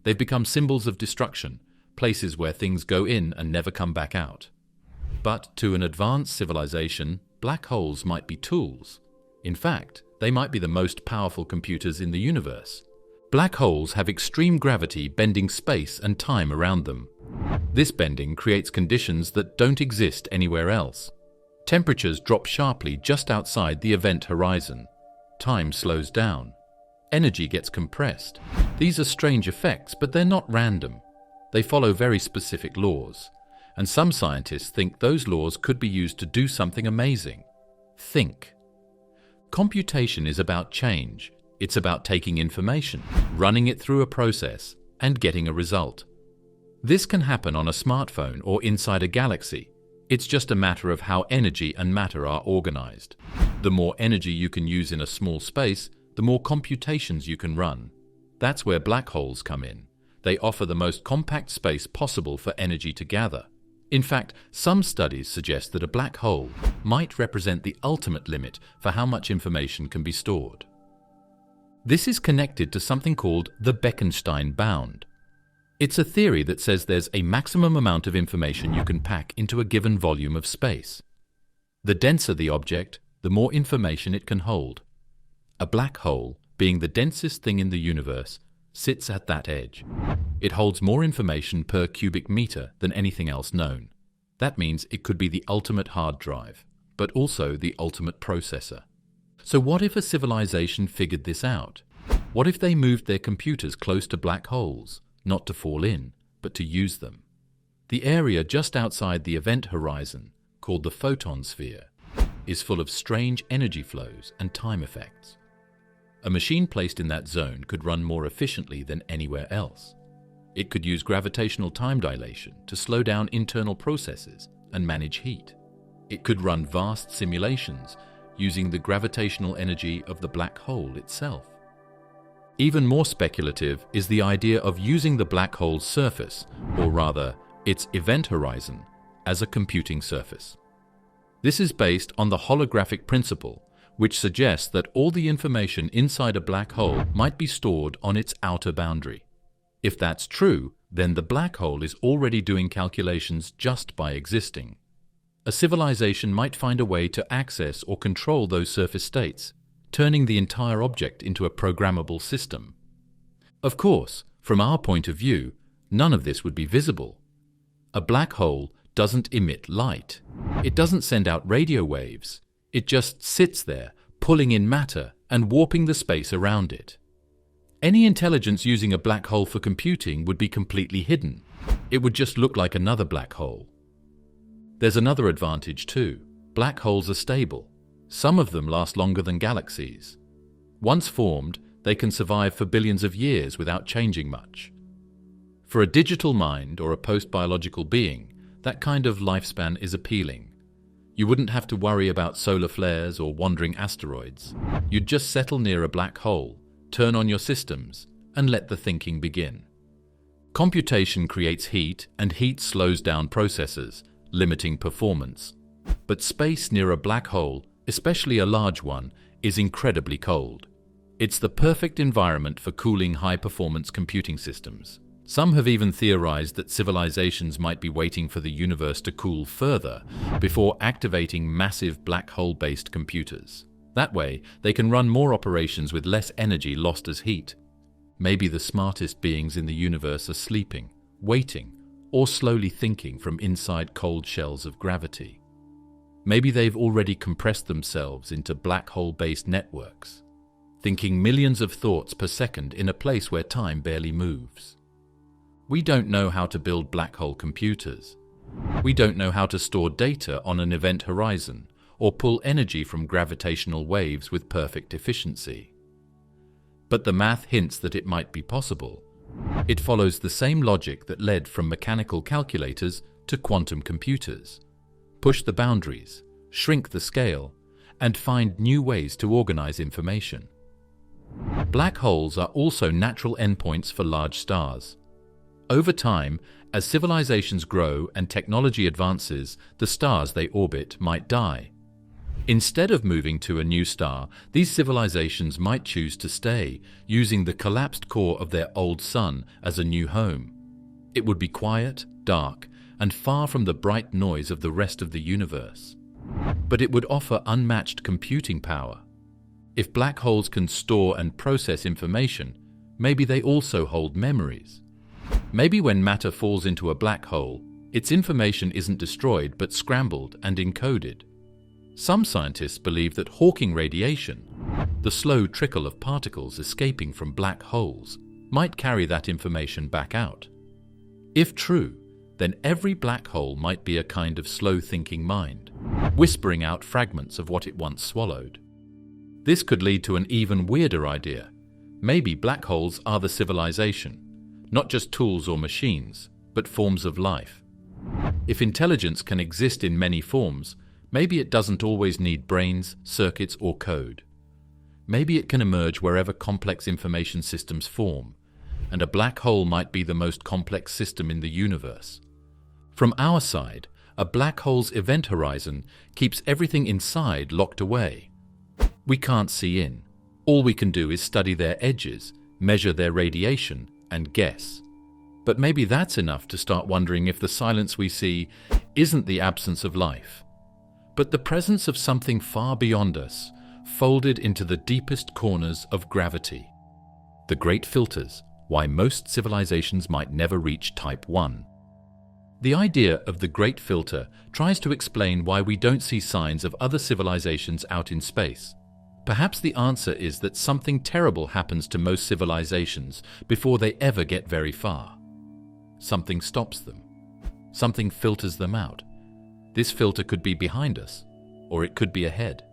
They've become symbols of destruction, places where things go in and never come back out. But to an advanced civilization, black holes might be tools. In fact, they might be the most powerful computers in the universe. Black holes have extreme gravity bending space and time around them. This bending creates conditions that don't exist anywhere else. Temperatures drop sharply just outside the event horizon. Time slows down. Energy gets compressed. These are strange effects, but they're not random. They follow very specific laws. And some scientists think those laws could be used to do something amazing. Think. Computation is about change. It's about taking information, running it through a process, and getting a result. This can happen on a smartphone or inside a galaxy. It's just a matter of how energy and matter are organized. The more energy you can use in a small space, the more computations you can run. That's where black holes come in. They offer the most compact space possible for energy to gather. In fact, some studies suggest that a black hole might represent the ultimate limit for how much information can be stored. This is connected to something called the Bekenstein bound. It's a theory that says there's a maximum amount of information you can pack into a given volume of space. The denser the object, the more information it can hold. A black hole, being the densest thing in the universe, sits at that edge. It holds more information per cubic meter than anything else known. That means it could be the ultimate hard drive, but also the ultimate processor. So what if a civilization figured this out? What if they moved their computers close to black holes, not to fall in, but to use them? The area just outside the event horizon, called the photon sphere, is full of strange energy flows and time effects. A machine placed in that zone could run more efficiently than anywhere else. It could use gravitational time dilation to slow down internal processes and manage heat. It could run vast simulations using the gravitational energy of the black hole itself. Even more speculative is the idea of using the black hole's surface, or rather, its event horizon, as a computing surface. This is based on the holographic principle, which suggests that all the information inside a black hole might be stored on its outer boundary. If that's true, then the black hole is already doing calculations just by existing. A civilization might find a way to access or control those surface states, turning the entire object into a programmable system. Of course, from our point of view, none of this would be visible. A black hole doesn't emit light. It doesn't send out radio waves. It just sits there, pulling in matter and warping the space around it. Any intelligence using a black hole for computing would be completely hidden. It would just look like another black hole. There's another advantage too. Black holes are stable. Some of them last longer than galaxies. Once formed, they can survive for billions of years without changing much. For a digital mind or a post-biological being, that kind of lifespan is appealing. You wouldn't have to worry about solar flares or wandering asteroids. You'd just settle near a black hole, turn on your systems, and let the thinking begin. Computation creates heat, and heat slows down processes, limiting performance. But space near a black hole, especially a large one, is incredibly cold. It's the perfect environment for cooling high-performance computing systems. Some have even theorized that civilizations might be waiting for the universe to cool further before activating massive black hole-based computers. That way, they can run more operations with less energy lost as heat. Maybe the smartest beings in the universe are sleeping, waiting, or slowly thinking from inside cold shells of gravity. Maybe they've already compressed themselves into black hole-based networks, thinking millions of thoughts per second in a place where time barely moves. We don't know how to build black hole computers. We don't know how to store data on an event horizon or pull energy from gravitational waves with perfect efficiency. But the math hints that it might be possible. It follows the same logic that led from mechanical calculators to quantum computers. Push the boundaries, shrink the scale, and find new ways to organize information. Black holes are also natural endpoints for large stars. Over time, as civilizations grow and technology advances, the stars they orbit might die. Instead of moving to a new star, these civilizations might choose to stay, using the collapsed core of their old sun as a new home. It would be quiet, dark, and far from the bright noise of the rest of the universe. But it would offer unmatched computing power. If black holes can store and process information, maybe they also hold memories. Maybe when matter falls into a black hole, its information isn't destroyed but scrambled and encoded. Some scientists believe that Hawking radiation, the slow trickle of particles escaping from black holes, might carry that information back out. If true, then every black hole might be a kind of slow-thinking mind, whispering out fragments of what it once swallowed. This could lead to an even weirder idea. Maybe black holes are the civilization, not just tools or machines, but forms of life. If intelligence can exist in many forms, maybe it doesn't always need brains, circuits, or code. Maybe it can emerge wherever complex information systems form, and a black hole might be the most complex system in the universe. From our side, a black hole's event horizon keeps everything inside locked away. We can't see in. All we can do is study their edges, measure their radiation, and guess. But maybe that's enough to start wondering if the silence we see isn't the absence of life, but the presence of something far beyond us, folded into the deepest corners of gravity. The Great Filters, why most civilizations might never reach Type 1. The idea of the Great Filter tries to explain why we don't see signs of other civilizations out in space. Perhaps the answer is that something terrible happens to most civilizations before they ever get very far. Something stops them. Something filters them out. This filter could be behind us, or it could be ahead.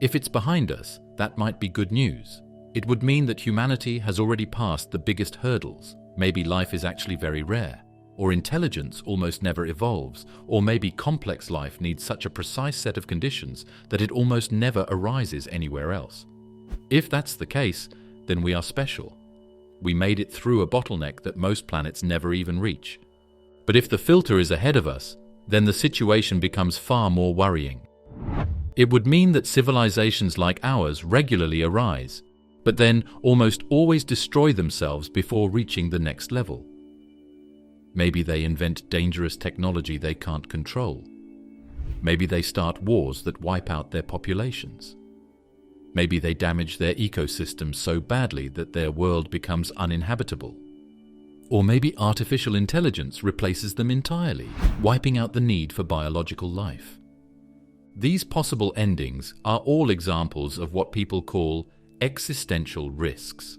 If it's behind us, that might be good news. It would mean that humanity has already passed the biggest hurdles. Maybe life is actually very rare, or intelligence almost never evolves, or maybe complex life needs such a precise set of conditions that it almost never arises anywhere else. If that's the case, then we are special. We made it through a bottleneck that most planets never even reach. But if the filter is ahead of us, then the situation becomes far more worrying. It would mean that civilizations like ours regularly arise, but then almost always destroy themselves before reaching the next level. Maybe they invent dangerous technology they can't control. Maybe they start wars that wipe out their populations. Maybe they damage their ecosystems so badly that their world becomes uninhabitable. Or maybe artificial intelligence replaces them entirely, wiping out the need for biological life. These possible endings are all examples of what people call existential risks.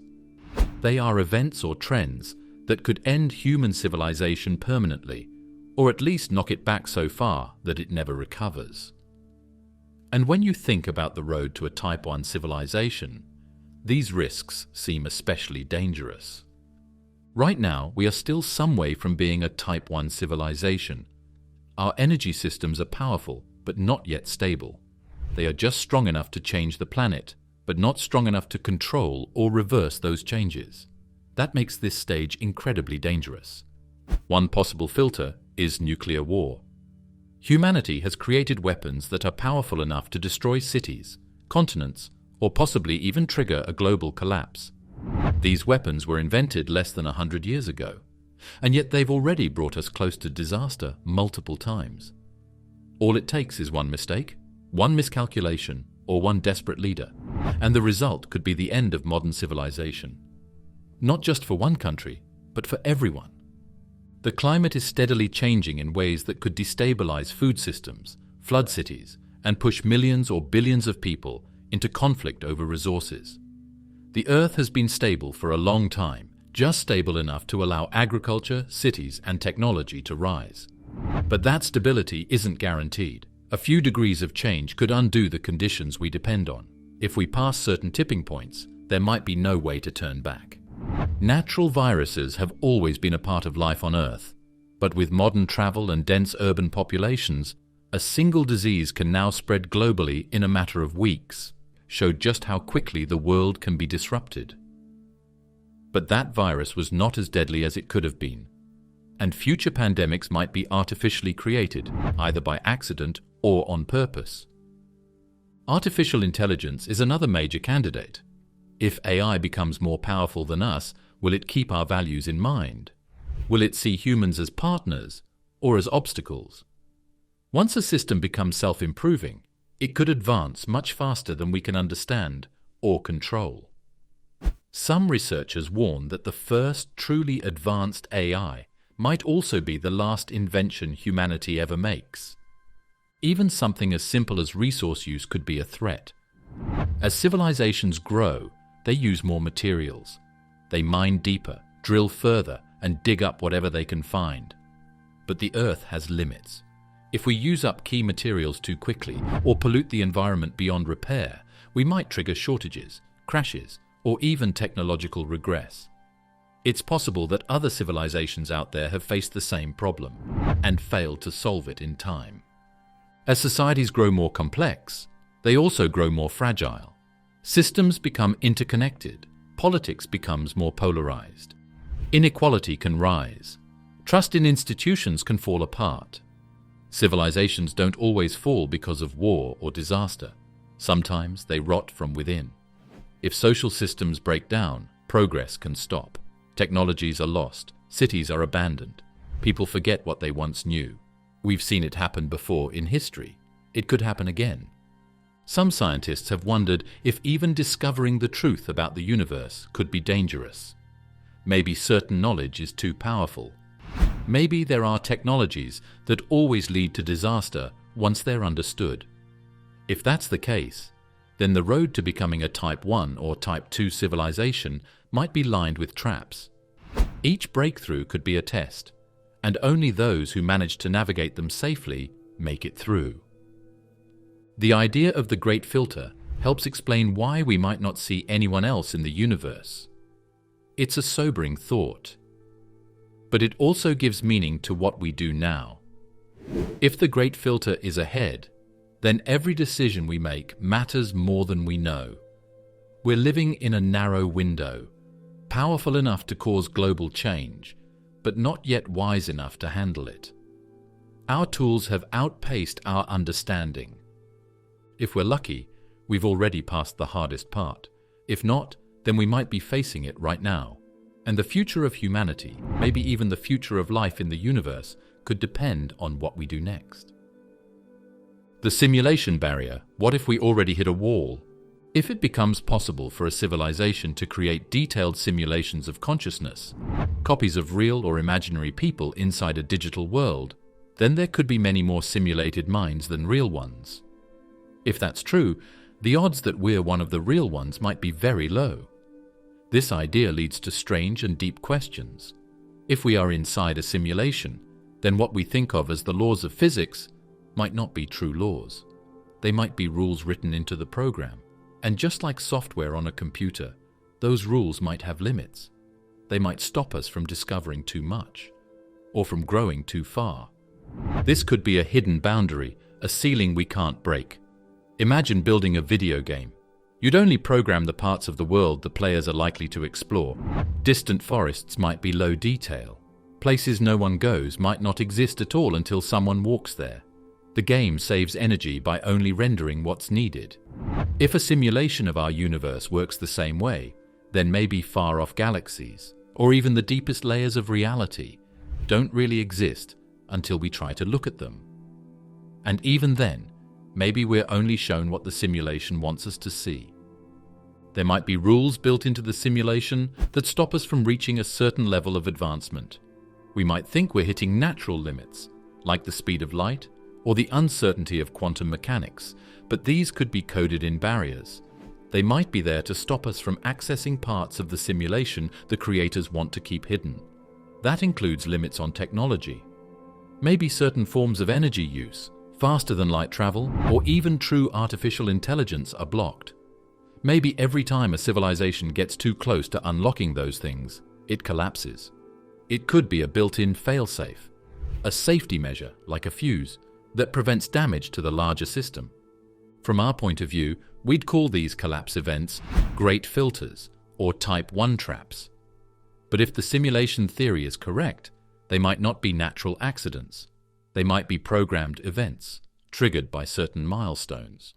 They are events or trends that could end human civilization permanently, or at least knock it back so far that it never recovers. And when you think about the road to a Type 1 civilization, these risks seem especially dangerous. Right now, we are still some way from being a Type 1 civilization. Our energy systems are powerful, but not yet stable. They are just strong enough to change the planet, but not strong enough to control or reverse those changes. That makes this stage incredibly dangerous. One possible filter is nuclear war. Humanity has created weapons that are powerful enough to destroy cities, continents, or possibly even trigger a global collapse. These weapons were invented less than 100 years ago, and yet they've already brought us close to disaster multiple times. All it takes is one mistake, one miscalculation, or one desperate leader, and the result could be the end of modern civilization. Not just for one country, but for everyone. The climate is steadily changing in ways that could destabilize food systems, flood cities, and push millions or billions of people into conflict over resources. The Earth has been stable for a long time, just stable enough to allow agriculture, cities, and technology to rise. But that stability isn't guaranteed. A few degrees of change could undo the conditions we depend on. If we pass certain tipping points, there might be no way to turn back. Natural viruses have always been a part of life on Earth, but with modern travel and dense urban populations, a single disease can now spread globally in a matter of weeks, showed just how quickly the world can be disrupted. But that virus was not as deadly as it could have been, and future pandemics might be artificially created, either by accident or on purpose. Artificial intelligence is another major candidate. If AI becomes more powerful than us, will it keep our values in mind? Will it see humans as partners or as obstacles? Once a system becomes self-improving, it could advance much faster than we can understand or control. Some researchers warn that the first truly advanced AI might also be the last invention humanity ever makes. Even something as simple as resource use could be a threat. As civilizations grow, they use more materials. They mine deeper, drill further, and dig up whatever they can find. But the Earth has limits. If we use up key materials too quickly or pollute the environment beyond repair, we might trigger shortages, crashes, or even technological regress. It's possible that other civilizations out there have faced the same problem and failed to solve it in time. As societies grow more complex, they also grow more fragile. Systems become interconnected, politics becomes more polarized. Inequality can rise. Trust in institutions can fall apart. Civilizations don't always fall because of war or disaster. Sometimes they rot from within. If social systems break down, progress can stop. Technologies are lost, cities are abandoned. People forget what they once knew. We've seen it happen before in history. It could happen again. Some scientists have wondered if even discovering the truth about the universe could be dangerous. Maybe certain knowledge is too powerful. Maybe there are technologies that always lead to disaster once they're understood. If that's the case, then the road to becoming a Type 1 or Type 2 civilization might be lined with traps. Each breakthrough could be a test, and only those who manage to navigate them safely make it through. The idea of the Great Filter helps explain why we might not see anyone else in the universe. It's a sobering thought, but it also gives meaning to what we do now. If the Great Filter is ahead, then every decision we make matters more than we know. We're living in a narrow window, powerful enough to cause global change, but not yet wise enough to handle it. Our tools have outpaced our understanding. If we're lucky, we've already passed the hardest part. If not, then we might be facing it right now. And the future of humanity, maybe even the future of life in the universe, could depend on what we do next. The simulation barrier. What if we already hit a wall? If it becomes possible for a civilization to create detailed simulations of consciousness, copies of real or imaginary people inside a digital world, then there could be many more simulated minds than real ones. If that's true, the odds that we're one of the real ones might be very low. This idea leads to strange and deep questions. If we are inside a simulation, then what we think of as the laws of physics might not be true laws. They might be rules written into the program. And just like software on a computer, those rules might have limits. They might stop us from discovering too much, or from growing too far. This could be a hidden boundary, a ceiling we can't break. Imagine building a video game. You'd only program the parts of the world the players are likely to explore. Distant forests might be low detail. Places no one goes might not exist at all until someone walks there. The game saves energy by only rendering what's needed. If a simulation of our universe works the same way, then maybe far-off galaxies, or even the deepest layers of reality, don't really exist until we try to look at them. And even then, maybe we're only shown what the simulation wants us to see. There might be rules built into the simulation that stop us from reaching a certain level of advancement. We might think we're hitting natural limits, like the speed of light or the uncertainty of quantum mechanics, but these could be coded in barriers. They might be there to stop us from accessing parts of the simulation the creators want to keep hidden. That includes limits on technology. Maybe certain forms of energy use, faster than light travel, or even true artificial intelligence are blocked. Maybe every time a civilization gets too close to unlocking those things, it collapses. It could be a built-in failsafe, a safety measure like a fuse that prevents damage to the larger system. From our point of view, we'd call these collapse events great filters or Type 1 traps. But if the simulation theory is correct, they might not be natural accidents. They might be programmed events, triggered by certain milestones,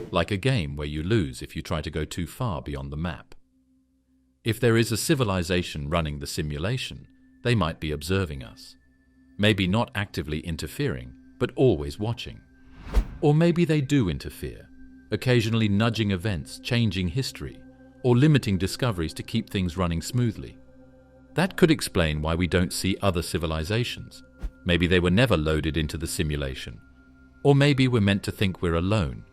like a game where you lose if you try to go too far beyond the map. If there is a civilization running the simulation, they might be observing us. Maybe not actively interfering, but always watching. Or maybe they do interfere, occasionally nudging events, changing history, or limiting discoveries to keep things running smoothly. That could explain why we don't see other civilizations. Maybe they were never loaded into the simulation. Or maybe we're meant to think we're alone,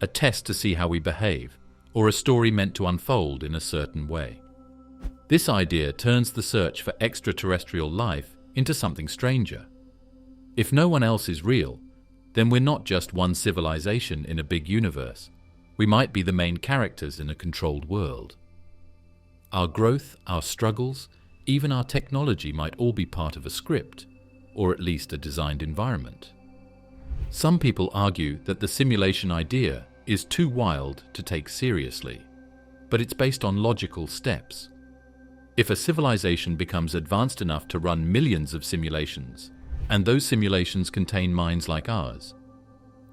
a test to see how we behave, or a story meant to unfold in a certain way. This idea turns the search for extraterrestrial life into something stranger. If no one else is real, then we're not just one civilization in a big universe. We might be the main characters in a controlled world. Our growth, our struggles, even our technology might all be part of a script, or at least a designed environment. Some people argue that the simulation idea is too wild to take seriously, but it's based on logical steps. If a civilization becomes advanced enough to run millions of simulations, and those simulations contain minds like ours,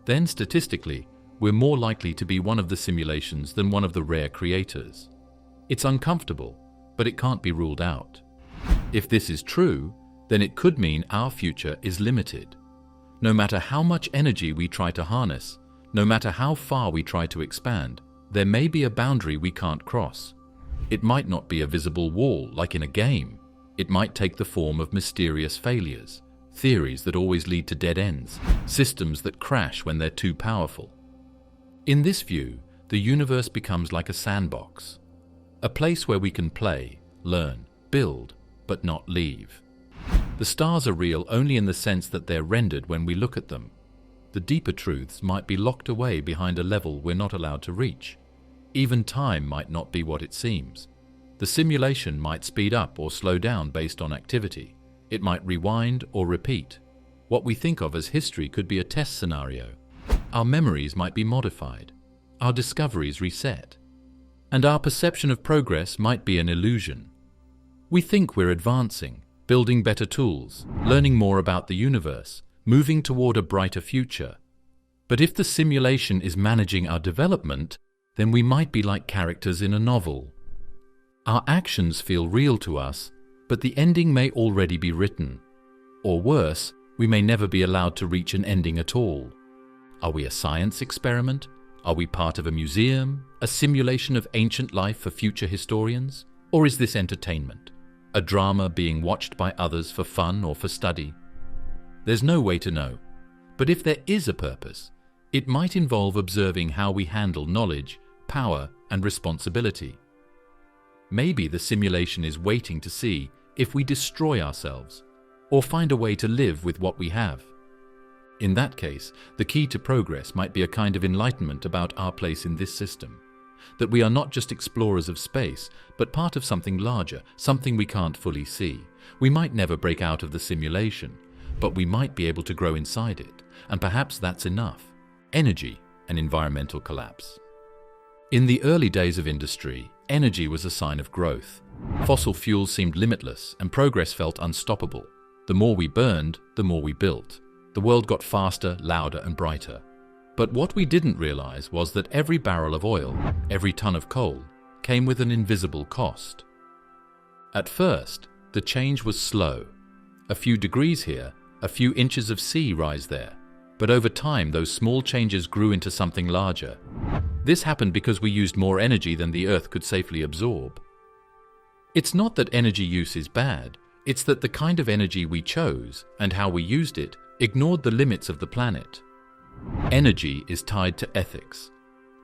then statistically, we're more likely to be one of the simulations than one of the rare creators. It's uncomfortable, but it can't be ruled out. If this is true, then it could mean our future is limited. No matter how much energy we try to harness, no matter how far we try to expand, there may be a boundary we can't cross. It might not be a visible wall like in a game. It might take the form of mysterious failures, theories that always lead to dead ends, systems that crash when they're too powerful. In this view, the universe becomes like a sandbox, a place where we can play, learn, build, but not leave. The stars are real only in the sense that they're rendered when we look at them. The deeper truths might be locked away behind a level we're not allowed to reach. Even time might not be what it seems. The simulation might speed up or slow down based on activity. It might rewind or repeat. What we think of as history could be a test scenario. Our memories might be modified, our discoveries reset, and our perception of progress might be an illusion. We think we're advancing, building better tools, learning more about the universe, moving toward a brighter future. But if the simulation is managing our development, then we might be like characters in a novel. Our actions feel real to us, but the ending may already be written. Or worse, we may never be allowed to reach an ending at all. Are we a science experiment? Are we part of a museum, a simulation of ancient life for future historians? Or is this entertainment, a drama being watched by others for fun or for study? There's no way to know. But if there is a purpose, it might involve observing how we handle knowledge, power, and responsibility. Maybe the simulation is waiting to see if we destroy ourselves, or find a way to live with what we have. In that case, the key to progress might be a kind of enlightenment about our place in this system, that we are not just explorers of space, but part of something larger, something we can't fully see. We might never break out of the simulation, but we might be able to grow inside it, and perhaps that's enough. Energy and environmental collapse. In the early days of industry, energy was a sign of growth. Fossil fuels seemed limitless, and progress felt unstoppable. The more we burned, the more we built. The world got faster, louder, and brighter. But what we didn't realize was that every barrel of oil, every ton of coal, came with an invisible cost. At first, the change was slow. A few degrees here, a few inches of sea rise there. But over time, those small changes grew into something larger. This happened because we used more energy than the Earth could safely absorb. It's not that energy use is bad, it's that the kind of energy we chose and how we used it ignored the limits of the planet. Energy is tied to ethics.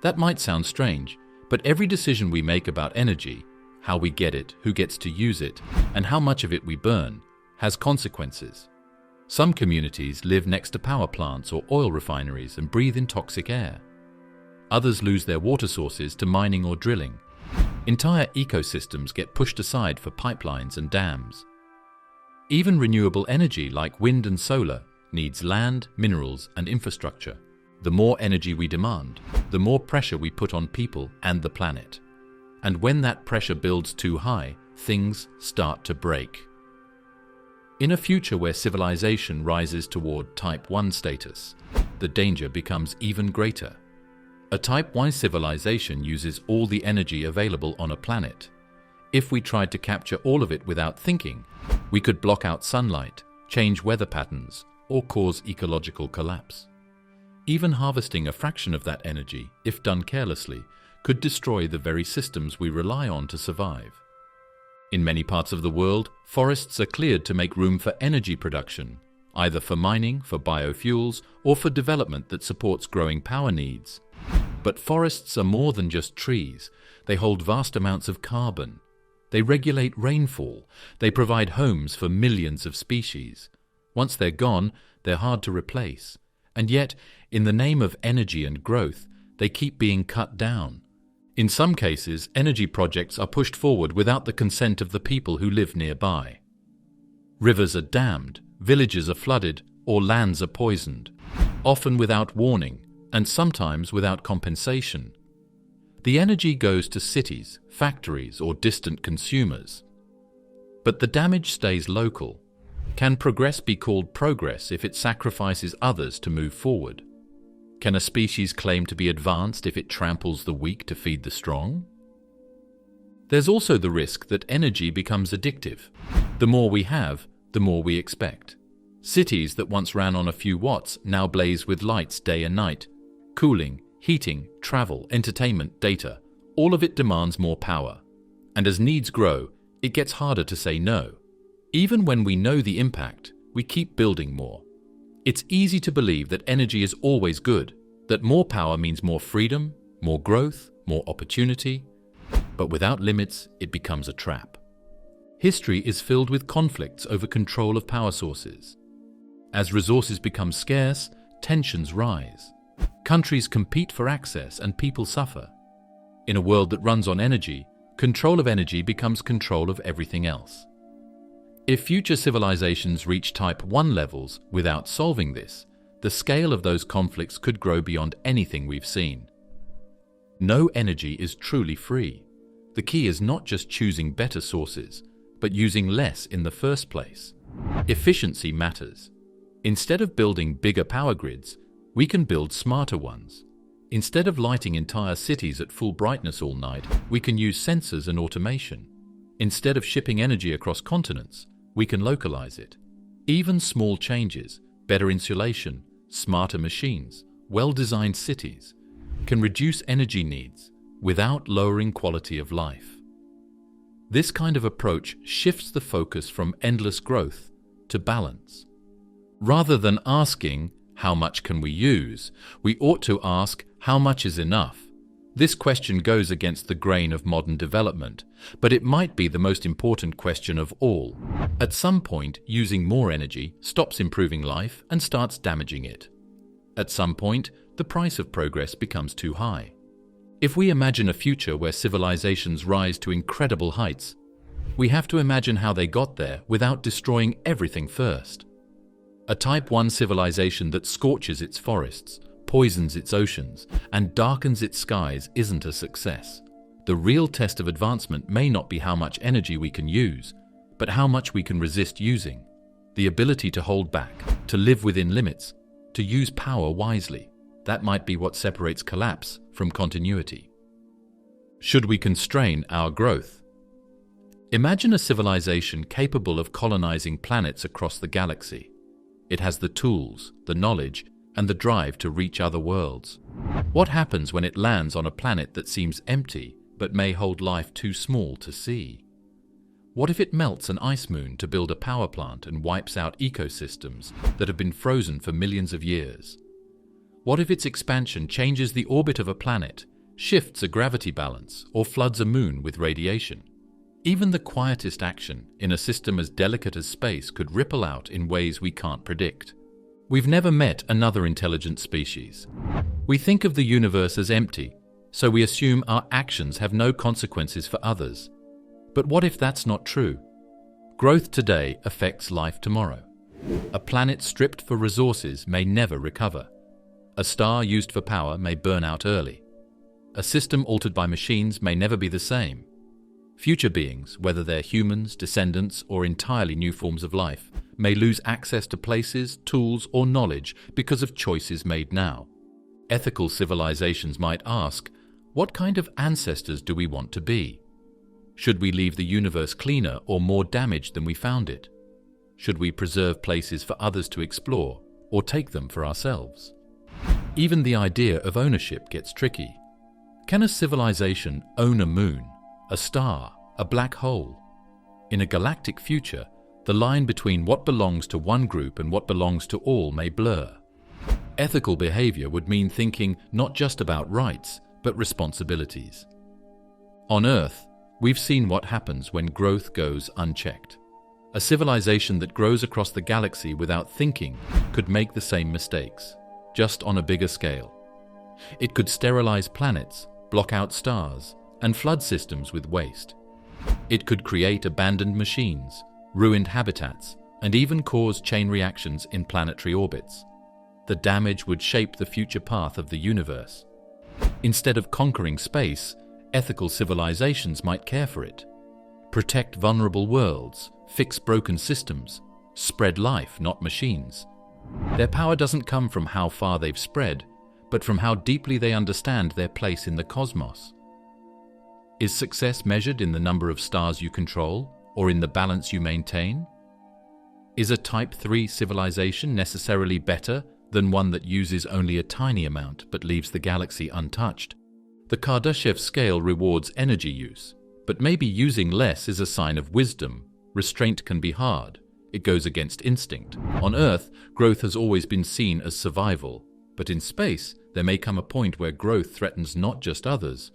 That might sound strange, but every decision we make about energy, how we get it, who gets to use it, and how much of it we burn, has consequences. Some communities live next to power plants or oil refineries and breathe in toxic air. Others lose their water sources to mining or drilling. Entire ecosystems get pushed aside for pipelines and dams. Even renewable energy like wind and solar needs land, minerals, and infrastructure. The more energy we demand, the more pressure we put on people and the planet. And when that pressure builds too high, things start to break. In a future where civilization rises toward Type 1 status, the danger becomes even greater. A Type 1 civilization uses all the energy available on a planet. If we tried to capture all of it without thinking, we could block out sunlight, change weather patterns, or cause ecological collapse. Even harvesting a fraction of that energy, if done carelessly, could destroy the very systems we rely on to survive. In many parts of the world, forests are cleared to make room for energy production, either for mining, for biofuels, or for development that supports growing power needs. But forests are more than just trees. They hold vast amounts of carbon. They regulate rainfall. They provide homes for millions of species. Once they're gone, they're hard to replace. And yet, in the name of energy and growth, they keep being cut down. In some cases, energy projects are pushed forward without the consent of the people who live nearby. Rivers are dammed, villages are flooded, or lands are poisoned, often without warning, and sometimes without compensation. The energy goes to cities, factories, or distant consumers. But the damage stays local. Can progress be called progress if it sacrifices others to move forward? Can a species claim to be advanced if it tramples the weak to feed the strong? There's also the risk that energy becomes addictive. The more we have, the more we expect. Cities that once ran on a few watts now blaze with lights day and night. Cooling, heating, travel, entertainment, data, all of it demands more power. And as needs grow, it gets harder to say no. Even when we know the impact, we keep building more. It's easy to believe that energy is always good, that more power means more freedom, more growth, more opportunity. But without limits, it becomes a trap. History is filled with conflicts over control of power sources. As resources become scarce, tensions rise. Countries compete for access and people suffer. In a world that runs on energy, control of energy becomes control of everything else. If future civilizations reach Type 1 levels without solving this, the scale of those conflicts could grow beyond anything we've seen. No energy is truly free. The key is not just choosing better sources, but using less in the first place. Efficiency matters. Instead of building bigger power grids, we can build smarter ones. Instead of lighting entire cities at full brightness all night, we can use sensors and automation. Instead of shipping energy across continents, we can localize it. Even small changes, better insulation, smarter machines, well-designed cities, can reduce energy needs without lowering quality of life. This kind of approach shifts the focus from endless growth to balance. Rather than asking, how much can we use, we ought to ask, how much is enough? This question goes against the grain of modern development, but it might be the most important question of all. At some point, using more energy stops improving life and starts damaging it. At some point, the price of progress becomes too high. If we imagine a future where civilizations rise to incredible heights, we have to imagine how they got there without destroying everything first. A Type 1 civilization that scorches its forests, poisons its oceans, and darkens its skies isn't a success. The real test of advancement may not be how much energy we can use, but how much we can resist using. The ability to hold back, to live within limits, to use power wisely. That might be what separates collapse from continuity. Should we constrain our growth? Imagine a civilization capable of colonizing planets across the galaxy. It has the tools, the knowledge, and the drive to reach other worlds. What happens when it lands on a planet that seems empty but may hold life too small to see? What if it melts an ice moon to build a power plant and wipes out ecosystems that have been frozen for millions of years? What if its expansion changes the orbit of a planet, shifts a gravity balance, or floods a moon with radiation? Even the quietest action in a system as delicate as space could ripple out in ways we can't predict. We've never met another intelligent species. We think of the universe as empty, so we assume our actions have no consequences for others. But what if that's not true? Growth today affects life tomorrow. A planet stripped for resources may never recover. A star used for power may burn out early. A system altered by machines may never be the same. Future beings, whether they're humans, descendants, or entirely new forms of life, may lose access to places, tools, or knowledge because of choices made now. Ethical civilizations might ask, what kind of ancestors do we want to be? Should we leave the universe cleaner or more damaged than we found it? Should we preserve places for others to explore or take them for ourselves? Even the idea of ownership gets tricky. Can a civilization own a moon, a star, a black hole? In a galactic future, the line between what belongs to one group and what belongs to all may blur. Ethical behavior would mean thinking not just about rights, but responsibilities. On Earth, we've seen what happens when growth goes unchecked. A civilization that grows across the galaxy without thinking could make the same mistakes, just on a bigger scale. It could sterilize planets, block out stars, and flood systems with waste. It could create abandoned machines, ruined habitats, and even cause chain reactions in planetary orbits. The damage would shape the future path of the universe. Instead of conquering space, ethical civilizations might care for it. Protect vulnerable worlds, fix broken systems, spread life, not machines. Their power doesn't come from how far they've spread, but from how deeply they understand their place in the cosmos. Is success measured in the number of stars you control, or in the balance you maintain? Is a Type 3 civilization necessarily better than one that uses only a tiny amount but leaves the galaxy untouched? The Kardashev Scale rewards energy use, but maybe using less is a sign of wisdom. Restraint can be hard. It goes against instinct. On Earth, growth has always been seen as survival, but in space, there may come a point where growth threatens not just others,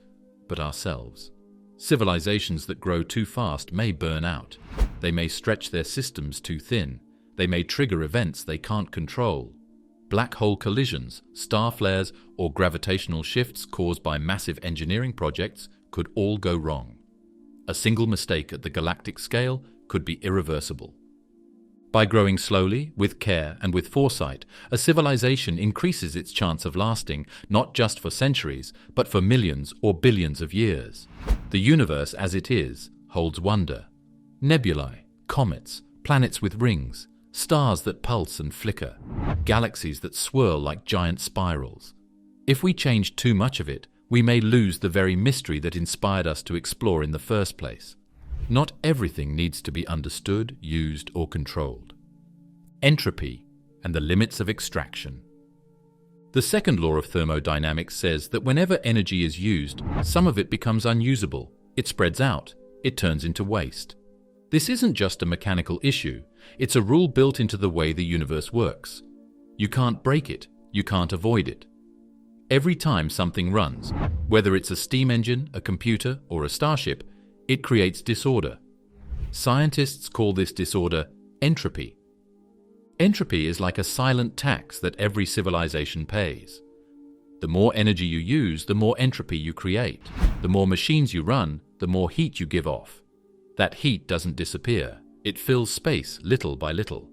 but ourselves. Civilizations that grow too fast may burn out. They may stretch their systems too thin. They may trigger events they can't control. Black hole collisions, star flares, or gravitational shifts caused by massive engineering projects could all go wrong. A single mistake at the galactic scale could be irreversible. By growing slowly, with care, and with foresight, a civilization increases its chance of lasting, not just for centuries, but for millions or billions of years. The universe as it is holds wonder. Nebulae, comets, planets with rings, stars that pulse and flicker, galaxies that swirl like giant spirals. If we change too much of it, we may lose the very mystery that inspired us to explore in the first place. Not everything needs to be understood, used, or controlled. Entropy and the limits of extraction. The second law of thermodynamics says that whenever energy is used, some of it becomes unusable. It spreads out. It turns into waste. This isn't just a mechanical issue. It's a rule built into the way the universe works. You can't break it. You can't avoid it. Every time something runs, whether it's a steam engine, a computer, or a starship, it creates disorder. Scientists call this disorder entropy. Entropy is like a silent tax that every civilization pays. The more energy you use, the more entropy you create. The more machines you run, the more heat you give off. That heat doesn't disappear. It fills space little by little.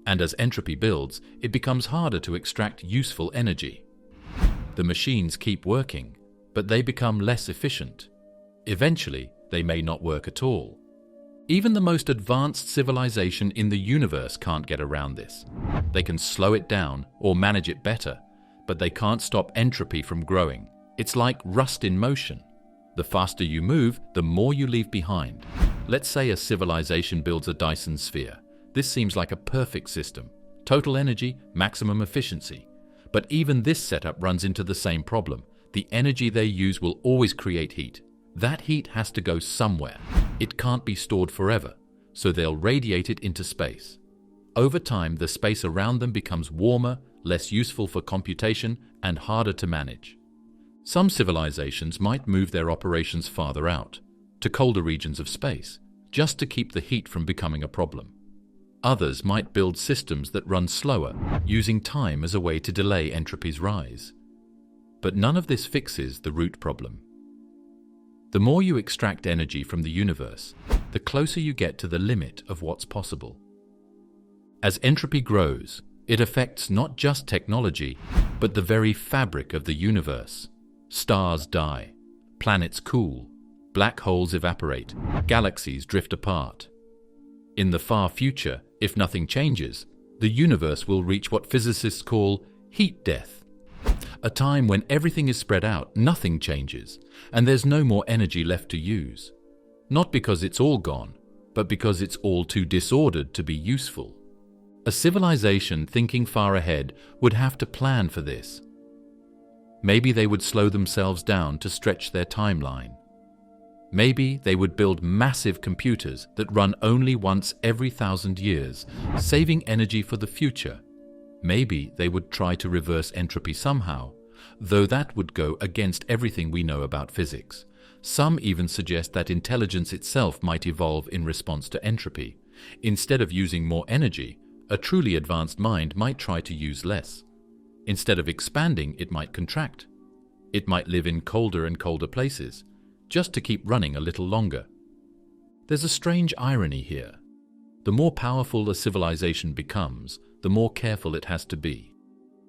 And as entropy builds, it becomes harder to extract useful energy. The machines keep working, but they become less efficient. Eventually, they may not work at all. Even the most advanced civilization in the universe can't get around this. They can slow it down or manage it better, but they can't stop entropy from growing. It's like rust in motion. The faster you move, the more you leave behind. Let's say a civilization builds a Dyson sphere. This seems like a perfect system. Total energy, maximum efficiency. But even this setup runs into the same problem. The energy they use will always create heat. That heat has to go somewhere. It can't be stored forever, so they'll radiate it into space. Over time, the space around them becomes warmer, less useful for computation, and harder to manage. Some civilizations might move their operations farther out, to colder regions of space, just to keep the heat from becoming a problem. Others might build systems that run slower, using time as a way to delay entropy's rise. But none of this fixes the root problem. The more you extract energy from the universe, the closer you get to the limit of what's possible. As entropy grows, it affects not just technology, but the very fabric of the universe. Stars die, planets cool, black holes evaporate, galaxies drift apart. In the far future, If nothing changes, the universe will reach what physicists call heat death, a time when everything is spread out, nothing changes, and there's no more energy left to use. Not because it's all gone, but because it's all too disordered to be useful. A civilization thinking far ahead would have to plan for this. Maybe they would slow themselves down to stretch their timeline. Maybe they would build massive computers that run only once every 1,000 years, saving energy for the future. Maybe they would try to reverse entropy somehow, though that would go against everything we know about physics. Some even suggest that intelligence itself might evolve in response to entropy. Instead of using more energy, a truly advanced mind might try to use less. Instead of expanding, it might contract. It might live in colder and colder places, just to keep running a little longer. There's a strange irony here. The more powerful a civilization becomes, the more careful it has to be.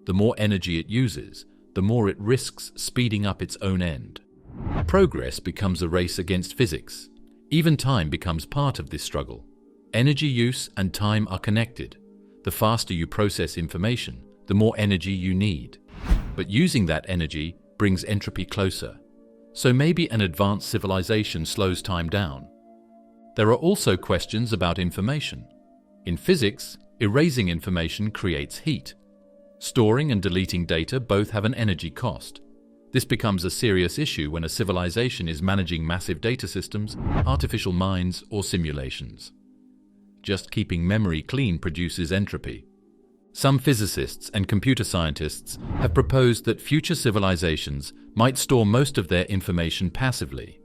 The more energy it uses, the more it risks speeding up its own end. Progress becomes a race against physics. Even time becomes part of this struggle. Energy use and time are connected. The faster you process information, the more energy you need. But using that energy brings entropy closer. So maybe an advanced civilization slows time down. There are also questions about information. In physics, erasing information creates heat. Storing and deleting data both have an energy cost. This becomes a serious issue when a civilization is managing massive data systems, artificial minds, or simulations. Just keeping memory clean produces entropy. Some physicists and computer scientists have proposed that future civilizations might store most of their information passively.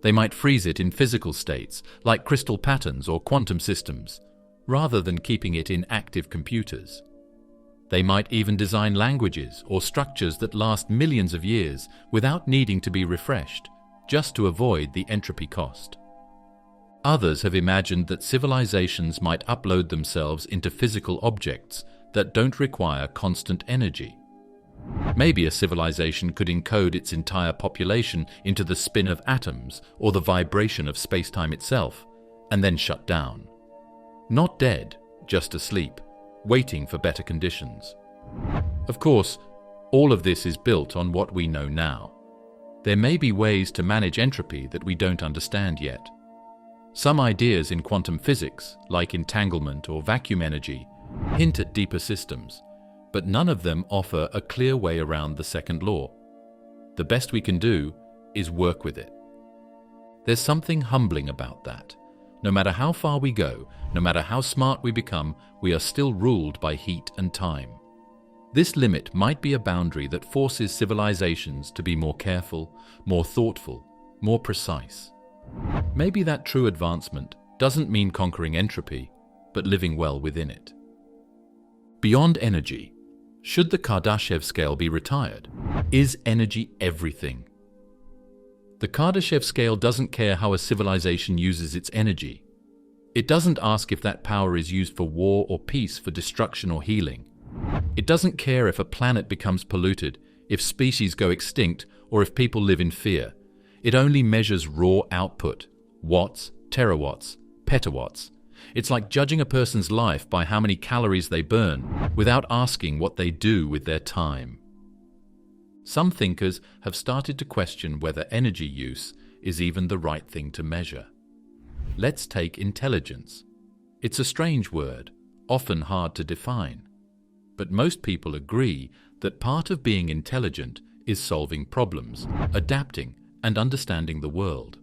They might freeze it in physical states, like crystal patterns or quantum systems, rather than keeping it in active computers. They might even design languages or structures that last millions of years without needing to be refreshed, just to avoid the entropy cost. Others have imagined that civilizations might upload themselves into physical objects that don't require constant energy. Maybe a civilization could encode its entire population into the spin of atoms or the vibration of space-time itself, and then shut down. Not dead, just asleep, waiting for better conditions. Of course, all of this is built on what we know now. There may be ways to manage entropy that we don't understand yet. Some ideas in quantum physics, like entanglement or vacuum energy, hint at deeper systems, but none of them offer a clear way around the second law. The best we can do is work with it. There's something humbling about that. No matter how far we go, no matter how smart we become, we are still ruled by heat and time. This limit might be a boundary that forces civilizations to be more careful, more thoughtful, more precise. Maybe that true advancement doesn't mean conquering entropy, but living well within it. Beyond energy, should the Kardashev scale be retired? Is energy everything? The Kardashev scale doesn't care how a civilization uses its energy. It doesn't ask if that power is used for war or peace, for destruction or healing. It doesn't care if a planet becomes polluted, if species go extinct, or if people live in fear. It only measures raw output: watts, terawatts, petawatts. It's like judging a person's life by how many calories they burn, without asking what they do with their time. Some thinkers have started to question whether energy use is even the right thing to measure. Let's take intelligence. It's a strange word, often hard to define. But most people agree that part of being intelligent is solving problems, adapting, and understanding the world.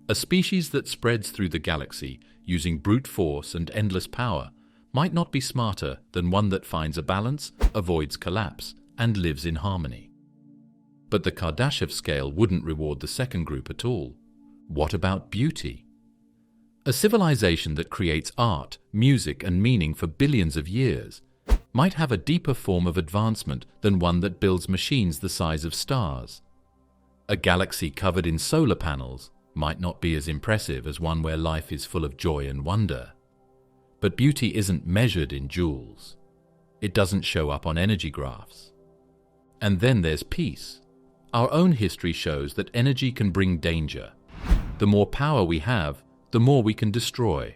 A species that spreads through the galaxy using brute force and endless power might not be smarter than one that finds a balance, avoids collapse, and lives in harmony. But the Kardashev scale wouldn't reward the second group at all. What about beauty? A civilization that creates art, music, and meaning for billions of years might have a deeper form of advancement than one that builds machines the size of stars. A galaxy covered in solar panels might not be as impressive as one where life is full of joy and wonder. But beauty isn't measured in joules. It doesn't show up on energy graphs. And then there's peace. Our own history shows that energy can bring danger. The more power we have, the more we can destroy.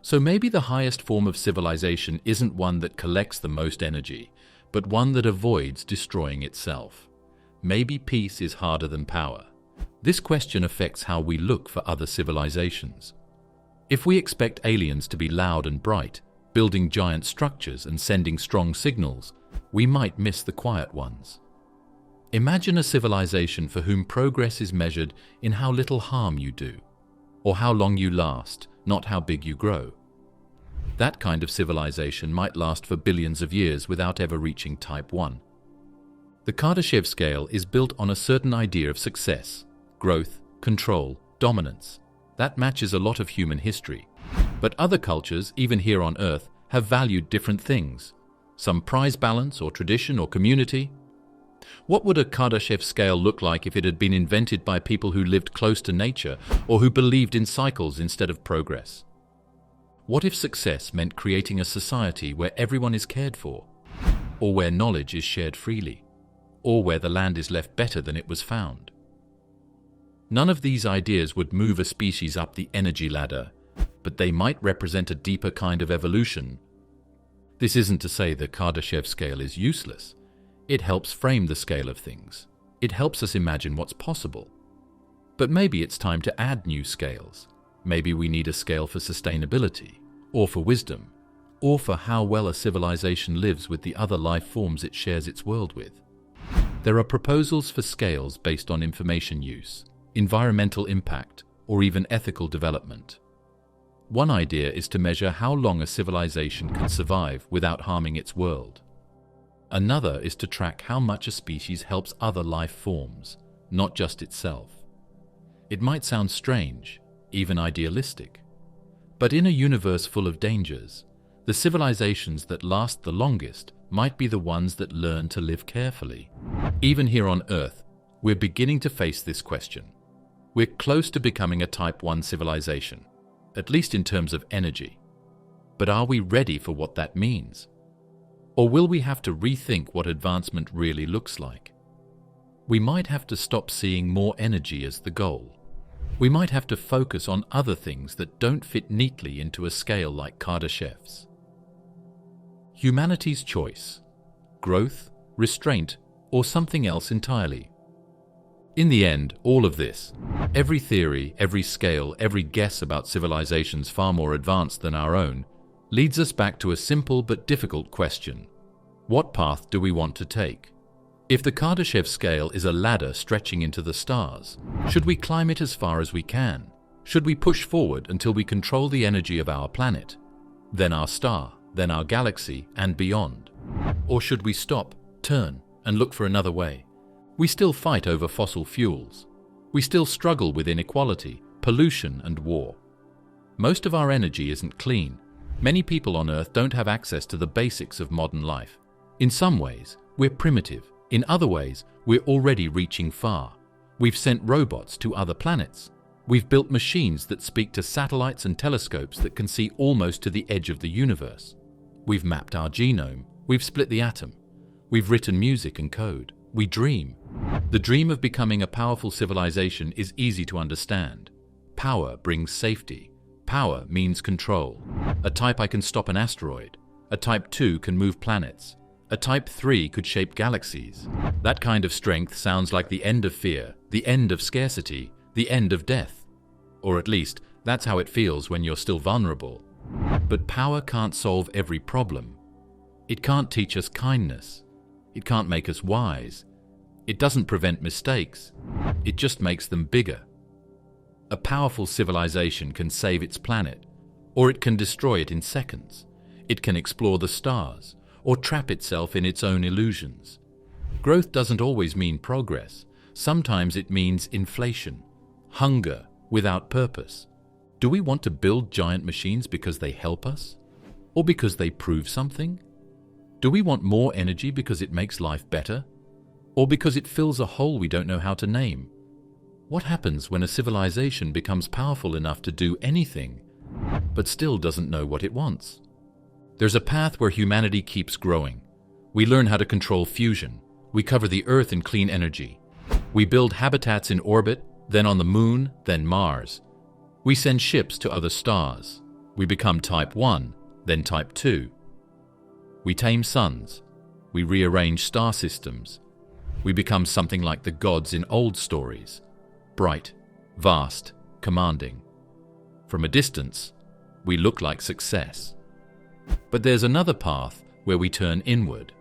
So maybe the highest form of civilization isn't one that collects the most energy, but one that avoids destroying itself. Maybe peace is harder than power. This question affects how we look for other civilizations. If we expect aliens to be loud and bright, building giant structures and sending strong signals, we might miss the quiet ones. Imagine a civilization for whom progress is measured in how little harm you do, or how long you last, not how big you grow. That kind of civilization might last for billions of years without ever reaching Type 1. The Kardashev Scale is built on a certain idea of success, growth, control, dominance. That matches a lot of human history. But other cultures, even here on Earth, have valued different things. Some prize balance or tradition or community. What would a Kardashev scale look like if it had been invented by people who lived close to nature or who believed in cycles instead of progress? What if success meant creating a society where everyone is cared for, or where knowledge is shared freely, or where the land is left better than it was found? None of these ideas would move a species up the energy ladder, but they might represent a deeper kind of evolution. This isn't to say the Kardashev scale is useless. It helps frame the scale of things. It helps us imagine what's possible. But maybe it's time to add new scales. Maybe we need a scale for sustainability, or for wisdom, or for how well a civilization lives with the other life forms it shares its world with. There are proposals for scales based on information use, environmental impact, or even ethical development. One idea is to measure how long a civilization can survive without harming its world. Another is to track how much a species helps other life forms, not just itself. It might sound strange, even idealistic, but in a universe full of dangers, the civilizations that last the longest might be the ones that learn to live carefully. Even here on Earth, we're beginning to face this question. We're close to becoming a Type 1 civilization, at least in terms of energy. But are we ready for what that means? Or will we have to rethink what advancement really looks like? We might have to stop seeing more energy as the goal. We might have to focus on other things that don't fit neatly into a scale like Kardashev's. Humanity's choice: growth, restraint, or something else entirely. In the end, all of this, every theory, every scale, every guess about civilizations far more advanced than our own, leads us back to a simple but difficult question. What path do we want to take? If the Kardashev scale is a ladder stretching into the stars, should we climb it as far as we can? Should we push forward until we control the energy of our planet, then our star, then our galaxy, and beyond? Or should we stop, turn, and look for another way? We still fight over fossil fuels. We still struggle with inequality, pollution, and war. Most of our energy isn't clean. Many people on Earth don't have access to the basics of modern life. In some ways, we're primitive. In other ways, we're already reaching far. We've sent robots to other planets. We've built machines that speak to satellites and telescopes that can see almost to the edge of the universe. We've mapped our genome. We've split the atom. We've written music and code. We dream. The dream of becoming a powerful civilization is easy to understand. Power brings safety. Power means control. A Type I can stop an asteroid. A Type 2 can move planets. A Type 3 could shape galaxies. That kind of strength sounds like the end of fear, the end of scarcity, the end of death. Or at least, that's how it feels when you're still vulnerable. But power can't solve every problem. It can't teach us kindness. It can't make us wise. It doesn't prevent mistakes. It just makes them bigger. A powerful civilization can save its planet, or it can destroy it in seconds. It can explore the stars, or trap itself in its own illusions. Growth doesn't always mean progress. Sometimes it means inflation, hunger without purpose. Do we want to build giant machines because they help us? Or because they prove something? Do we want more energy because it makes life better? Or because it fills a hole we don't know how to name? What happens when a civilization becomes powerful enough to do anything, but still doesn't know what it wants? There's a path where humanity keeps growing. We learn how to control fusion. We cover the Earth in clean energy. We build habitats in orbit, then on the Moon, then Mars. We send ships to other stars. We become type 1, then type 2. We tame suns. We rearrange star systems. We become something like the gods in old stories. Bright, vast, commanding. From a distance, we look like success. But there's another path where we turn inward.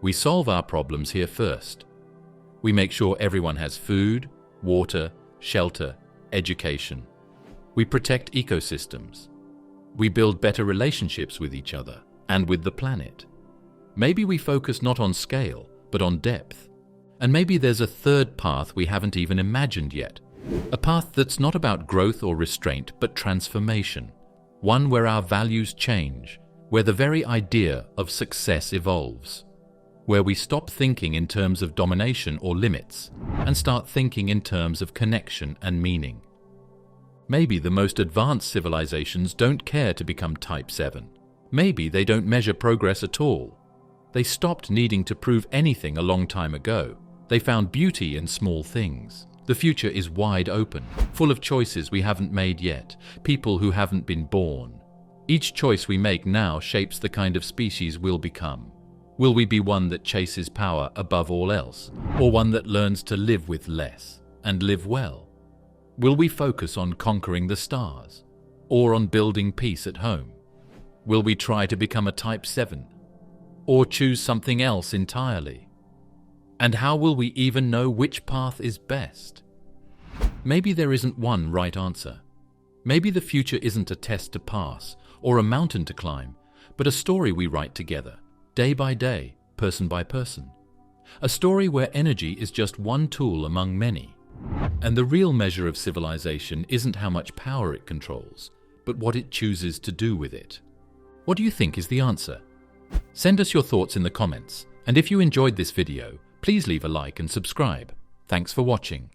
We solve our problems here first. We make sure everyone has food, water, shelter, education. We protect ecosystems. We build better relationships with each other and with the planet. Maybe we focus not on scale, but on depth. And maybe there's a third path we haven't even imagined yet. A path that's not about growth or restraint, but transformation. One where our values change, where the very idea of success evolves. Where we stop thinking in terms of domination or limits and start thinking in terms of connection and meaning. Maybe the most advanced civilizations don't care to become Type 7. Maybe they don't measure progress at all. They stopped needing to prove anything a long time ago. They found beauty in small things. The future is wide open, full of choices we haven't made yet, people who haven't been born. Each choice we make now shapes the kind of species we'll become. Will we be one that chases power above all else, or one that learns to live with less and live well? Will we focus on conquering the stars, or on building peace at home? Will we try to become a Type 7, or choose something else entirely? And how will we even know which path is best? Maybe there isn't one right answer. Maybe the future isn't a test to pass, or a mountain to climb, but a story we write together. Day by day, person by person. A story where energy is just one tool among many. And the real measure of civilization isn't how much power it controls, but what it chooses to do with it. What do you think is the answer? Send us your thoughts in the comments, and if you enjoyed this video, please leave a like and subscribe. Thanks for watching.